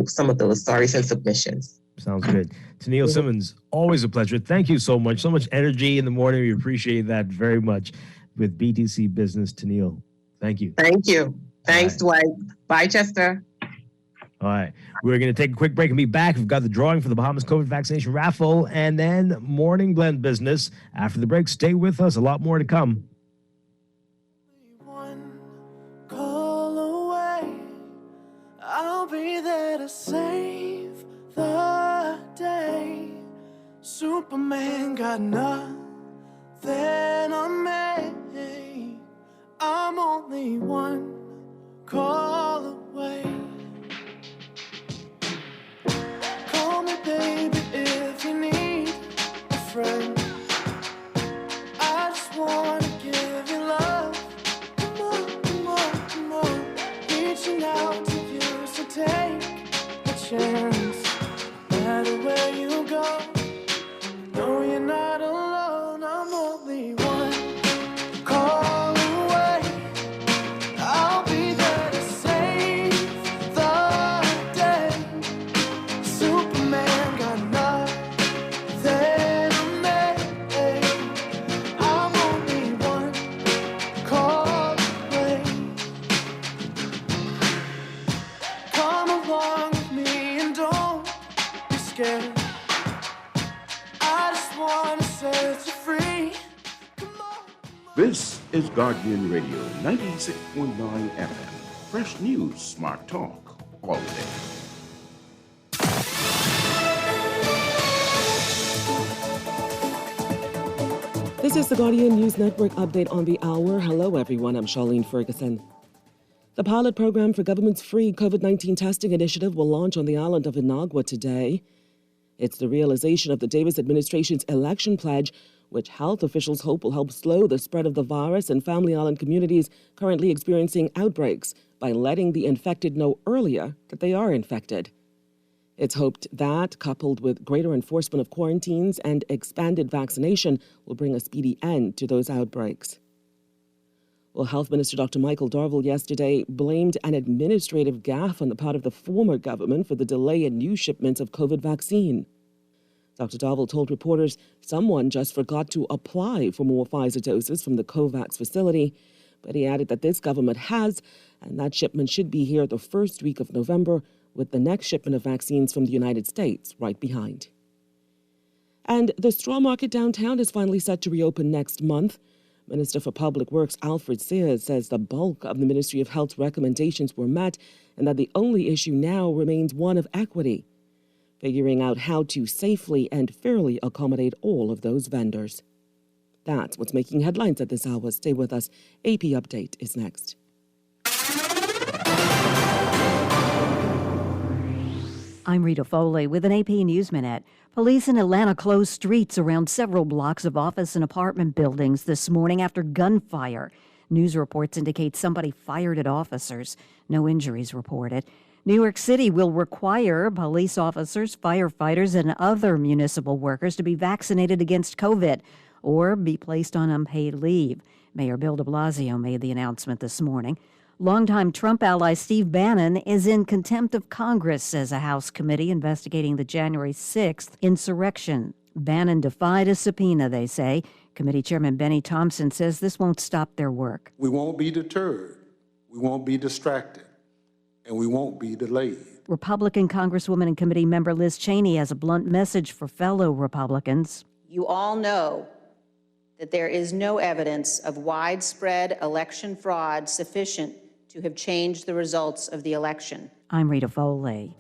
some of those stories and submissions. Sounds good. Tennille Simmons, always a pleasure. Thank you so much. So much energy in the morning. We appreciate that very much with BTC Business. Tennille, thank you. Thank you. Thanks, Dwight. Bye, Chester. All right. We're going to take a quick break and be back. We've got the drawing for the Bahamas COVID vaccination raffle and then morning blend business. After the break, stay with us. A lot more to come. One call away, I'll be there to save the day. Superman got nothing on me. I'm only one call away. Call me, baby, if you need a friend. I just wanna give you love. Come on, come on, come on. Reaching out to you, so take a chance. No matter where you go, no, you're not alone. I'm only one call away. I'll is Guardian Radio 96.9 FM. Fresh news, smart talk, all day. This is the Guardian News Network update on the hour. Hello, everyone. I'm Charlene Ferguson. The pilot program for government's free COVID-19 testing initiative will launch on the island of Inagua today. It's the realization of the Davis administration's election pledge, which health officials hope will help slow the spread of the virus in Family Island communities currently experiencing outbreaks by letting the infected know earlier that they are infected. It's hoped that, coupled with greater enforcement of quarantines and expanded vaccination, will bring a speedy end to those outbreaks. Well, Health Minister Dr. Michael Darville yesterday blamed an administrative gaffe on the part of the former government for the delay in new shipments of COVID vaccine. Dr. Darville told reporters someone just forgot to apply for more Pfizer doses from the COVAX facility, but he added that this government has, and that shipment should be here the first week of November, with the next shipment of vaccines from the United States right behind. And the straw market downtown is finally set to reopen next month. Minister for Public Works Alfred Sears says the bulk of the Ministry of Health's recommendations were met and that the only issue now remains one of equity, figuring out how to safely and fairly accommodate all of those vendors. That's what's making headlines at this hour. Stay with us. AP Update is next. I'm Rita Foley with an AP News Minute. Police in Atlanta closed streets around several blocks of office and apartment buildings this morning after gunfire. News reports indicate somebody fired at officers. No injuries reported. New York City will require police officers, firefighters, and other municipal workers to be vaccinated against COVID or be placed on unpaid leave. Mayor Bill de Blasio made the announcement this morning. Longtime Trump ally Steve Bannon is in contempt of Congress, says a House committee investigating the January 6th insurrection. Bannon defied a subpoena, they say. Committee Chairman Benny Thompson says this won't stop their work. We won't be deterred. We won't be distracted. And we won't be delayed. Republican Congresswoman and committee member Liz Cheney has a blunt message for fellow Republicans. You all know that there is no evidence of widespread election fraud sufficient to have changed the results of the election. I'm Rita Foley.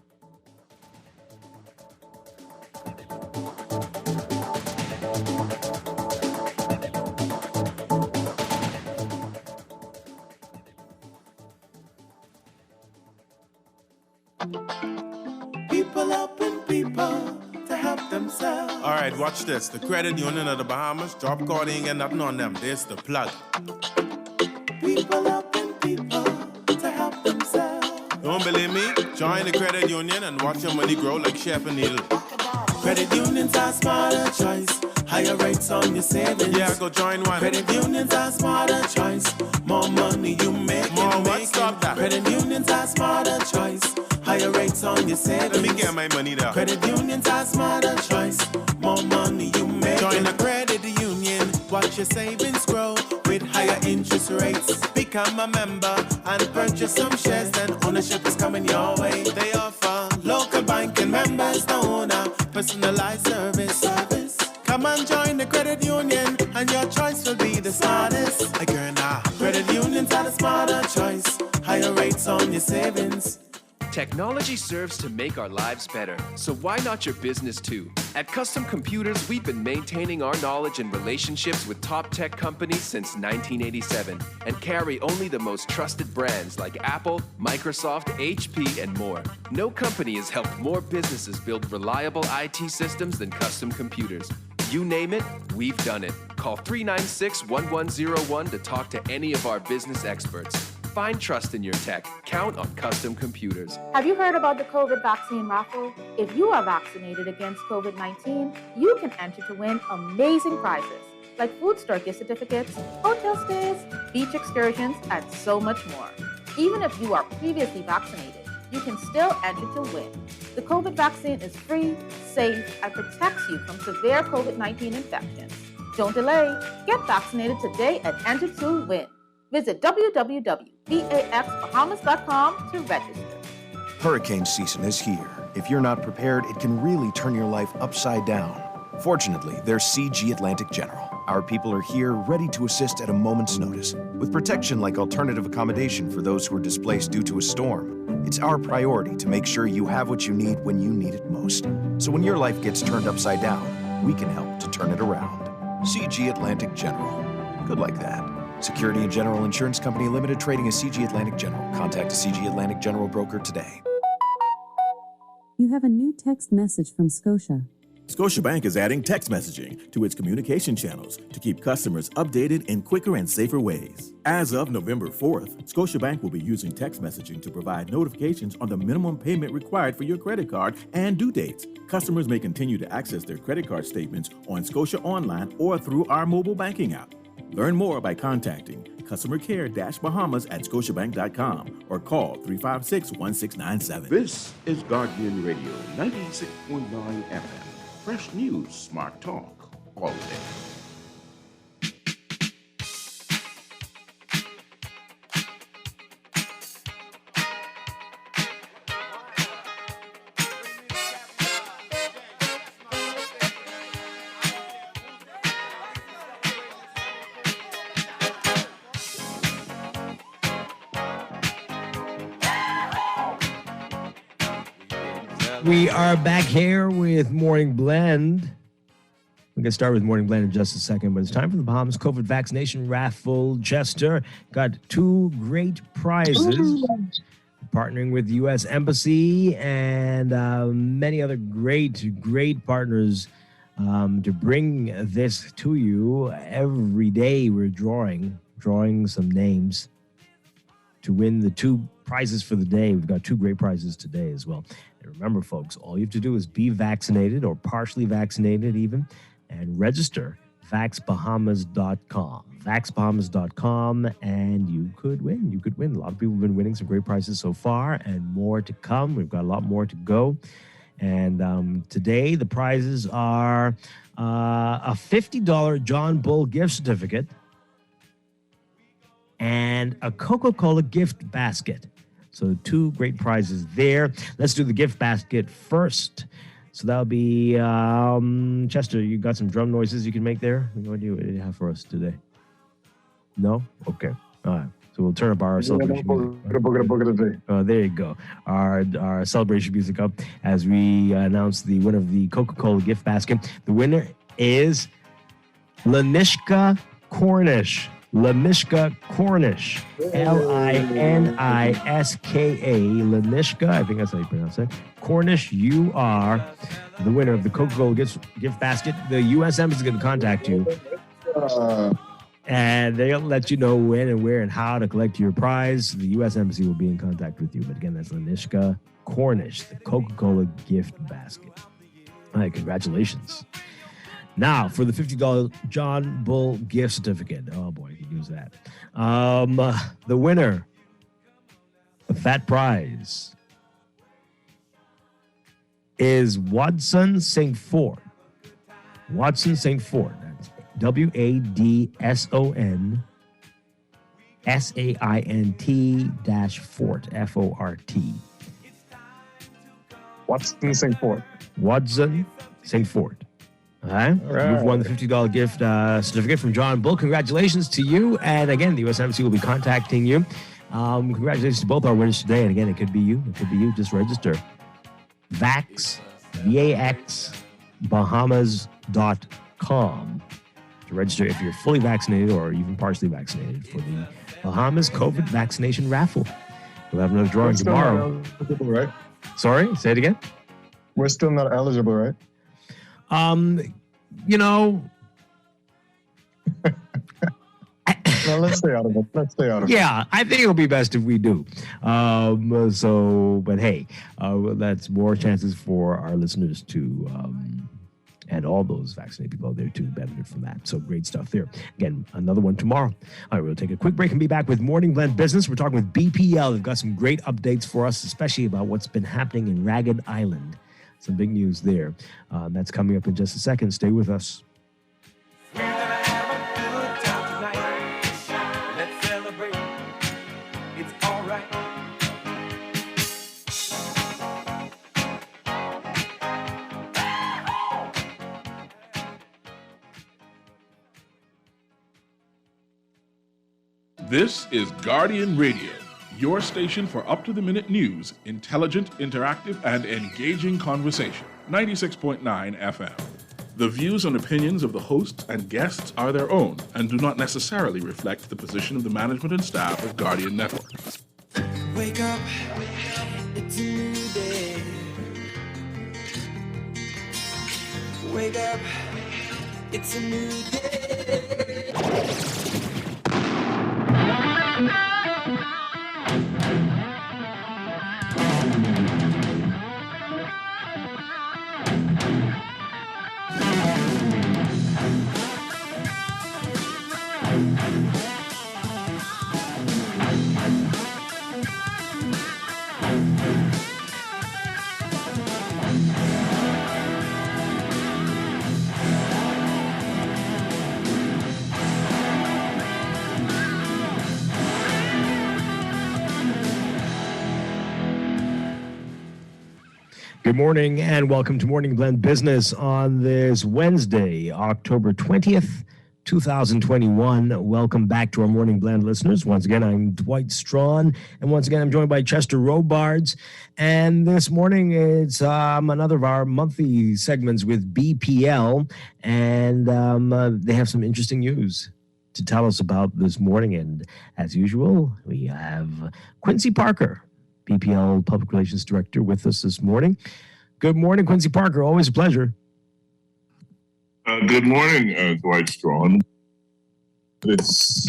People helping people to help themselves. All right, watch this. The credit union of the Bahamas, job card ain't got nothing on them. There's the plug. People helping people to help themselves. Don't believe me? Join the credit union and watch your money grow like Chef and Needle. Credit unions are smarter choice. Higher rates on your savings. Yeah, go join one. Credit unions are smarter choice. More money you make. More what? Stop that. Credit unions are smarter choice. Higher rates on your savings. Let me get my money down. Credit unions are smarter choice. More money you make. Join a credit union. Watch your savings grow with higher interest rates. Become a member and purchase some shares. Then ownership is coming your way. They offer local banking members the owner. Personalized service. Come and join the credit union and your choice will be the smartest. Credit unions are the smarter choice. Higher rates on your savings. Technology serves to make our lives better, so why not your business too? At Custom Computers, we've been maintaining our knowledge and relationships with top tech companies since 1987 and carry only the most trusted brands like Apple, Microsoft, HP, and more. No company has helped more businesses build reliable IT systems than Custom Computers. You name it, we've done it. Call 396-1101 to talk to any of our business experts. Find trust in your tech. Count on Custom Computers. Have you heard about the COVID vaccine raffle? If you are vaccinated against COVID-19, you can enter to win amazing prizes like food store gift certificates, hotel stays, beach excursions, and so much more. Even if you are previously vaccinated, you can still enter to win. The COVID vaccine is free, safe, and protects you from severe COVID-19 infections. Don't delay. Get vaccinated today and enter to win. Visit www.vaxbahamas.com to register. Hurricane season is here. If you're not prepared, it can really turn your life upside down. Fortunately, there's CG Atlantic General. Our people are here, ready to assist at a moment's notice, with protection like alternative accommodation for those who are displaced due to a storm. It's our priority to make sure you have what you need when you need it most. So when your life gets turned upside down, we can help to turn it around. CG Atlantic General. Good like that. Security and General Insurance Company Limited, trading as CG Atlantic General. Contact a CG Atlantic General broker today. You have a new text message from Scotia. Scotiabank is adding text messaging to its communication channels to keep customers updated in quicker and safer ways. As of November 4th, Scotiabank will be using text messaging to provide notifications on the minimum payment required for your credit card and due dates. Customers may continue to access their credit card statements on Scotia Online or through our mobile banking app. Learn more by contacting customer care-bahamas at scotiabank.com or call 356-1697. This is Guardian Radio 96.9 FM. Fresh news, smart talk, all day. We are back here with Morning Blend. We're going to start with Morning Blend in just a second, but it's time for the Bahamas COVID vaccination raffle. Chester got 2 great prizes, partnering with the U.S. Embassy and many other great partners to bring this to you. Every day we're drawing some names to win the 2 prizes for the day. We've got 2 great prizes today as well. And remember, folks, all you have to do is be vaccinated or partially vaccinated even, and register vaxbahamas.com. Vaxbahamas.com, and you could win. You could win. A lot of people have been winning some great prizes so far, and more to come. We've got a lot more to go. And today, the prizes are a $50 John Bull gift certificate and a Coca-Cola gift basket. So 2 great prizes there. Let's do the gift basket first. So that'll be, Chester, you got some drum noises you can make there? What do you have for us today? No? Okay. All right. So we'll turn up our celebration music. Oh, there you go. Our celebration music up as we announce the winner of the Coca-Cola gift basket. The winner is Lanishka Cornish. Lanishka Cornish, Liniska, Lanishka, I think that's how you pronounce it. Cornish, you are the winner of the Coca-Cola gift basket. The U.S. Embassy is going to contact you, and they'll let you know when and where and how to collect your prize. The U.S. Embassy will be in contact with you. But again, that's Lanishka Cornish, the Coca-Cola gift basket. All right, congratulations. Now, for the $50 John Bull gift certificate. Oh, boy, you can use that. The winner of that prize is Watson St. Ford. Watson St. Ford. That's WADSONSAINT-Fort, F-O-R-T. Watson St. Ford. Watson St. Ford. All right. You've won the $50 gift certificate from John Bull. Congratulations to you. And again, the U.S. Embassy will be contacting you. Congratulations to both our winners today. And again, it could be you. It could be you. Just register. Bahamas.com to register if you're fully vaccinated or even partially vaccinated for the Bahamas COVID vaccination raffle. We'll have another drawing tomorrow. Right? Sorry? Say it again? We're still not eligible, right? You know. Well, let's stay out of it. Yeah, I think it'll be best if we do. But hey, that's more chances for our listeners to, and all those vaccinated people out there to benefit from that. So great stuff there. Again, another one tomorrow. All right, we'll take a quick break and be back with Morning Blend Business. We're talking with BPL. They've got some great updates for us, especially about what's been happening in Ragged Island. Some big news there. That's coming up in just a second. Stay with us. This is Guardian Radio, your station for up-to-the-minute news, intelligent, interactive, and engaging conversation. 96.9 FM. The views and opinions of the hosts and guests are their own and do not necessarily reflect the position of the management and staff of Guardian Network. Wake up, it's a new day. Wake up, it's a new day. Good morning and welcome to Morning Blend Business on this Wednesday, October 20th, 2021. Welcome back to our Morning Blend listeners. Once again, I'm Dwight Strachan, and once again, I'm joined by Chester Robards. And this morning, it's another of our monthly segments with BPL, and they have some interesting news to tell us about this morning. And as usual, we have Quincy Parker, BPL Public Relations Director, with us this morning. Good morning, Quincy Parker. Always a pleasure. Good morning, Dwight Strachan. It's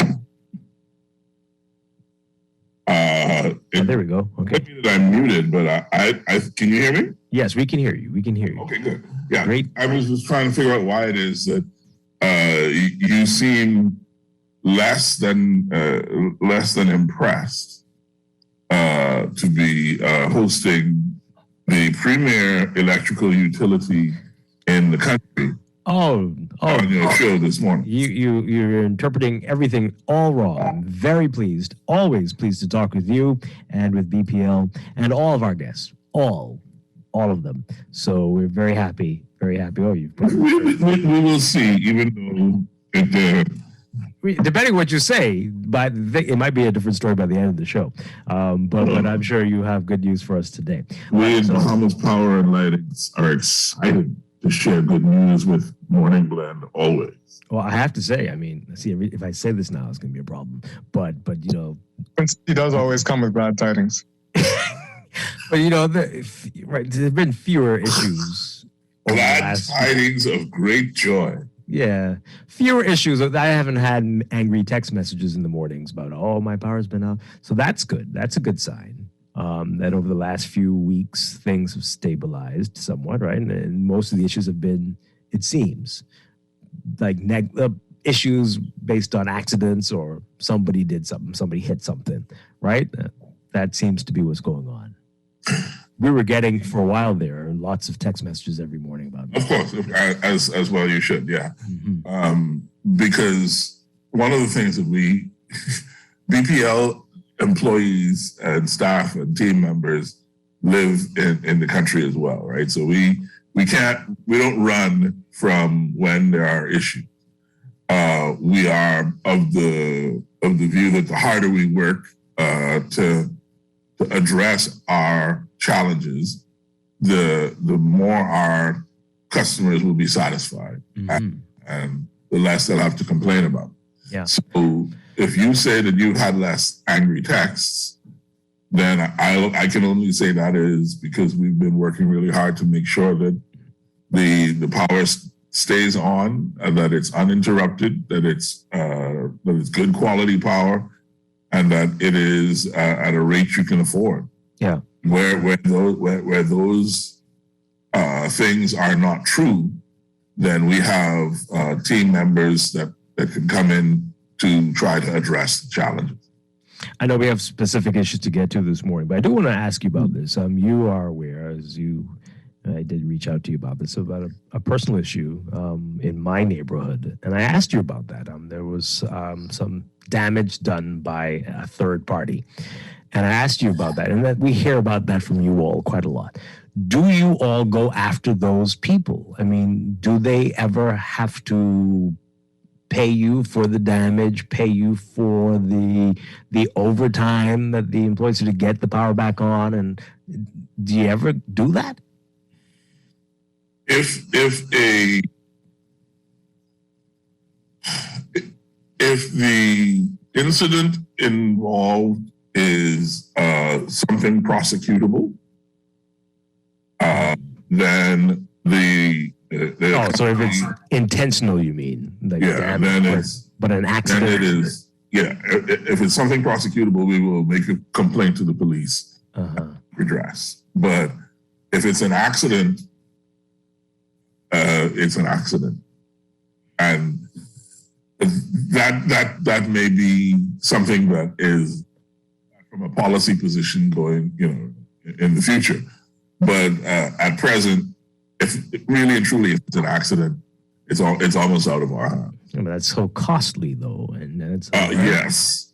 there we go. Okay. That I'm muted, but I can you hear me? Yes, we can hear you. We can hear you. Okay, good. Yeah, great. I was just trying to figure out why it is that you seem less than impressed to be hosting the premier electrical utility in the country. On your show this morning. You're interpreting everything all wrong. I'm very pleased, always pleased to talk with you and with BPL and all of our guests, all of them. So we're very happy, very happy. Oh, you've we will see, even though depending on what you say, but it might be a different story by the end of the show. But I'm sure you have good news for us today. We at Bahamas Power and Lighting are excited to share good news with Morning Blend always. Well, I have to say, I mean, see, if I say this now, it's going to be a problem. But you know, he does always come with bad tidings. But you know, there've been fewer issues. Glad tidings of great joy. Yeah, fewer issues. I haven't had angry text messages in the mornings about, oh, my power's been out. So that's good. That's a good sign that over the last few weeks, things have stabilized somewhat, right? And most of the issues have been, it seems, like issues based on accidents or somebody did something, somebody hit something, right? That seems to be what's going on. We were getting for a while there lots of text messages every morning about that. Of course, as well you should, yeah. Mm-hmm. Because one of the things that we BPL employees and staff and team members live in the country as well, right? So we don't run from when there are issues. We are of the view that the harder we work to address our challenges, the more our customers will be satisfied, and the less they'll have to complain about. Yeah. So if you say that you've had less angry texts, then I can only say that is because we've been working really hard to make sure that the power stays on, and that it's uninterrupted, that it's good quality power, and that it is at a rate you can afford. Yeah. Where those things are not true, then we have team members that can come in to try to address the challenges. I know we have specific issues to get to this morning, but I do want to ask you about this. You are aware, I did reach out to you about this, about a personal issue in my neighborhood, and I asked you about that. There was some damage done by a third party, and I asked you about that, and that we hear about that from you all quite a lot. Do you all go after those people? I mean, do they ever have to pay you for the damage, pay you for the overtime that the employees to get the power back on? And do you ever do that? If the incident involved is something prosecutable, then so if it's intentional, you mean? Like then it's, but an accident. Then it is, if it's something prosecutable, we will make a complaint to the police, redress. But if it's an accident, it's an accident, and that may be something that is from a policy position going, in the future. But at present, if really and truly if it's an accident, it's almost out of our hands. Yeah, but that's so costly, though, and that's yes,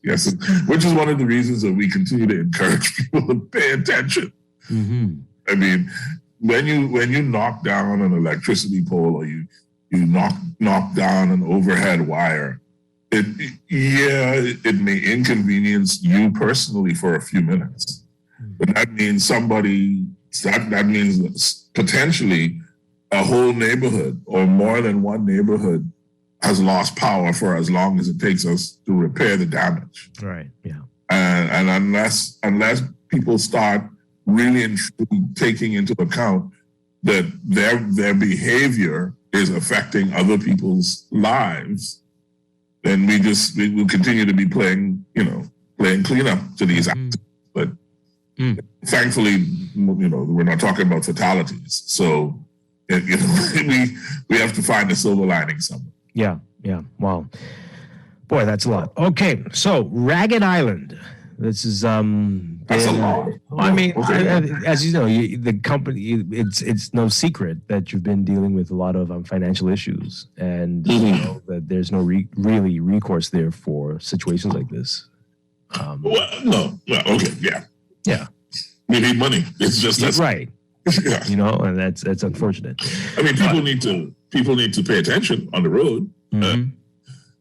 which is one of the reasons that we continue to encourage people to pay attention. Mm-hmm. I mean, when you knock down an electricity pole or you knock down an overhead wire, it may inconvenience you personally for a few minutes, but that means that means potentially a whole neighborhood or more than one neighborhood has lost power for as long as it takes us to repair the damage. Right. Yeah. And unless people start really and truly taking into account that their behavior is affecting other people's lives, then we will continue to be playing cleanup to these acts. But thankfully, we're not talking about fatalities. So, we have to find a silver lining somewhere. Yeah. Wow. Boy, that's a lot. Okay, so Ragged Island. This is that's a lot. I mean, as you know, the company. It's no secret that you've been dealing with a lot of financial issues, and that there's no really recourse there for situations like this. Yeah. We need money. It's just that's right. Yeah. And that's unfortunate. I mean, people need to pay attention on the road,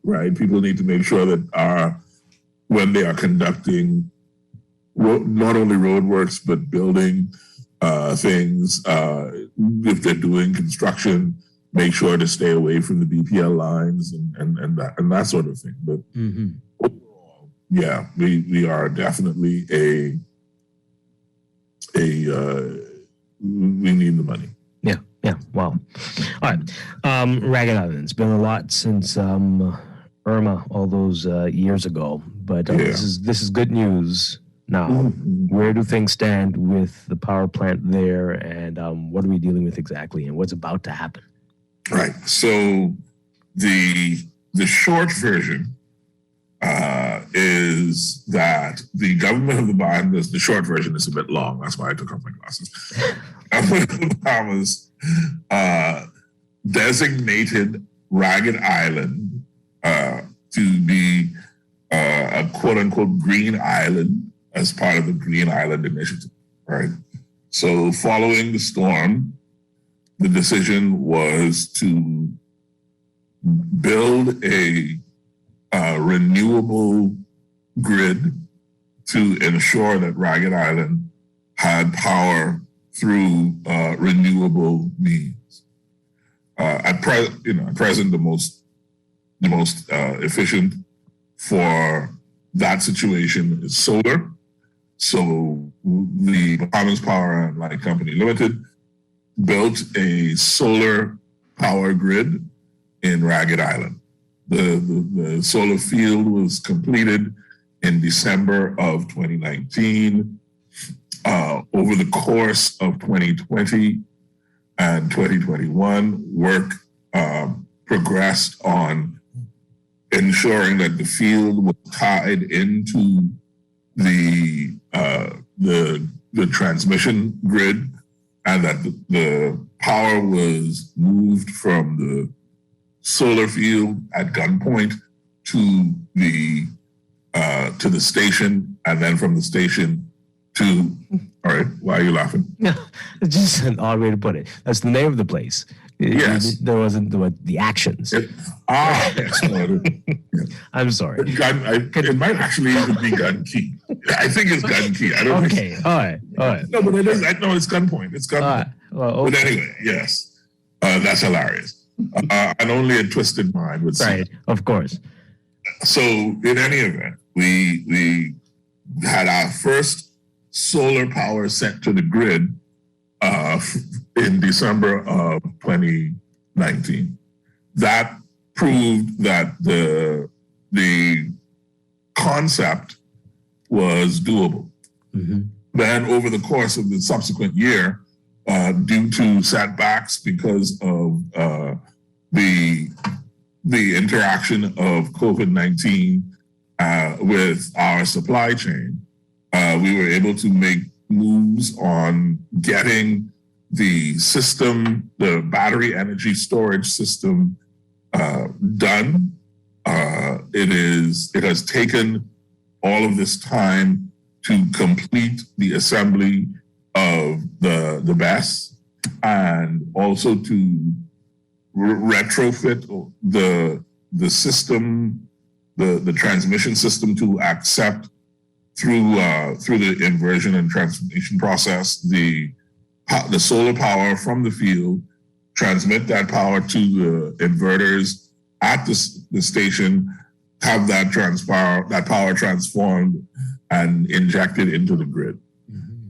right? People need to make sure that when they are conducting not only roadworks but building things, if they're doing construction, make sure to stay away from the BPL lines and that sort of thing. But overall, we are definitely we need the money. Yeah. Wow. All right. Ragged Island. It's been a lot since Irma all those years ago, but this is good news now. Where do things stand with the power plant there, and what are we dealing with exactly, and what's about to happen? Right. So the short version is that the government of the Bahamas, the short version is a bit long, that's why I took off my glasses. Government of the Bahamas designated Ragged Island to be a quote-unquote green island as part of the Green Island Initiative, right? So following the storm, the decision was to build a renewable grid to ensure that Ragged Island had power through renewable means. At present, the most efficient for that situation is solar. So the Bahamas Power and Light Company Limited built a solar power grid in Ragged Island. The solar field was completed in December of 2019. Over the course of 2020 and 2021, work progressed on ensuring that the field was tied into the transmission grid, and that the power was moved from the solar field at gunpoint to the station, and then from the station to. All right, why are you laughing? Yeah, it's just an odd way to put it. That's the name of the place. Yes. There wasn't the actions. Yes. I'm sorry. It might actually even be gun key. I think it's gun key. I don't Okay. All right. No, but it is. No, it's gunpoint. It's gunpoint. Well, okay. But anyway, yes. That's hilarious. And only a twisted mind would see. Right. Of course. So in any event, we had our first solar power sent to the grid in December of 2019. That proved that the concept was doable. Then over the course of the subsequent year, due to setbacks because of the interaction of COVID-19 with our supply chain, we were able to make moves on getting the system, the battery energy storage system, done. It has taken all of this time to complete the assembly of the BESS and also to retrofit the system, the transmission system to accept through the inversion and transformation process the solar power from the field, transmit that power to the inverters at the station, have that power transformed and injected into the grid.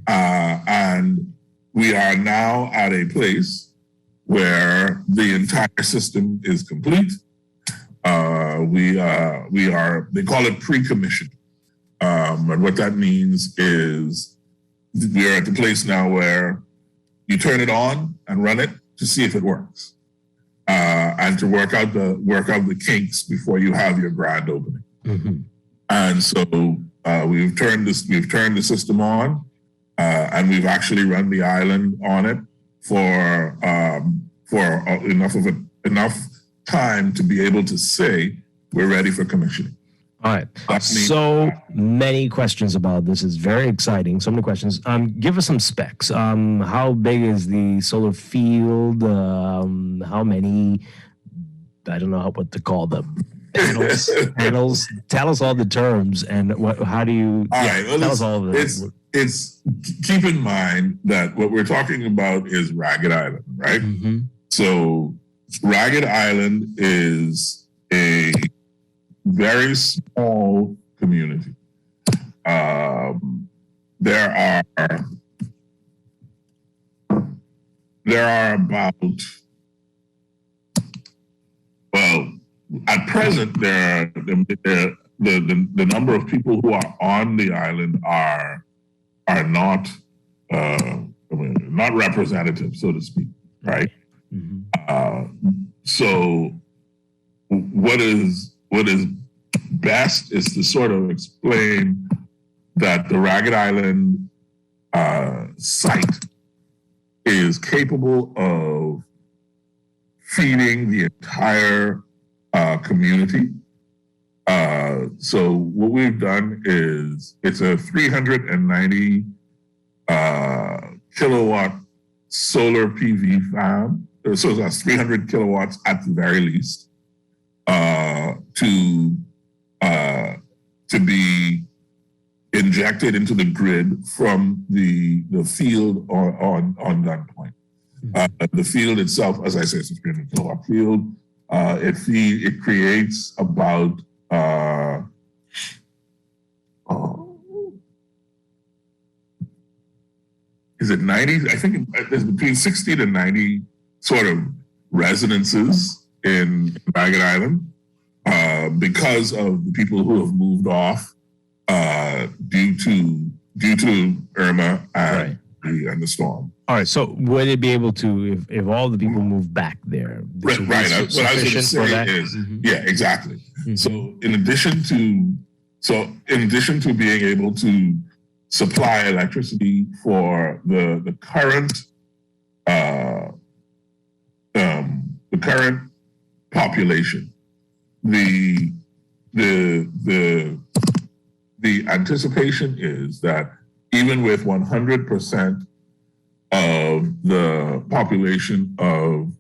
And we are now at a place where the entire system is complete. We are, they call it pre-commission. And what that means is we are at the place now where you turn it on and run it to see if it works, and to work out the kinks before you have your grand opening. And so we've turned the system on, and we've actually run the island on it for enough time to be able to say we're ready for commissioning. All right. So many questions about this. It's very exciting. So many questions. Give us some specs. How big is the solar field? How many? I don't know what to call them. Panels. Tell us all the terms and what. How do you? All right. Well, tell us all of it. It's keep in mind that what we're talking about is Ragged Island, right? So Ragged Island is a very small community. There are about, well, at present the number of people who are on the island are not not representative, so to speak, right? So what is best is to sort of explain that the Ragged Island site is capable of feeding the entire community. So what we've done is it's a 390 kilowatt solar PV farm. So that's 300 kilowatts at the very least. To be injected into the grid from the field on gunpoint. The field itself, as I say, is a 300 kilowatt field. It creates about is it 90? I think there's between 60 to 90 sort of residences in Ragged Island because of the people who have moved off due to Irma and the storm. All right. So would it be able to, if all the people move back there? Right. What I was going to say is, yeah, exactly. So in addition to being able to supply electricity for the current population, the anticipation is that even with 100% of the population of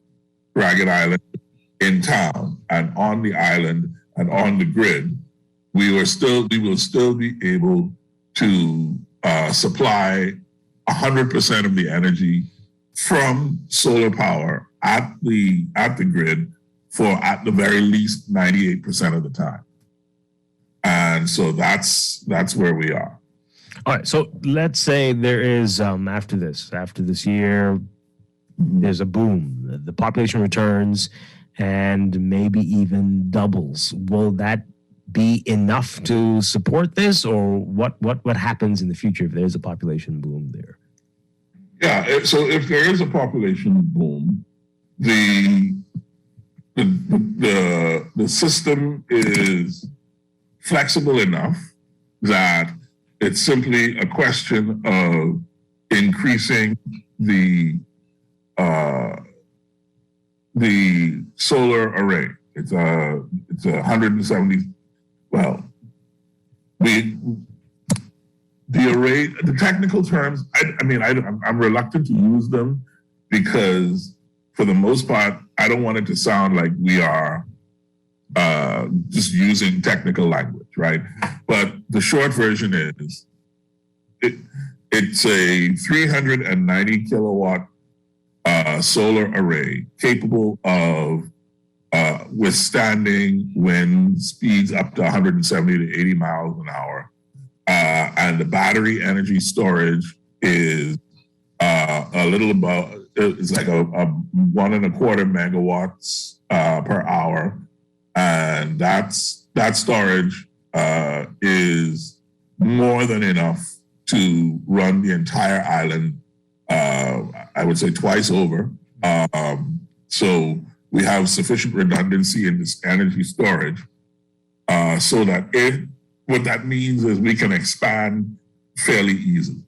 Ragged Island in town and on the island and on the grid, we will still be able to supply 100% of the energy from solar power at the grid for at the very least 98% of the time. And so that's where we are. All right. So let's say there is after this year, there's a boom. The population returns and maybe even doubles. Will that be enough to support this, or what happens in the future if there's a population boom there? Yeah. So if there is a population boom, the system is flexible enough that it's simply a question of increasing the solar array. It's 170. Well, the array. The technical terms. I'm reluctant to use them because, for the most part, I don't want it to sound like we are just using technical language, right? But the short version is, it's a 390 kilowatt solar array capable of withstanding wind speeds up to 170 to 80 miles an hour. And the battery energy storage is a little above, it's like a 1.25 megawatts per hour. And that storage is more than enough to run the entire island, I would say twice over. So we have sufficient redundancy in this energy storage so that what that means is we can expand fairly easily.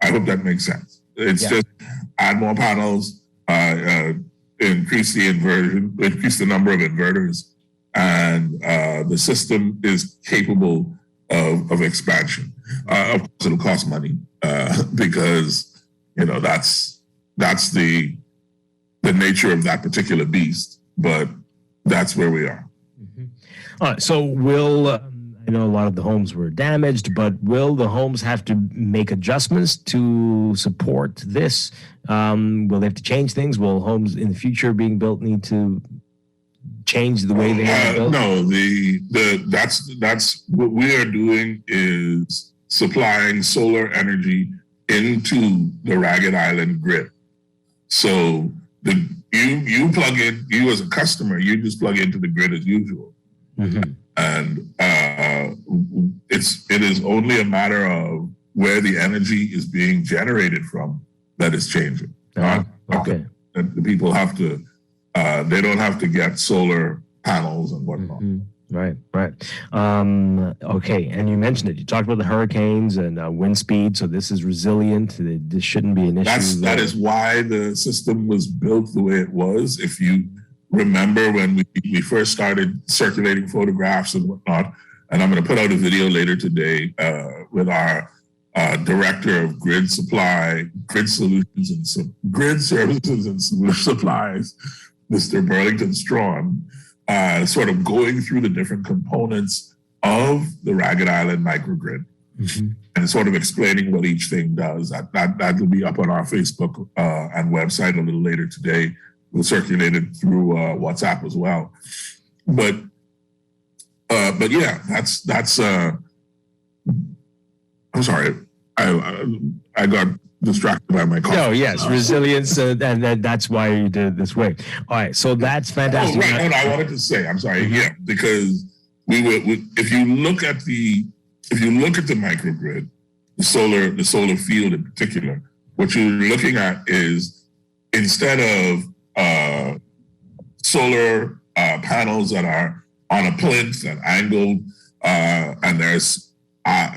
I hope that makes sense. It's just add more panels, increase the number of inverters, and the system is capable of expansion. Of course, it'll cost money because that's the nature of that particular beast. But that's where we are. Mm-hmm. All right. So I know a lot of the homes were damaged, but will the homes have to make adjustments to support this? Will they have to change things? Will homes in the future being built need to change the way they are built? No, that's what we are doing is supplying solar energy into the Ragged Island grid. So you plug in, you as a customer, you just plug into the grid as usual. Mm-hmm. And it is only a matter of where the energy is being generated from that is changing. Okay. The people have to, they don't have to get solar panels and whatnot. Mm-hmm. Right. Okay, and you mentioned it. You talked about the hurricanes and wind speed, so this is resilient. This shouldn't be an issue. That is why the system was built the way it was. If you remember when we first started circulating photographs and whatnot, and I'm going to put out a video later today with our director of grid solutions and grid services and solution supplies, Mr. Burlington Strachan, sort of going through the different components of the Ragged Island microgrid, mm-hmm. and sort of explaining what each thing does. That will be up on our Facebook and website a little later today. We'll circulate it through WhatsApp as well. But yeah, that's. I'm sorry, I got distracted by my car. No, yes, resilience, and that's why you did it this way. All right, so that's fantastic. Oh, right. And I wanted to say, I'm sorry, yeah, because if you look at the microgrid, the solar field in particular, what you're looking at is, instead of solar panels that are on a plinth and angled, and there's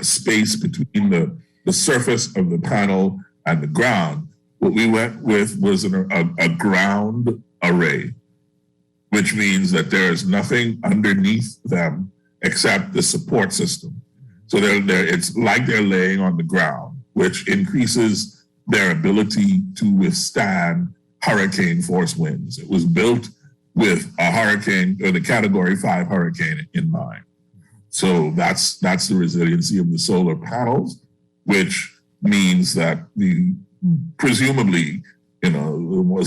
space between the surface of the panel and the ground, what we went with was a ground array, which means that there is nothing underneath them except the support system. So it's like they're laying on the ground, which increases their ability to withstand hurricane force winds. It was built with a hurricane or the Category 5 hurricane in mind. So that's the resiliency of the solar panels, which means that presumably, as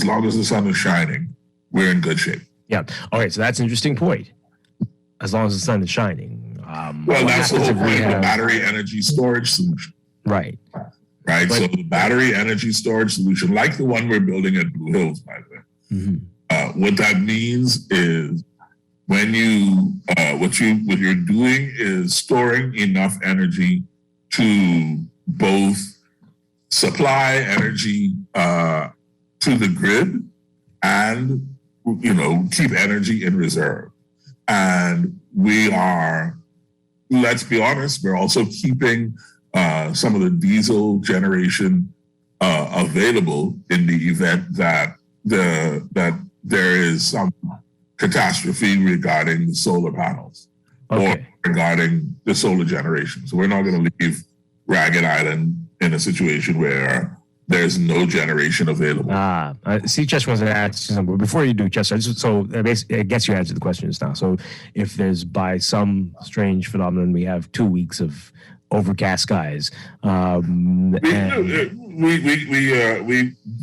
long as the sun is shining, we're in good shape. Yeah. Okay, so that's an interesting point. As long as the sun is shining. Well, that's the whole point of the battery energy storage solution. Right. Right. So the battery energy storage solution, like the one we're building at Blue Hills, by the way, what that means is when what you're doing is storing enough energy to both supply energy to the grid and keep energy in reserve. And we are, let's be honest, we're also keeping some of the diesel generation available in the event that there is some catastrophe regarding the solar panels or regarding the solar generation. So we're not going to leave Ragged Island in a situation where there's no generation available. See, Chester wants to ask something. Before you do, Chester, I guess you answered the question just now. So if there's, by some strange phenomenon, we have 2 weeks of overcast skies. The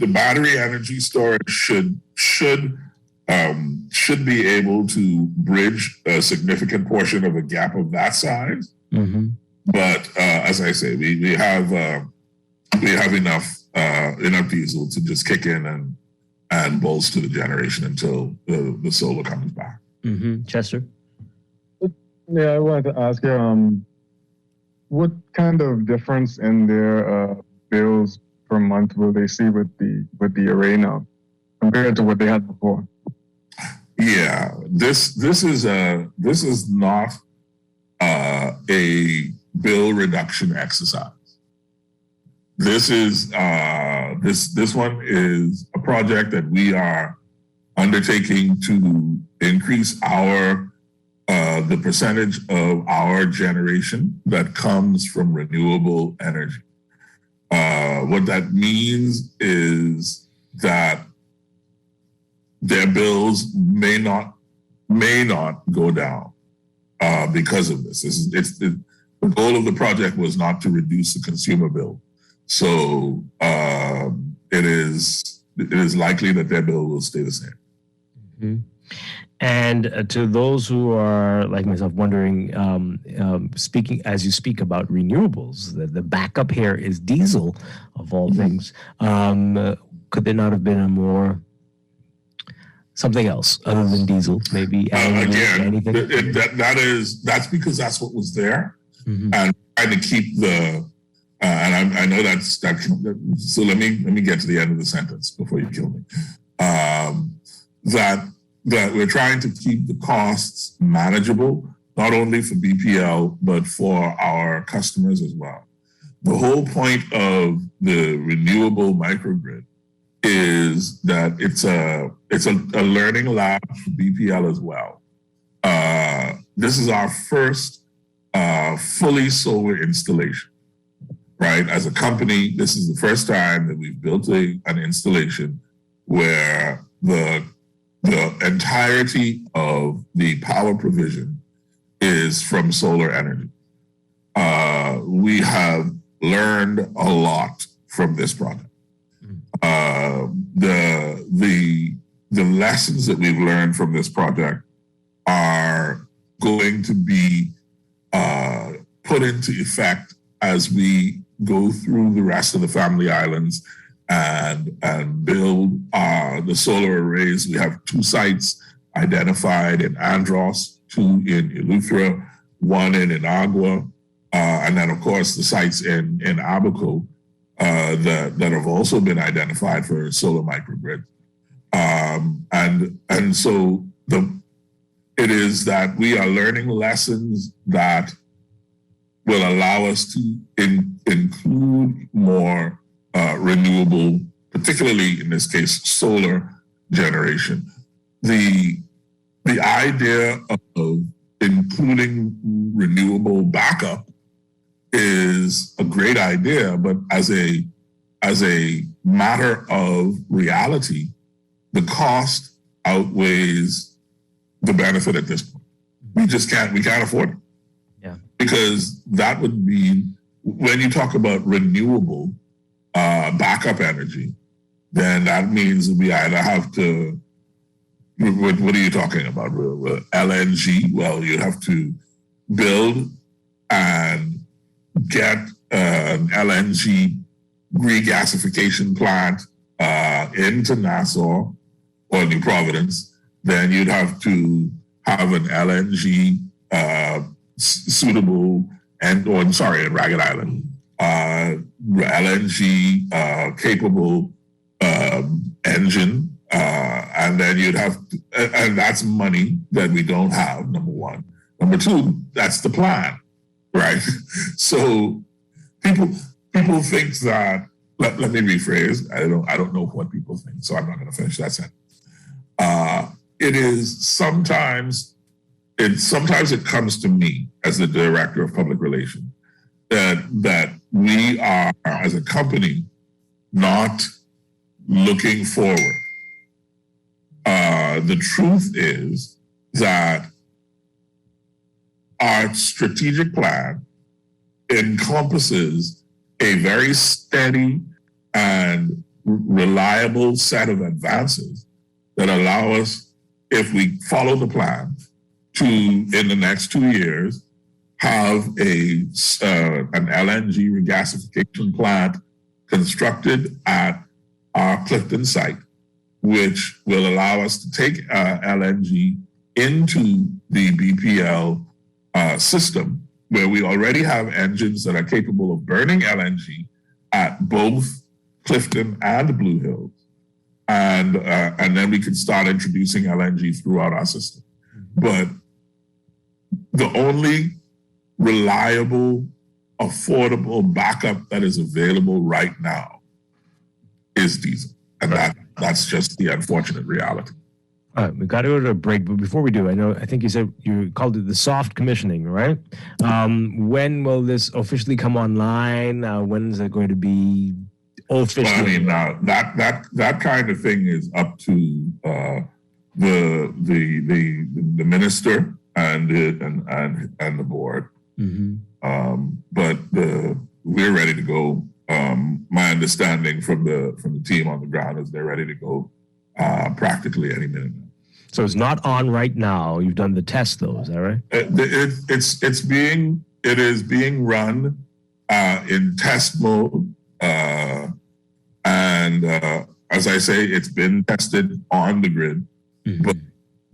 battery energy storage should be able to bridge a significant portion of a gap of that size. Mm-hmm. But as I say, we have enough diesel to just kick in and bolster the generation until the solar comes back. Mm-hmm. Chester? Yeah, I wanted to ask you, what kind of difference in their bills per month will they see with the array now compared to what they had before? Yeah, this is not a bill reduction exercise. This is this one is a project that we are undertaking to increase the percentage of our generation that comes from renewable energy. What that means is that their bills may not go down because of this. The goal of the project was not to reduce the consumer bill. So it is likely that their bill will stay the same. Mm-hmm. And to those who are, like myself, wondering, speaking as you speak about renewables, the backup here is diesel, of all things. Could there not have been something else other than diesel? Maybe again, that's because that's what was there, and trying to keep the. And I know that's that. So let me get to the end of the sentence before you kill me. That we're trying to keep the costs manageable, not only for BPL, but for our customers as well. The whole point of the renewable microgrid is that it's a learning lab for BPL as well. This is our first fully solar installation, right? As a company, this is the first time that we've built an installation where the entirety of the power provision is from solar energy. We have learned a lot from this project. The lessons that we've learned from this project are going to be put into effect as we go through the rest of the Family Islands and build the solar arrays. We have 2 sites identified in Andros, 2 in Eleuthera, 1 in Inagua, and then of course the sites in Abaco that have also been identified for solar microgrid. And so it is that we are learning lessons that will allow us to include more renewable, particularly in this case, solar generation. The idea of including renewable backup is a great idea, but as a matter of reality, the cost outweighs the benefit at this point. We can't afford it. Yeah. Because that would be, when you talk about renewable backup energy, then that means we either have to, what are you talking about? LNG? Well, you have to build and get an LNG regasification plant into Nassau or New Providence. Then you'd have to have an LNG suitable in Ragged Island, LNG capable engine, and then you'd have to, and that's money that we don't have, number one. Number two, that's the plan, right? So people think that, let me rephrase, I don't know what people think, so I'm not going to finish that sentence. It is sometimes it comes to me as the director of public relations that we are, as a company, not looking forward. The truth is that our strategic plan encompasses a very steady and reliable set of advances that allow us, if we follow the plan, to, in the next 2 years, have an LNG regasification plant constructed at our Clifton site, which will allow us to take LNG into the BPL system, where we already have engines that are capable of burning LNG at both Clifton and Blue Hills. And then we can start introducing LNG throughout our system. But the only reliable, affordable backup that is available right now is diesel. And that's just the unfortunate reality. All right, we got to go to a break, but before we do, I think you said you called it the soft commissioning, right? When will this officially come online? When is it going to be officially? Well, I mean, that kind of thing is up to the minister and the board. Mm-hmm. But we're ready to go. My understanding from the team on the ground is they're ready to go practically any minute now. So it's not on right now. You've done the test, though, is that right? It is being run in test mode, and as I say, it's been tested on the grid, but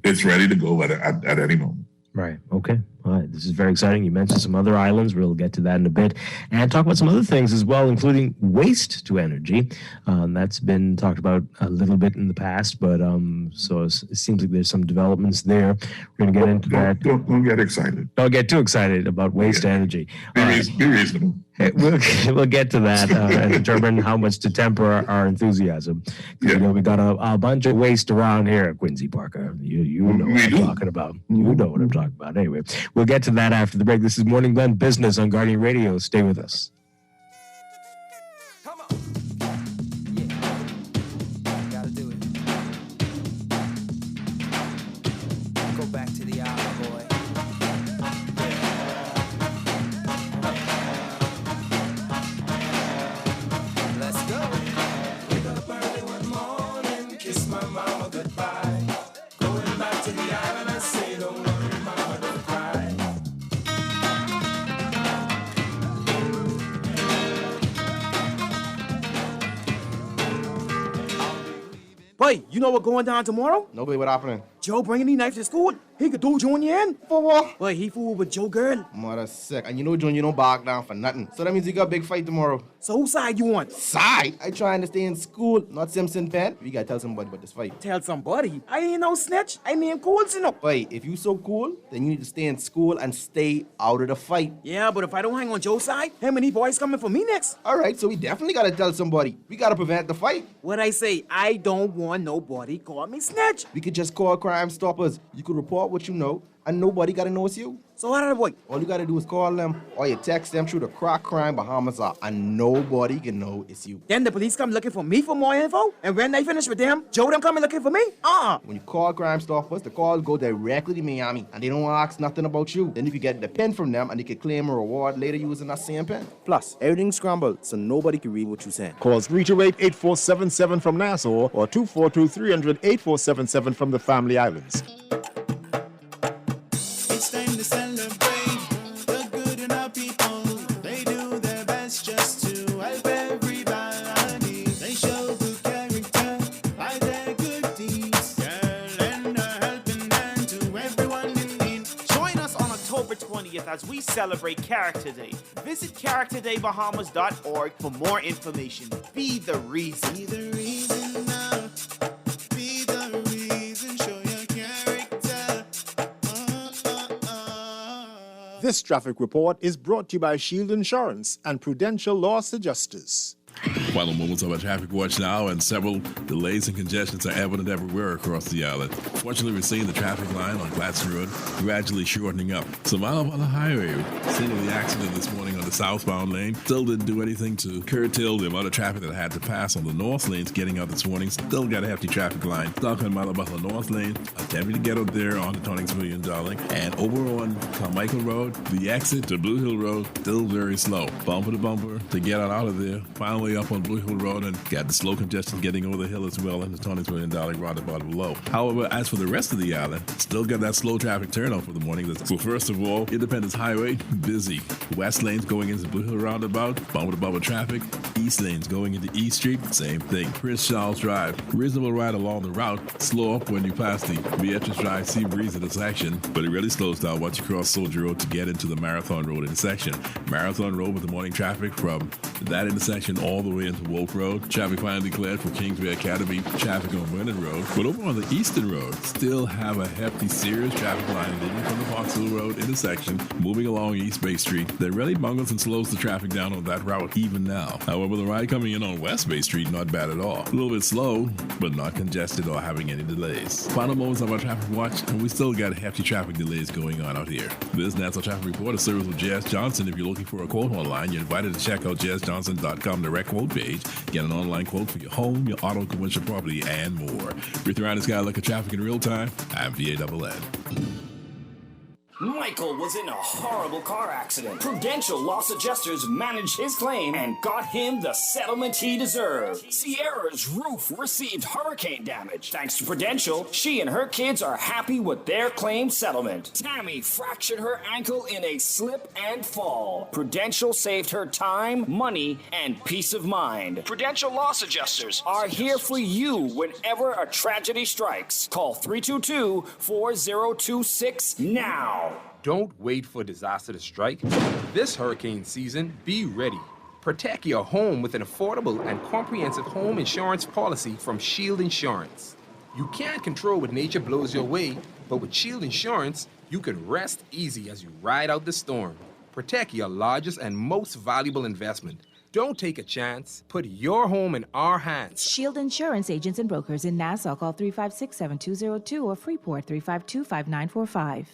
it's ready to go at any moment. Right. Okay. All right. This is very exciting. You mentioned some other islands. We'll get to that in a bit and talk about some other things as well, including waste to energy. That's been talked about a little bit in the past, but so it seems like there's some developments there. We're going to get into that. Don't get excited. Don't get too excited about waste to energy. Be reasonable. We'll get to that and determine how much to temper our enthusiasm. Yeah. You know, we got a bunch of waste around here at Quincy Parker. You know what I'm talking about. You know what I'm talking about. Anyway, we'll get to that after the break. This is Morning Blend Business on Guardian Radio. Stay with us. Come on. Yeah. Gotta do it. Go back to the island, boy. Let's go. Wake up early one morning, kiss my mama goodbye. Going back to the island, I say, don't worry, mama, don't cry. Boy, you know what going down tomorrow? Nobody, what happening? Joe bringing these knives to school. He could do Junior in. For what? Boy, he fooled with Joe girl. Mother sick. And you know Junior don't back down for nothing. So that means you got a big fight tomorrow. So whose side you want? Side? I trying to stay in school, not Simpson Pen. We gotta tell somebody about this fight. Tell somebody? I ain't no snitch. I mean cool, you know. Boy, if you so cool, then you need to stay in school and stay out of the fight. Yeah, but if I don't hang on Joe's side, him and these boys coming for me next. All right, so we definitely gotta tell somebody. We gotta prevent the fight. What I say, I don't want nobody call me snitch. We could just call Crime Stoppers. You could report what you know, and nobody gotta know it's you. So what are the boy? All you gotta do is call them or you text them through the Crack Crime Bahamas app and nobody can know it's you. Then the police come looking for me for more info? And when they finish with them, Joe them coming looking for me? When you call Crime Stoppers, the calls go directly to Miami and they don't ask nothing about you. Then you can get the pen from them and you can claim a reward later using that same pen. Plus, everything's scrambled so nobody can read what you saying. Call 328-8477 from Nassau or 242-300-8477 from the Family Islands. It's time to celebrate the good in our people. They do their best just to help everybody. They show good character by their good deeds. Lend a helping hand to everyone in need. Join us on October 20th as we celebrate Character Day. Visit characterdaybahamas.org for more information. Be the reason. Be the reason now. Be the reason. Show your character. This traffic report is brought to you by Shield Insurance and Prudential Loss Adjusters. Final moments of our traffic watch now, and several delays and congestions are evident everywhere across the island. Fortunately, we're seeing the traffic line on Gladstone Road gradually shortening up. So mile on the highway, scene of the accident this morning on the southbound lane, still didn't do anything to curtail the amount of traffic that had to pass on the north lanes getting out this morning. Still got a hefty traffic line. Stuck on Malabala North Lane, attempting to get out there on the Tonningsville and Darling. And over on Carmichael Road, the exit to Blue Hill Road, still very slow. Bumper to bumper to get out of there. Finally up on Blue Hill Road and got the slow congestion getting over the hill as well, and the Tonningsville and Darling roundabout below. However, as for the rest of the island, still got that slow traffic turnout for the morning. So first of all, Independence Highway, busy. West lanes going into Blue Hill roundabout, bumper to bumper traffic. East lanes going into East Street, same thing. Prince Charles Drive, reasonable ride along the route. Slow up when you pass the Beatrice Drive Sea Breeze intersection, but it really slows down once you cross Soldier Road to get into the Marathon Road intersection. Marathon Road with the morning traffic from that intersection all the way into Wolf Road. Traffic finally declared for Kingsway Academy. Traffic on Vernon Road. But over on the Eastern Road, still have a hefty, serious traffic line leading from the Foxville Road intersection, moving along East Bay Street. That really bungles and slows the traffic down on that route even now. However, the ride coming in on West Bay Street, not bad at all. A little bit slow, but not congested or having any delays. Final moments of our traffic watch, and we still got hefty traffic delays going on out here. This National Traffic Report is service with Jazz Johnson. If you're looking for a quote online, you're invited to check out jazzjohnson.com direct quote page. Get an online quote for your home, your auto, commercial property, and more. With around this guy look at traffic in real time, I'm VANN. Michael was in a horrible car accident. Prudential Loss Adjusters managed his claim and got him the settlement he deserved. Sierra's roof received hurricane damage. Thanks to Prudential, she and her kids are happy with their claim settlement. Tammy fractured her ankle in a slip and fall. Prudential saved her time, money, and peace of mind. Prudential Loss Adjusters are here for you whenever a tragedy strikes. Call 322-4026 now. Don't wait for disaster to strike. This hurricane season, be ready. Protect your home with an affordable and comprehensive home insurance policy from Shield Insurance. You can't control what nature blows your way, but with Shield Insurance, you can rest easy as you ride out the storm. Protect your largest and most valuable investment. Don't take a chance. Put your home in our hands. Shield Insurance agents and brokers in Nassau, call 356-7202 or Freeport 352-5945.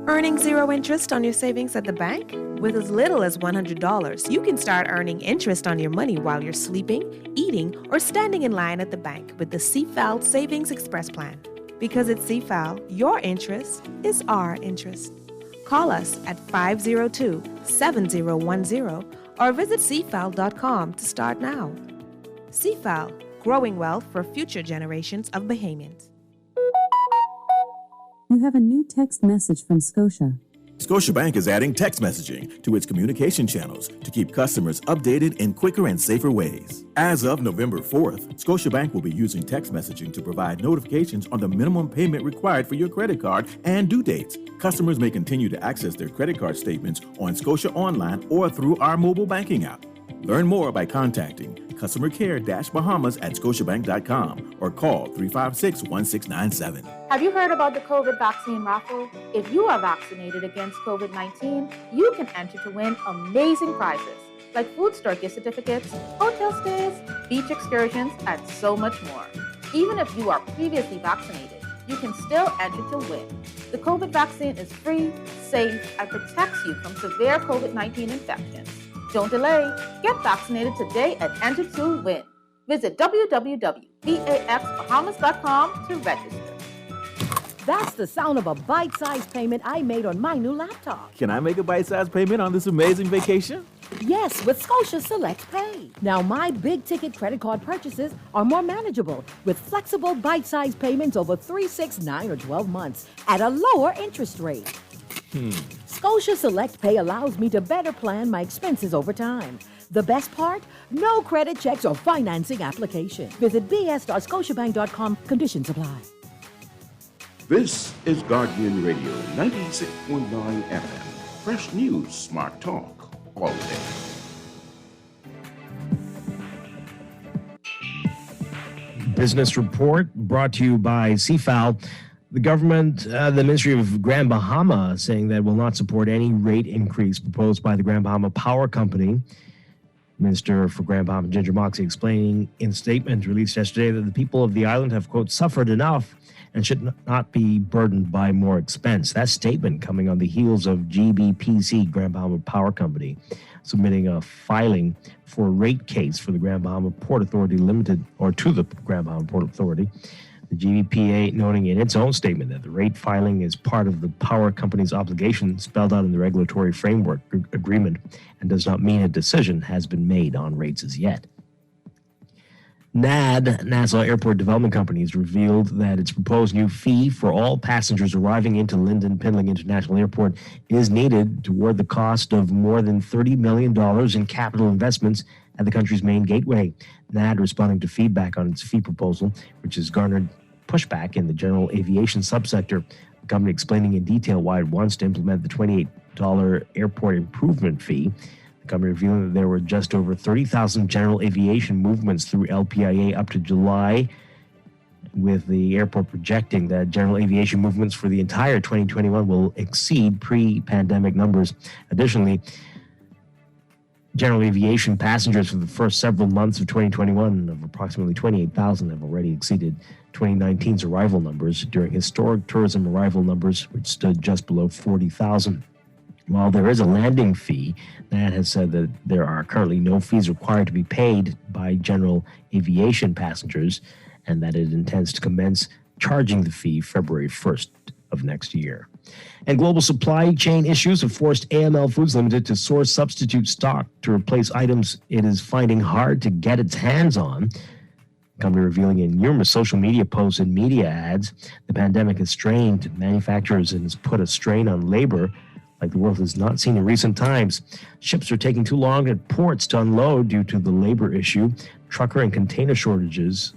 Earning zero interest on your savings at the bank? With as little as $100, you can start earning interest on your money while you're sleeping, eating, or standing in line at the bank with the CFAL Savings Express Plan. Because at CFAL, your interest is our interest. Call us at 502-7010 or visit cfal.com to start now. CFAL, growing wealth for future generations of Bahamians. You have a new text message from Scotia. Scotiabank is adding text messaging to its communication channels to keep customers updated in quicker and safer ways. As of November 4th, Scotiabank will be using text messaging to provide notifications on the minimum payment required for your credit card and due dates. Customers may continue to access their credit card statements on Scotia Online or through our mobile banking app. Learn more by contacting customer care-bahamas at scotiabank.com or call 356-1697. Have you heard about the COVID vaccine raffle? If you are vaccinated against COVID-19, you can enter to win amazing prizes like food store gift certificates, hotel stays, beach excursions, and so much more. Even if you are previously vaccinated, you can still enter to win. The COVID vaccine is free, safe, and protects you from severe COVID-19 infections. Don't delay. Get vaccinated today and enter to win. Visit www.vaxbahamas.com to register. That's the sound of a bite-sized payment I made on my new laptop. Can I make a bite-sized payment on this amazing vacation? Yes, with Scotia Select Pay. Now my big-ticket credit card purchases are more manageable with flexible bite-sized payments over 3, 6, 9, or 12 months at a lower interest rate. Scotia Select Pay allows me to better plan my expenses over time. The best part? No credit checks or financing application. Visit bs.scotiabank.com. Conditions apply. This is Guardian Radio 96.9 FM. Fresh news, smart talk, all day. Business Report brought to you by CFAL. The government, the Ministry of Grand Bahama, saying that it will not support any rate increase proposed by the Grand Bahama Power Company. Minister for Grand Bahama Ginger Moxie explaining in a statement released yesterday that the people of the island have, quote, suffered enough and should not be burdened by more expense. That statement coming on the heels of GBPC, Grand Bahama Power Company, submitting a filing for a rate case for the Grand Bahama Port Authority Limited, or to the Grand Bahama Port Authority. The GBPA noting in its own statement that the rate filing is part of the power company's obligation spelled out in the regulatory framework agreement and does not mean a decision has been made on rates as yet. NAD, Nassau Airport Development Company, has revealed that its proposed new fee for all passengers arriving into Lynden Pindling International Airport is needed toward the cost of more than $30 million in capital investments at the country's main gateway. NAD responding to feedback on its fee proposal, which has garnered pushback in the general aviation subsector. The company explaining in detail why it wants to implement the $28 airport improvement fee. The company revealing that there were just over 30,000 general aviation movements through LPIA up to July, with the airport projecting that general aviation movements for the entire 2021 will exceed pre-pandemic numbers. Additionally, general aviation passengers for the first several months of 2021 of approximately 28,000 have already exceeded 2019's arrival numbers during historic tourism arrival numbers, which stood just below 40,000. While there is a landing fee, NAD has said that there are currently no fees required to be paid by general aviation passengers and that it intends to commence charging the fee February 1st of next year. And global supply chain issues have forced AML Foods Limited to source substitute stock to replace items it is finding hard to get its hands on. The company revealing in numerous social media posts and media ads, the pandemic has strained manufacturers and has put a strain on labor like the world has not seen in recent times. Ships are taking too long at ports to unload due to the labor issue. Trucker and container shortages,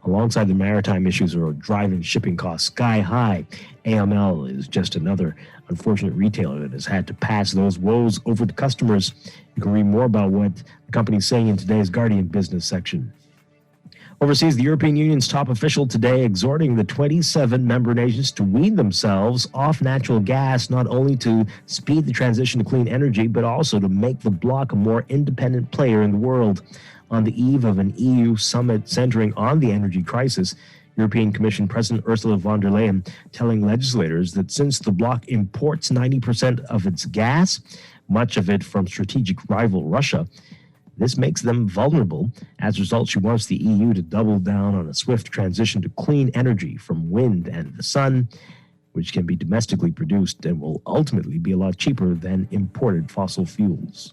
alongside the maritime issues, are driving shipping costs sky high. AML is just another unfortunate retailer that has had to pass those woes over to customers. You can read more about what the company is saying in today's Guardian Business section. Overseas, the European Union's top official today exhorting the 27 member nations to wean themselves off natural gas, not only to speed the transition to clean energy, but also to make the bloc a more independent player in the world. On the eve of an EU summit centering on the energy crisis, European Commission President Ursula von der Leyen telling legislators that since the bloc imports 90% of its gas, much of it from strategic rival Russia, this makes them vulnerable. As a result, she wants the EU to double down on a swift transition to clean energy from wind and the sun, which can be domestically produced and will ultimately be a lot cheaper than imported fossil fuels.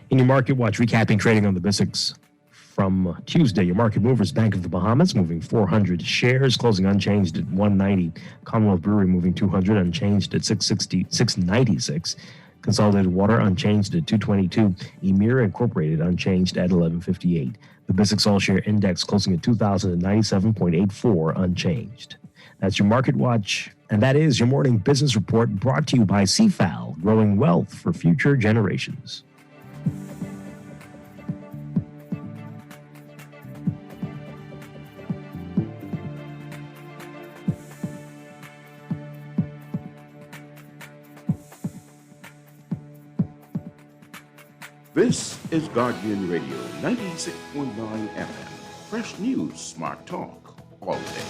In your Market Watch, recapping trading on the BISX from Tuesday, your market movers: Bank of the Bahamas moving 400 shares, closing unchanged at 190. Commonwealth Brewery moving 200, unchanged at 696. Consolidated Water unchanged at 222. Emira Incorporated unchanged at 1158. The BISX All-Share Index closing at 2,097.84, unchanged. That's your Market Watch, and that is your morning business report brought to you by CFAL, growing wealth for future generations. This is Guardian Radio 96.9 FM. Fresh news, smart talk, all day.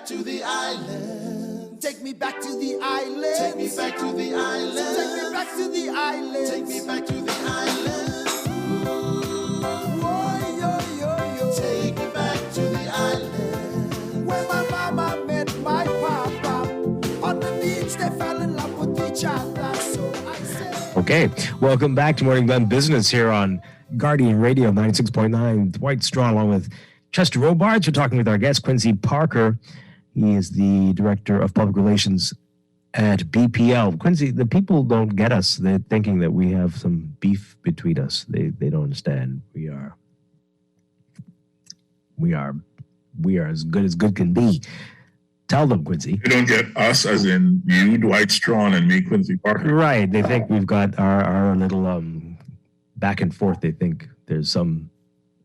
to the island. Take me back to the island. Take me back to the island. Take me back to the island. Take me back to the island. Whoa, yo, yo, yo. Take me back to the island. Where my mama met my papa. On the beach they fell in love with each other. So I said. Okay, welcome back to Morning Gun Business here on Guardian Radio 96.9. Dwight Strachan along with Chester Robards. We're talking with our guest, Quincy Parker. He is the Director of Public Relations at BPL. Quincy, the people don't get us. They're thinking that we have some beef between us. They don't understand. We are as good can be. Tell them, Quincy. You don't get us as in you, Dwight Strachan, and me, Quincy Parker. Right. They think we've got our little back and forth. They think there's some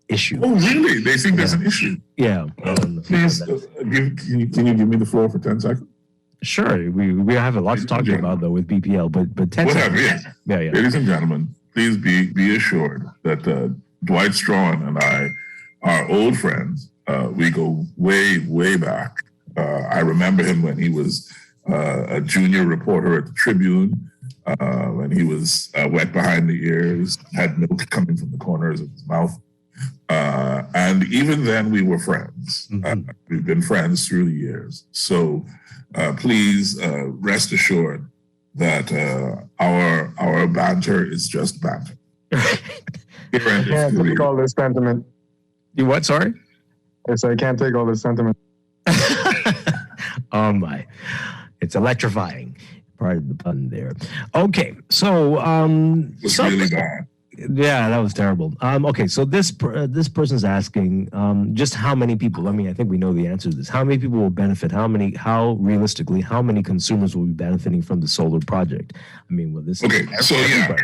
issue. Oh, really? They think there's an issue? Yeah. Please, can you give me the floor for 10 seconds? Sure. We have a lot to talk about, though, with BPL, but 10 Whatever, seconds. yeah. Ladies and gentlemen, please be assured that Dwight Strachan and I are old friends. We go way, way back. I remember him when he was a junior reporter at the Tribune, when he was wet behind the ears, had milk coming from the corners of his mouth. And even then, we were friends. We've been friends through the years. So please rest assured that our banter is just banter. I can't take all this sentiment. You what? Sorry? I said I can't take all this sentiment. Oh my, it's electrifying. Part of the pun there. Okay, so it's really bad. Yeah, that was terrible. Okay, so this person's asking just how many people. I mean, I think we know the answer to this. How many people will benefit? How realistically, how many consumers will be benefiting from the solar project? I mean, well, this. Okay, so yeah,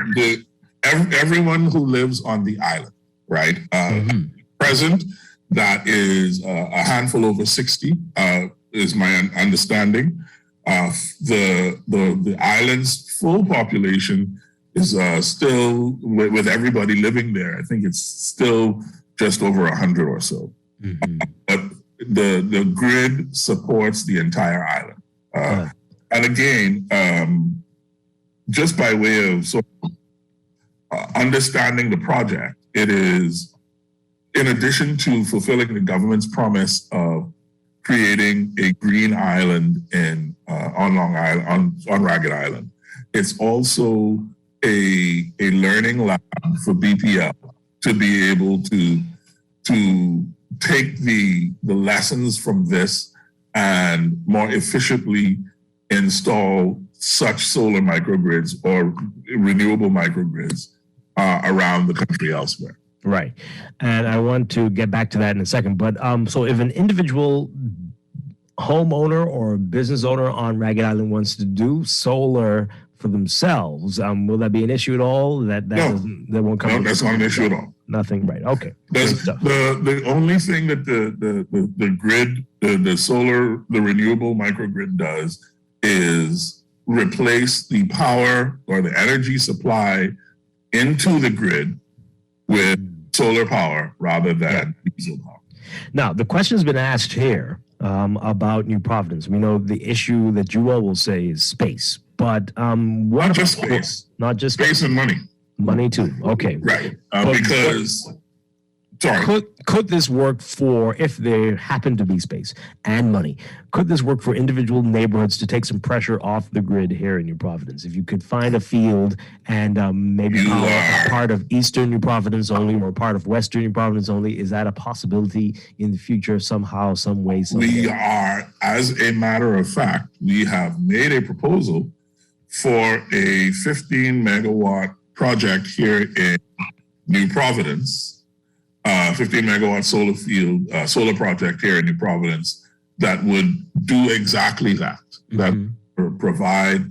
everyone who lives on the island, right? Present, that is a handful over 60. Is my understanding. The island's full population is still, with everybody living there, I think it's still just over 100 or so. But the grid supports the entire island. And again, just by way of sort of understanding the project, it is, in addition to fulfilling the government's promise of creating a green island on Long Island, on Ragged Island, it's also a learning lab for BPL to be able to take the lessons from this and more efficiently install such solar microgrids or renewable microgrids around the country elsewhere. Right. And I want to get back to that in a second. But so if an individual homeowner or business owner on Ragged Island wants to do solar for themselves, will that be an issue at all? That won't come. No, that's not an issue at all. Nothing. Right. Okay. The only thing that the grid, the renewable microgrid does is replace the power or the energy supply into the grid with solar power rather than diesel power. Now, the question has been asked here about New Providence. We know the issue that you all will say is space, but not just space. Not just space and money. Money too. Okay. Right. Because could this work for, if there happen to be space and money, could this work for individual neighborhoods to take some pressure off the grid here in New Providence? If you could find a field and maybe a part of Eastern New Providence only or part of Western New Providence only, is that a possibility in the future somehow, some way? We are, as a matter of fact, we have made a proposal for a 15 megawatt project here in New Providence. 15 megawatt solar project here in New Providence that would do exactly that. That would provide,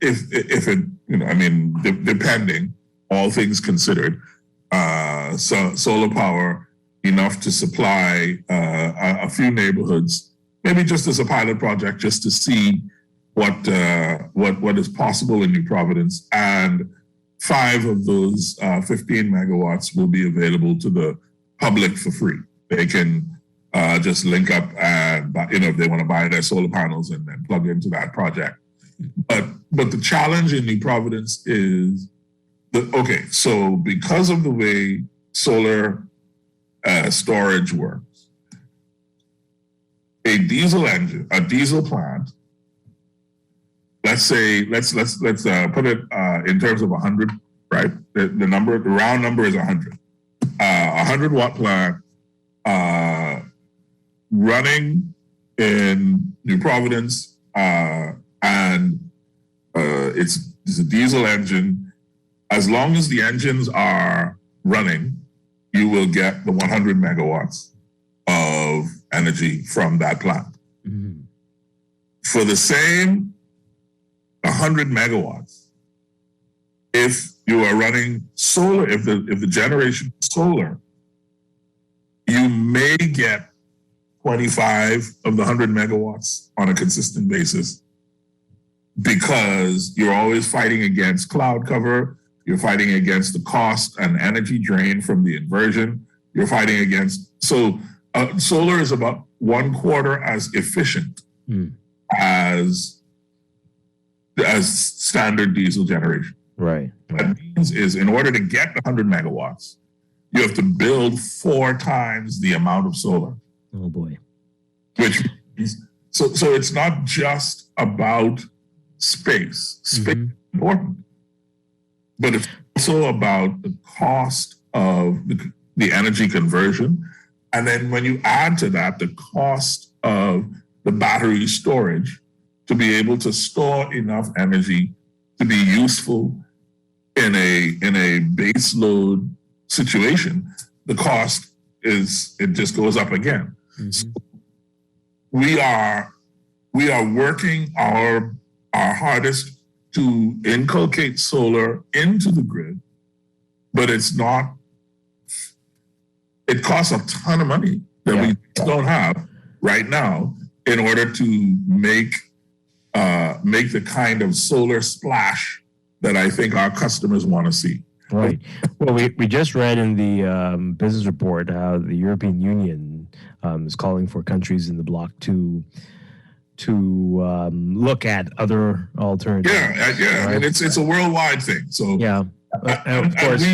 if it, depending, all things considered, solar power enough to supply a few neighborhoods, maybe just as a pilot project, just to see what is possible in New Providence. And 5 of those 15 megawatts will be available to the public for free. They can just link up and, if they want to buy their solar panels and then plug into that project. But the challenge in New Providence is so because of the way solar storage works, a diesel plant, let's put it in terms of 100, right? The round number is 100. 100-watt plant running in New Providence, and it's a diesel engine. As long as the engines are running, you will get the 100 megawatts of energy from that plant. Mm-hmm. For the same 100 megawatts, if you are running solar, if the generation is solar, you may get 25 of the 100 megawatts on a consistent basis, because you're always fighting against cloud cover. You're fighting against the cost and energy drain from the inversion. You're fighting against, solar is about 1/4 as efficient as standard diesel generation. Right. What that means is, in order to get the 100 megawatts, you have to build 4 times the amount of solar. Oh boy. Which means, so it's not just about space. Space is important, but it's also about the cost of the energy conversion. And then when you add to that the cost of the battery storage to be able to store enough energy to be useful in a base load situation, the cost just goes up again. Mm-hmm. So we are working our hardest to inculcate solar into the grid, but it costs a ton of money that we don't have right now in order to make the kind of solar splash that I think our customers want to see. Right. Well, we just read in the business report how the European Union is calling for countries in the bloc to look at other alternatives. Yeah, right? And it's a worldwide thing. So and of course,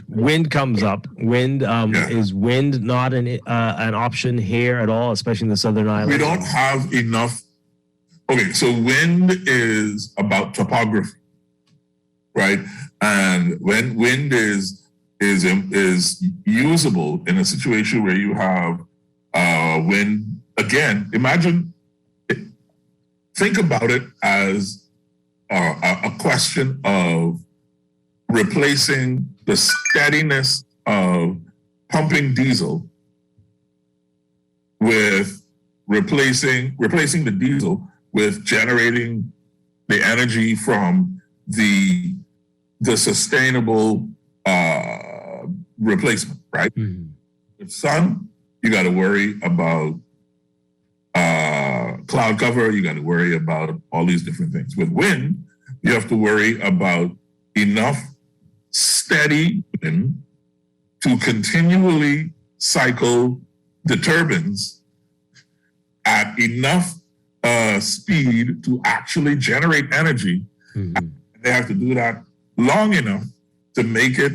wind comes up. Wind is wind not an option here at all, especially in the Southern Islands? We don't have enough. Okay, so wind is about topography, right? And when wind is usable in a situation where you have wind. Again, think about it as a question of replacing the steadiness of pumping diesel with replacing the diesel with generating the energy from the sustainable replacement, right? Mm-hmm. With sun, you got to worry about cloud cover, you got to worry about all these different things. With wind, you have to worry about enough steady wind to continually cycle the turbines at enough speed to actually generate energy. Mm-hmm. They have to do that long enough to make it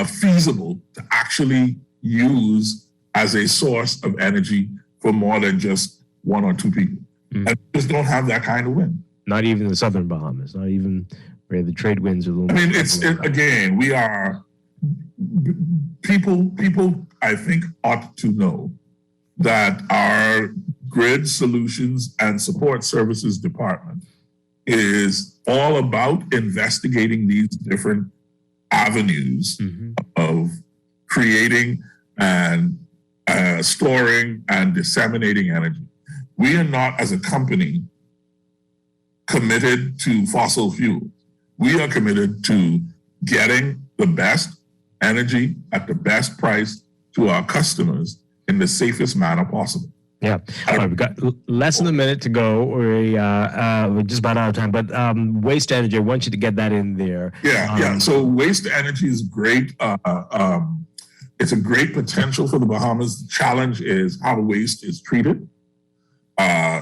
feasible to actually use as a source of energy for more than just 1 or 2 people. Mm-hmm. And we just don't have that kind of wind. Not even the Southern Bahamas, not even where the trade winds are a little I mean, again, we are, people I think ought to know that our Grid Solutions and Support Services Department is all about investigating these different avenues of creating and storing and disseminating energy. We are not, as a company, committed to fossil fuel. We are committed to getting the best energy at the best price to our customers in the safest manner possible. Yeah. All right, we've got less than a minute to go. We're just about out of time. But waste energy, I want you to get that in there. Yeah. So waste energy is great. It's a great potential for the Bahamas. The challenge is how waste is treated.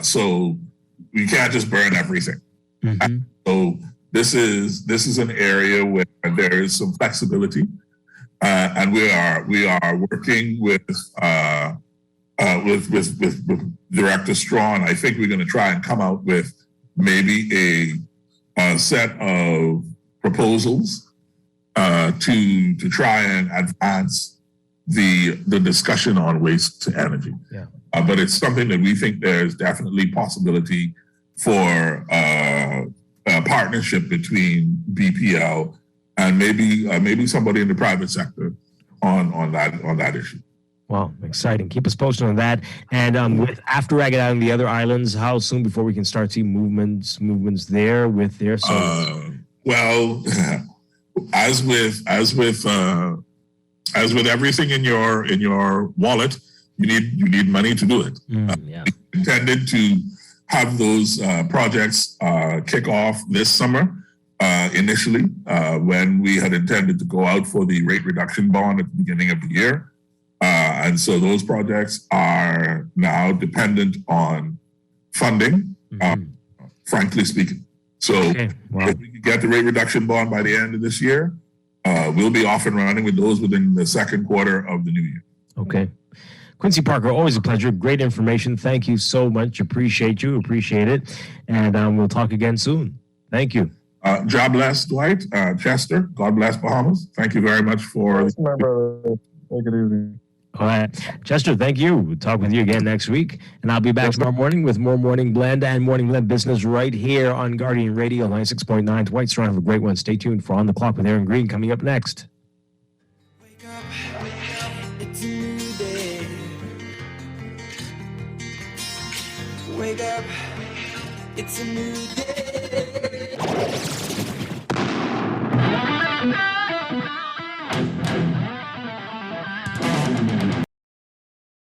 So we can't just burn everything. Mm-hmm. So this is an area where there is some flexibility, and we are working with Director Strachan. I think we're going to try and come out with maybe a set of proposals to try and advance the discussion on waste to energy. Yeah. But it's something that we think there's definitely possibility for a partnership between BPL and maybe somebody in the private sector on that issue. Wow, exciting. Keep us posted on that. And with after Ragged Island, the other islands, how soon before we can start seeing movements there with their service? Well, as with everything in your wallet, you need money to do it. Yeah. We intended to have those projects kick off this summer initially, when we had intended to go out for the rate reduction bond at the beginning of the year. And so those projects are now dependent on funding, frankly speaking. So if we can get the rate reduction bond by the end of this year, we'll be off and running with those within the second quarter of the new year. Okay. Quincy Parker, always a pleasure. Great information. Thank you so much. Appreciate it. And we'll talk again soon. Thank you. God bless, Dwight. Chester, God bless Bahamas. Thank you very much for... Thanks, my brother. Take it easy. All right. Chester, thank you. We'll talk with you again next week. And I'll be back tomorrow morning with more Morning Blend and Morning Blend Business right here on Guardian Radio 96.9. Dwight Strachan, have a great one. Stay tuned for On the Clock with Aaron Green coming up next. Wake up, it's a new day. Wake up, it's a new day.